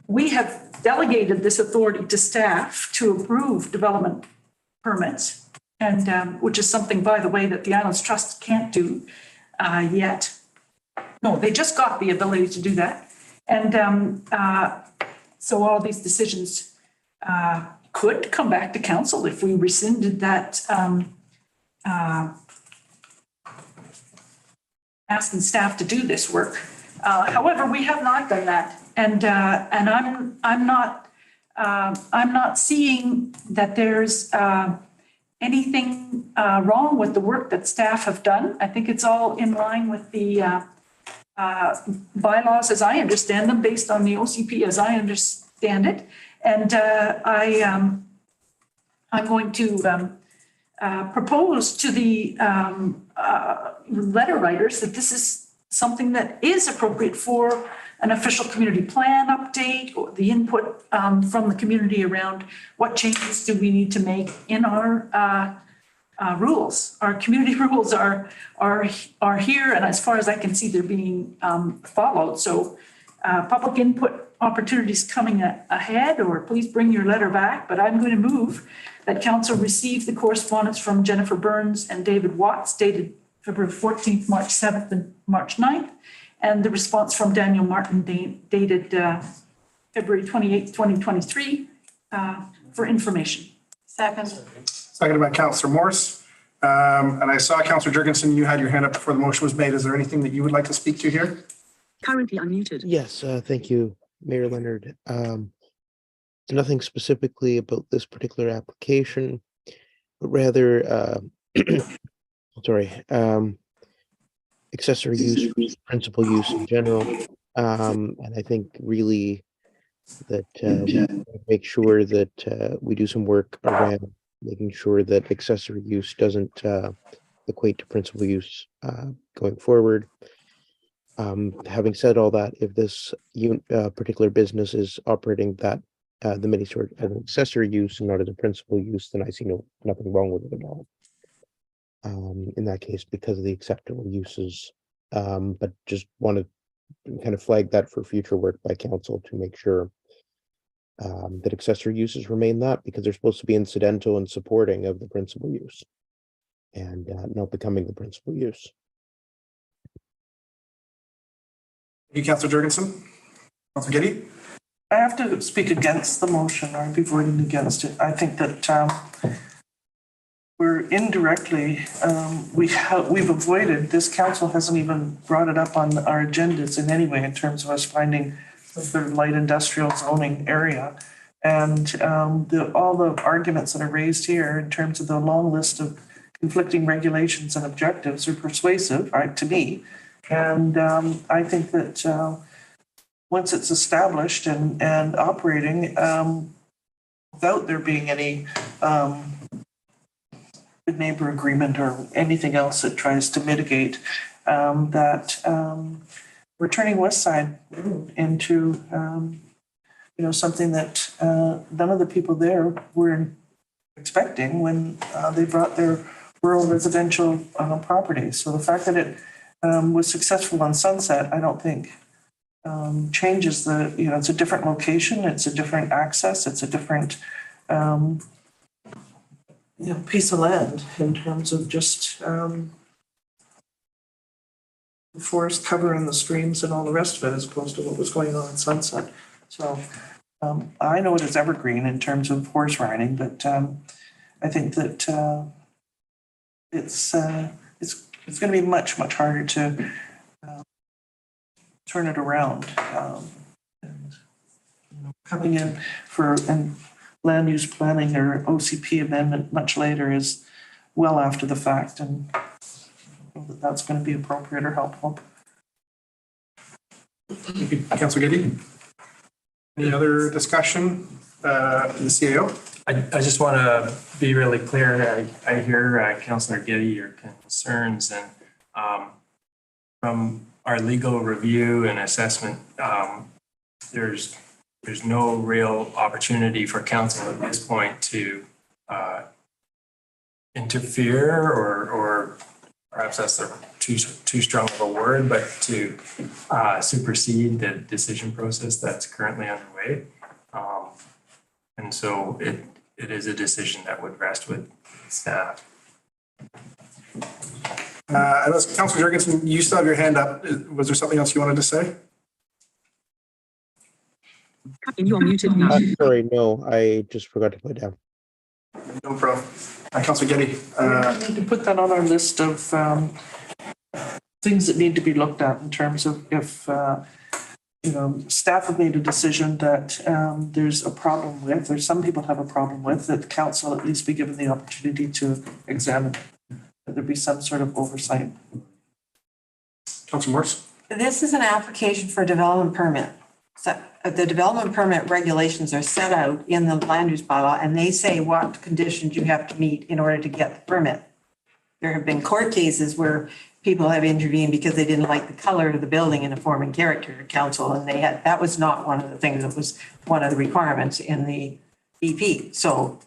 Speaker 16: we have delegated this authority to staff to approve development permits, and which is something, by the way, that the Islands Trust can't do yet. No, they just got the ability to do that. And so all these decisions could come back to council if we rescinded that asking staff to do this work. However, we have not done that, and I'm not seeing that there's anything wrong with the work that staff have done. I think it's all in line with the bylaws as I understand them, based on the OCP as I understand it. And I'm going to propose to the letter writers that this is something that is appropriate for an official community plan update, or the input from the community around what changes do we need to make in our rules. Our community rules are here, and as far as I can see, they're being followed. So public input opportunities coming ahead, or please bring your letter back. But I'm going to move that council receive the correspondence from Jennifer Burns and David Watts dated February 14th, March 7th, and March 9th, and the response from Daniel Martin dated February 28th, 2023 for information.
Speaker 2: Second. Seconded by Councillor Morse. And I saw Councillor Jurgensen, you had your hand up before the motion was made. Is there anything that you would like to speak to here?
Speaker 8: Currently unmuted.
Speaker 7: Yes, thank you, Mayor Leonard. Nothing specifically about this particular application, but rather, accessory use, principal use in general. And I think really that we make sure that we do some work around making sure that accessory use doesn't equate to principal use going forward. Having said all that, if this particular business is operating that the mini storage as an accessory use and not as a principal use, then I see nothing wrong with it at all. In that case, because of the acceptable uses, but just want to kind of flag that for future work by council to make sure that accessory uses remain that, because they're supposed to be incidental and supporting of the principal use and not becoming the principal use.
Speaker 2: You, Councillor Jurgensen? Councillor Giddy?
Speaker 11: I have to speak against the motion or be voting against it. I think that we're indirectly, we've avoided, this council hasn't even brought it up on our agendas in any way in terms of us finding the light industrial zoning area. And all the arguments that are raised here in terms of the long list of conflicting regulations and objectives are persuasive, right, to me. And I think that once it's established and operating, without there being any good neighbor agreement or anything else that tries to mitigate that, we're turning West Side into something that none of the people there were expecting when they brought their rural residential properties. So the fact that it was successful on Sunset, I don't think changes the, it's a different location, it's a different access, it's a different piece of land in terms of just the forest cover and the streams and all the rest of it, as opposed to what was going on in Sunset. So I know it is evergreen in terms of horse riding, but I think that it's going to be much, much harder to turn it around. And coming in for land use planning or OCP amendment much later is well after the fact, and that's going to be appropriate or helpful.
Speaker 2: Thank you, Councillor Giddy. Any other discussion in the CAO?
Speaker 3: I just want to be really clear. I hear Councillor Giddy, your concerns, and from our legal review and assessment, there's no real opportunity for council at this point to interfere or perhaps that's too strong of a word, but to supersede the decision process that's currently underway. And so it is a decision that would rest with staff.
Speaker 2: Councillor Jurgensen, you still have your hand up. Was there something else you wanted to say?
Speaker 8: You are muted now.
Speaker 7: Sorry, no, I just forgot to put it down.
Speaker 2: No problem. Councillor Giddy.
Speaker 11: We need to put that on our list of things that need to be looked at in terms of if staff have made a decision that there's a problem with, or some people have a problem with, that council at least be given the opportunity to examine, that there be some sort of oversight.
Speaker 2: Councillor Morse.
Speaker 14: This is an application for a development permit. the development permit regulations are set out in the land use bylaw, and they say what conditions you have to meet in order to get the permit. There have been court cases where people have intervened because they didn't like the color of the building in a forming character council, and that was not one of the things that was one of the requirements in the EP. So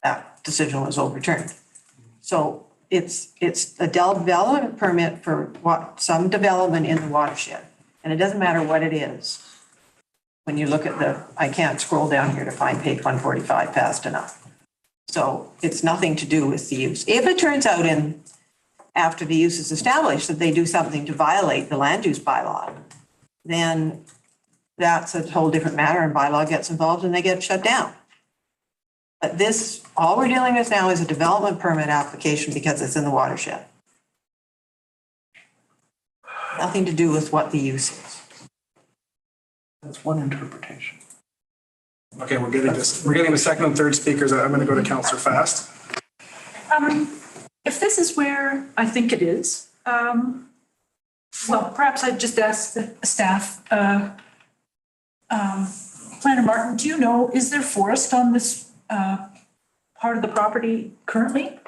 Speaker 14: that decision was overturned. So it's a development permit for some development in the watershed. And it doesn't matter what it is. When you look at I can't scroll down here to find page 145 fast enough. So it's nothing to do with the use. If it turns out after the use is established that they do something to violate the land use bylaw, then that's a whole different matter and bylaw gets involved and they get shut down. But all we're dealing with now is a development permit application because it's in the watershed. Nothing to do with what the use is.
Speaker 11: That's one interpretation.
Speaker 2: Okay, we're getting the second and third speakers. I'm going to go to Councillor Fast.
Speaker 16: If this is where I think it is, well, perhaps I'd just ask the staff, Planner Martin, do you know, is there forest on this part of the property currently?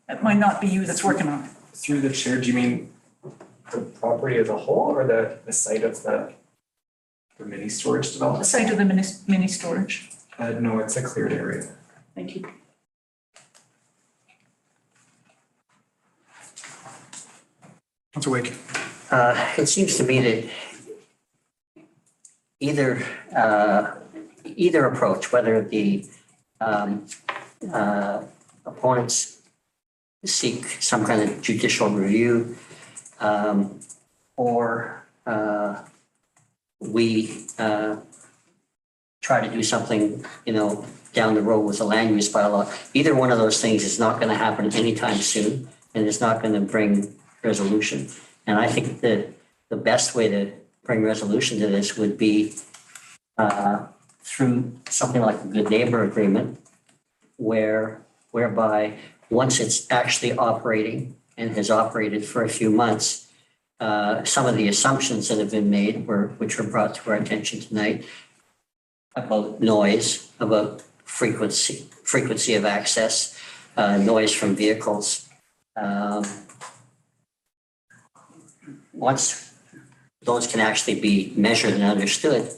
Speaker 16: It might not be you that's working on it.
Speaker 15: Through the chair, do you mean the property as a whole or the site of the mini storage
Speaker 16: The
Speaker 15: development?
Speaker 16: site of the mini storage.
Speaker 15: No, it's a cleared area.
Speaker 16: Thank you.
Speaker 2: Councillor Wake.
Speaker 12: It seems to me that either approach, whether the opponents seek some kind of judicial review or we try to do something, down the road with the land use bylaw, either one of those things is not going to happen anytime soon and it's not going to bring resolution. And I think that the best way to bring resolution to this would be through something like a good neighbor agreement whereby once it's actually operating and has operated for a few months, some of the assumptions that have been made which were brought to our attention tonight about noise, about frequency of access, noise from vehicles. Once those can actually be measured and understood,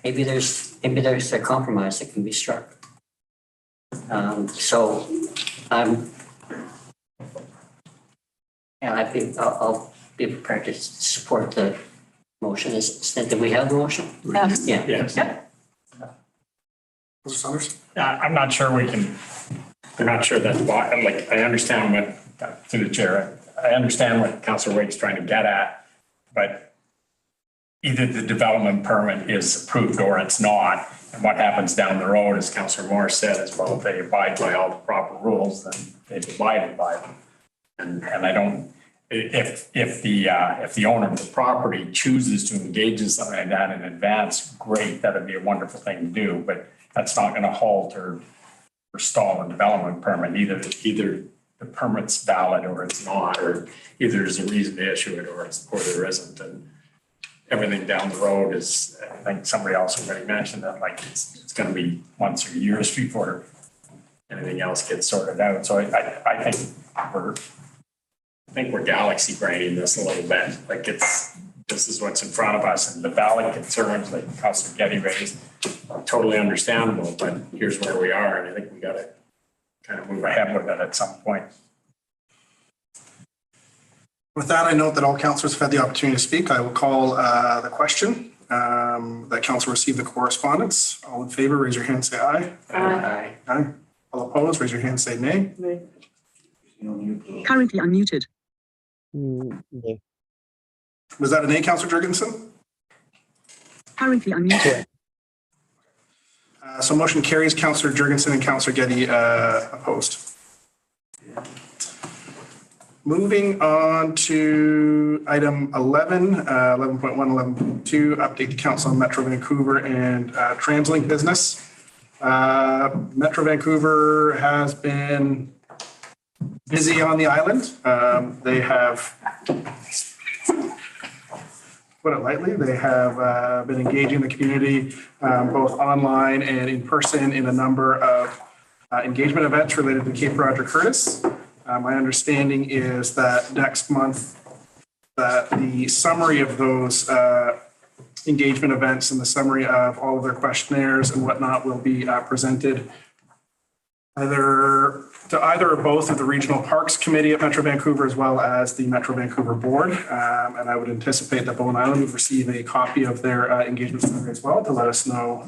Speaker 12: maybe there's a compromise that can be struck. I'll be prepared to support the motion. Did we have the motion?
Speaker 16: Yes.
Speaker 12: Yeah.
Speaker 17: Yes.
Speaker 2: Councillor Saunders?
Speaker 17: I'm not sure we're not sure that, like, I understand what, through the chair, I understand what Councillor Wake's trying to get at, but either the development permit is approved or it's not. And what happens down the road, as Councillor Morris said, is, well, if they abide by all the proper rules, then they've abided by them. And I don't, if the owner of the property chooses to engage in something like that in advance, great, that'd be a wonderful thing to do, but that's not going to halt or stall a development permit. Either the permit's valid or it's not, or either there's a reason to issue it or there isn't. And everything down the road is, I think somebody else already mentioned that, like, it's going to be months or years before anything else gets sorted out. So I think we're galaxy braining this a little bit. Like, this is what's in front of us, and the valid concerns that Councillor Getty raised are totally understandable, but here's where we are, and I think we got to kind of move ahead with it at some point.
Speaker 2: With that, I note that all councillors have had the opportunity to speak. I will call the question. That council received the correspondence. All in favor, raise your hand, say aye.
Speaker 12: Aye.
Speaker 2: Aye. All opposed, raise your hand, say nay.
Speaker 8: Nay. Currently unmuted.
Speaker 7: Nay.
Speaker 2: Was that a nay, Councillor Jurgensen?
Speaker 8: Currently unmuted.
Speaker 2: So motion carries. Councillor Jurgensen and Councillor Getty opposed. Moving on to item 11, 11.1, 11.2, update to council on Metro Vancouver and TransLink business. Metro Vancouver has been busy on the island. They have put it lightly. They have been engaging the community both online and in person in a number of engagement events related to Cape Roger Curtis. My understanding is that next month, that the summary of those engagement events and the summary of all of their questionnaires and whatnot will be presented either or both of the Regional Parks Committee at Metro Vancouver as well as the Metro Vancouver Board. And I would anticipate that Bowen Island would receive a copy of their engagement summary as well to let us know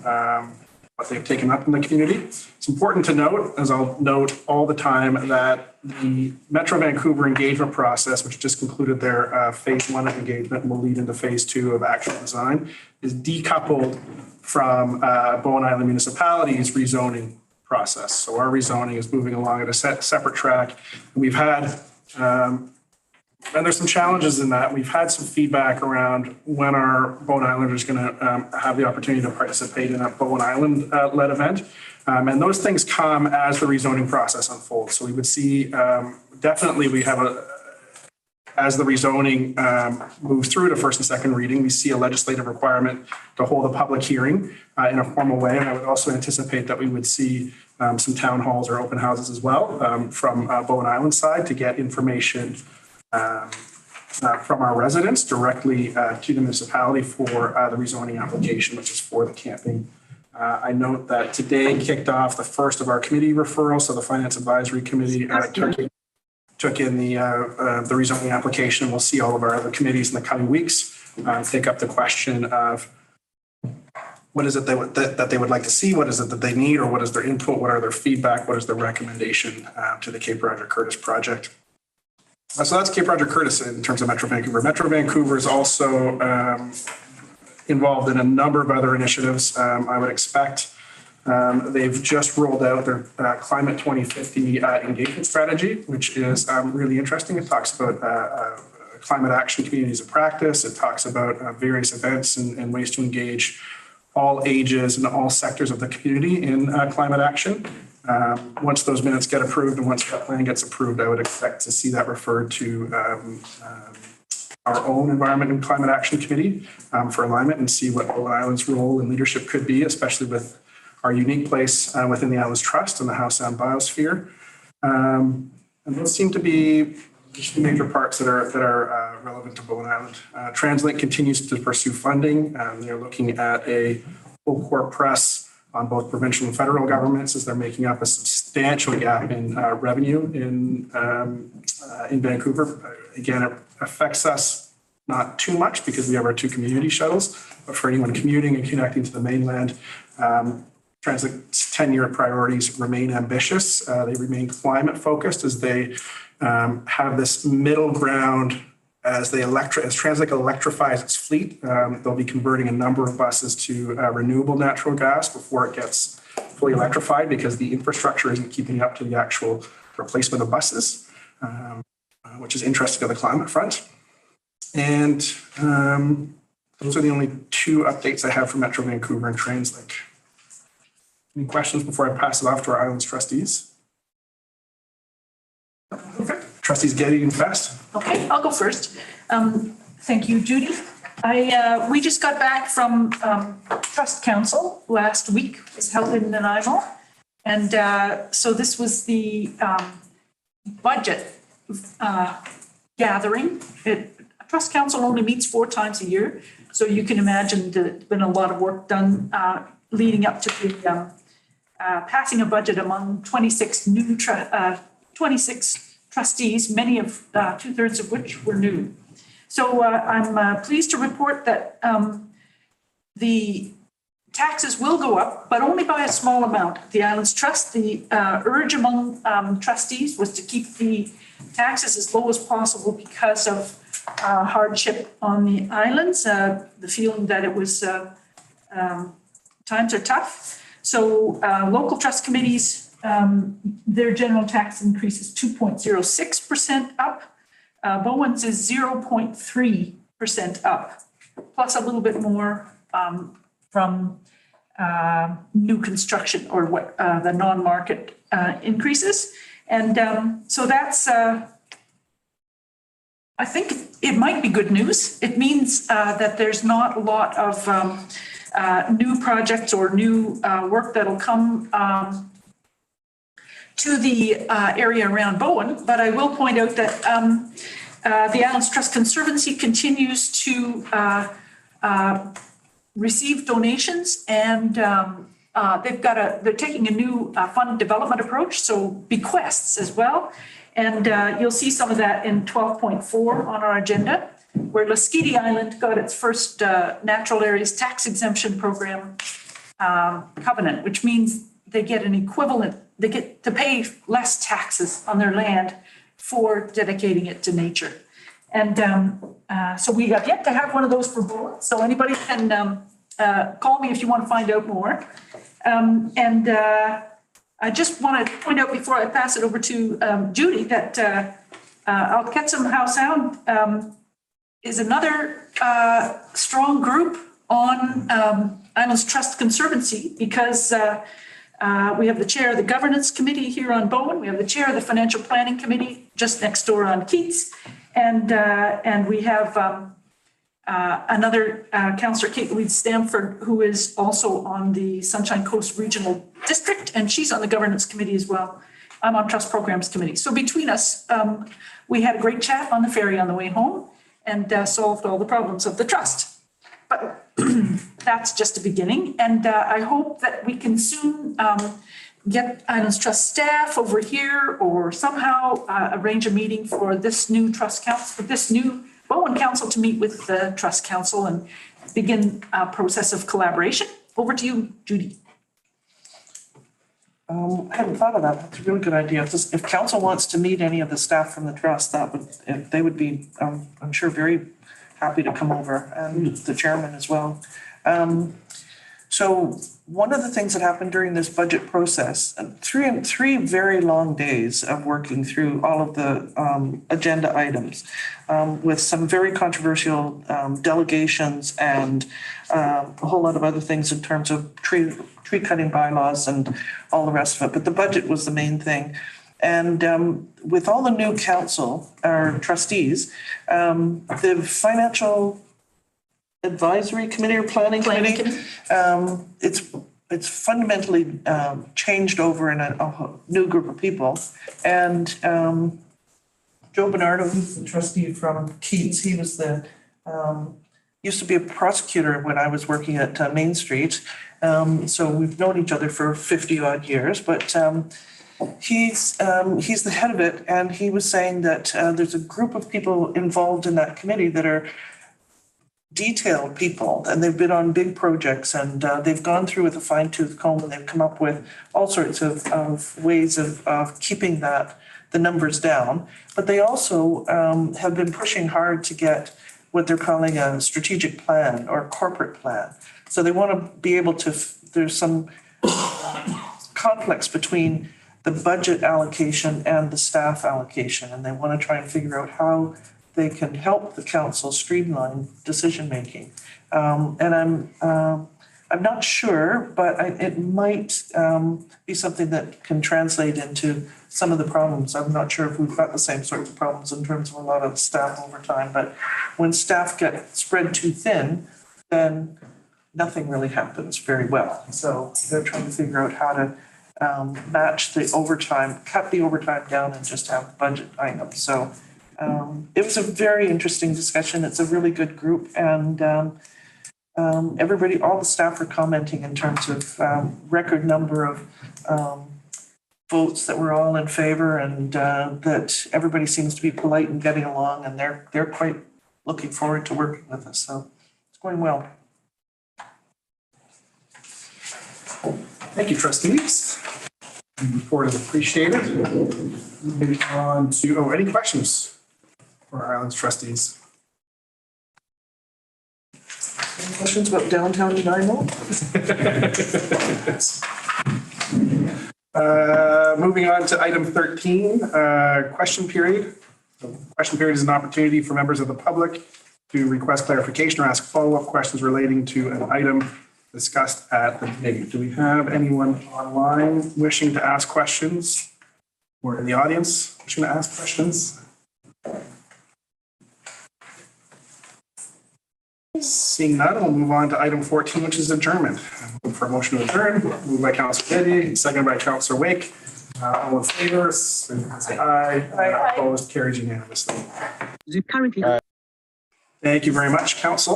Speaker 2: what they've taken up in the community. It's important to note, as I'll note all the time, that the Metro Vancouver engagement process, which just concluded their phase 1 of engagement and will lead into phase 2 of actual design, is decoupled from Bowen Island Municipality's rezoning process. So our rezoning is moving along at a separate track. And we've had, and there's some challenges in that. We've had some feedback around when our Bowen Islanders going to have the opportunity to participate in a Bowen Island led event. And those things come as the rezoning process unfolds. So we would see, definitely we have as the rezoning moves through to first and second reading, we see a legislative requirement to hold a public hearing in a formal way. And I would also anticipate that we would see some town halls or open houses as well from Bowen Island side to get information from our residents directly to the municipality for the rezoning application, which is for the camping. I note that today kicked off the first of our committee referrals. So the Finance Advisory Committee took in the rezoning application. We'll see all of our other committees in the coming weeks take up the question of what is it that they would like to see, what is it that they need, or what is their input, what are their feedback, what is their recommendation to the Cape Roger Curtis project. So that's Cape Roger Curtis in terms of Metro Vancouver. Metro Vancouver is also involved in a number of other initiatives. I would expect they've just rolled out their Climate 2050 engagement strategy, which is really interesting. It talks about climate action communities of practice. It talks about various events and ways to engage all ages and all sectors of the community in climate action. Once those minutes get approved and once that plan gets approved, I would expect to see that referred to our own Environment and Climate Action Committee for alignment and see what Bowen Island's role and leadership could be, especially with our unique place within the Islands Trust and the Howe Sound Biosphere. And those seem to be the major parts that are relevant to Bowen Island. TransLink continues to pursue funding. They're looking at a full court press on both provincial and federal governments as they're making up a substantial gap in revenue in Vancouver. Again, it affects us not too much because we have our 2 community shuttles, but for anyone commuting and connecting to the mainland, TransLink's 10-year priorities remain ambitious. They remain climate focused as they have this middle ground as TransLink electrifies its fleet. They'll be converting a number of buses to renewable natural gas before it gets fully electrified because the infrastructure isn't keeping up to the actual replacement of buses, which is interesting on the climate front. And those are the only 2 updates I have for Metro Vancouver and TransLink. Any questions before I pass it off to our Islands trustees? Okay. Trustees Getty and Fest.
Speaker 16: Okay, I'll go first. Thank you, Judy. We just got back from Trust Council last week. It was held in Nanaimo. And so this was the budget gathering. Trust Council only meets 4 times a year. So you can imagine there's been a lot of work done leading up to the passing a budget among 26 trustees, many of 2/3 of which were new. So I'm pleased to report that the taxes will go up, but only by a small amount. The Islands Trust, the urge among trustees was to keep the taxes as low as possible because of hardship on the islands, the feeling that it was times are tough. So local trust committees, their general tax increase is 2.06% up. Bowen's is 0.3% up, plus a little bit more from new construction or what the non-market increases. And so that's I think it might be good news. It means that there's not a lot of new projects or new work that'll come to the area around Bowen. But I will point out that the Islands Trust Conservancy continues to receive donations, and they're taking a new fund development approach, so bequests as well. And you'll see some of that in 12.4 on our agenda, where Lasqueti Island got its first natural areas tax exemption program covenant, which means they get an equivalent, they get to pay less taxes on their land for dedicating it to nature. And so we have yet to have one of those for Bowen. So anybody can call me if you want to find out more. I just want to point out before I pass it over to Judy that Alketsum Sound is another strong group on Islands Trust Conservancy, because we have the chair of the governance committee here on Bowen. We have the chair of the financial planning committee just next door on Keats. And we have another Councillor Kate Louise Stamford, who is also on the Sunshine Coast Regional District, and she's on the governance committee as well. I'm on trust programs committee. So between us, we had a great chat on the ferry on the way home and solved all the problems of the trust. But that's just a beginning. And I hope that we can soon get Islands Trust staff over here, or somehow arrange a meeting for this new trust council, for this new Bowen Council to meet with the Trust Council and begin a process of collaboration. Over to you, Judy.
Speaker 11: I hadn't thought of that. That's a really good idea. If council wants to meet any of the staff from the trust, they would be, I'm sure, very happy to come over, and the chairman as well. So one of the things that happened during this budget process, three very long days of working through all of the agenda items, with some very controversial delegations and a whole lot of other things in terms of tree cutting bylaws and all the rest of it. But the budget was the main thing. And with all the new council, or trustees, the financial advisory committee or planning committee, it's fundamentally changed over in a new group of people. And Joe Bernardo, who's the trustee from Keats, he was used to be a prosecutor when I was working at Main Street. So we've known each other for 50 odd years, but he's the head of it. And he was saying that there's a group of people involved in that committee that are detailed people, and they've been on big projects, and they've gone through with a fine-tooth comb, and they've come up with all sorts of ways of keeping the numbers down. But they also have been pushing hard to get what they're calling a strategic plan or corporate plan. So they want to be able to, there's some conflicts between the budget allocation and the staff allocation, and they want to try and figure out how they can help the council streamline decision-making. And I'm not sure, but it might be something that can translate into some of the problems. I'm not sure if we've got the same sorts of problems in terms of a lot of staff overtime, but when staff get spread too thin, then nothing really happens very well. So they're trying to figure out how to match the overtime, cut the overtime down, and just have the budget items. So it was a very interesting discussion. It's a really good group, and everybody, all the staff are commenting in terms of record number of votes that were all in favor, and that everybody seems to be polite and getting along, and they're quite looking forward to working with us. So it's going well.
Speaker 2: Thank you, trustees. Report is appreciated. Moving on to, any questions for our Islands trustees?
Speaker 11: Any questions about downtown Nanaimo?
Speaker 2: Moving on to item 13, question period. So question period is an opportunity for members of the public to request clarification or ask follow-up questions relating to an item discussed at the meeting. Do we have anyone online wishing to ask questions, or in the audience wishing to ask questions? Seeing none, we'll move on to item 14, which is adjournment. I'm looking for a motion to adjourn, moved by Councilor Biddy, seconded by Councilor Wake. All in favor, say aye. Opposed, carries unanimously.
Speaker 8: Currently.
Speaker 2: Thank you very much, Council.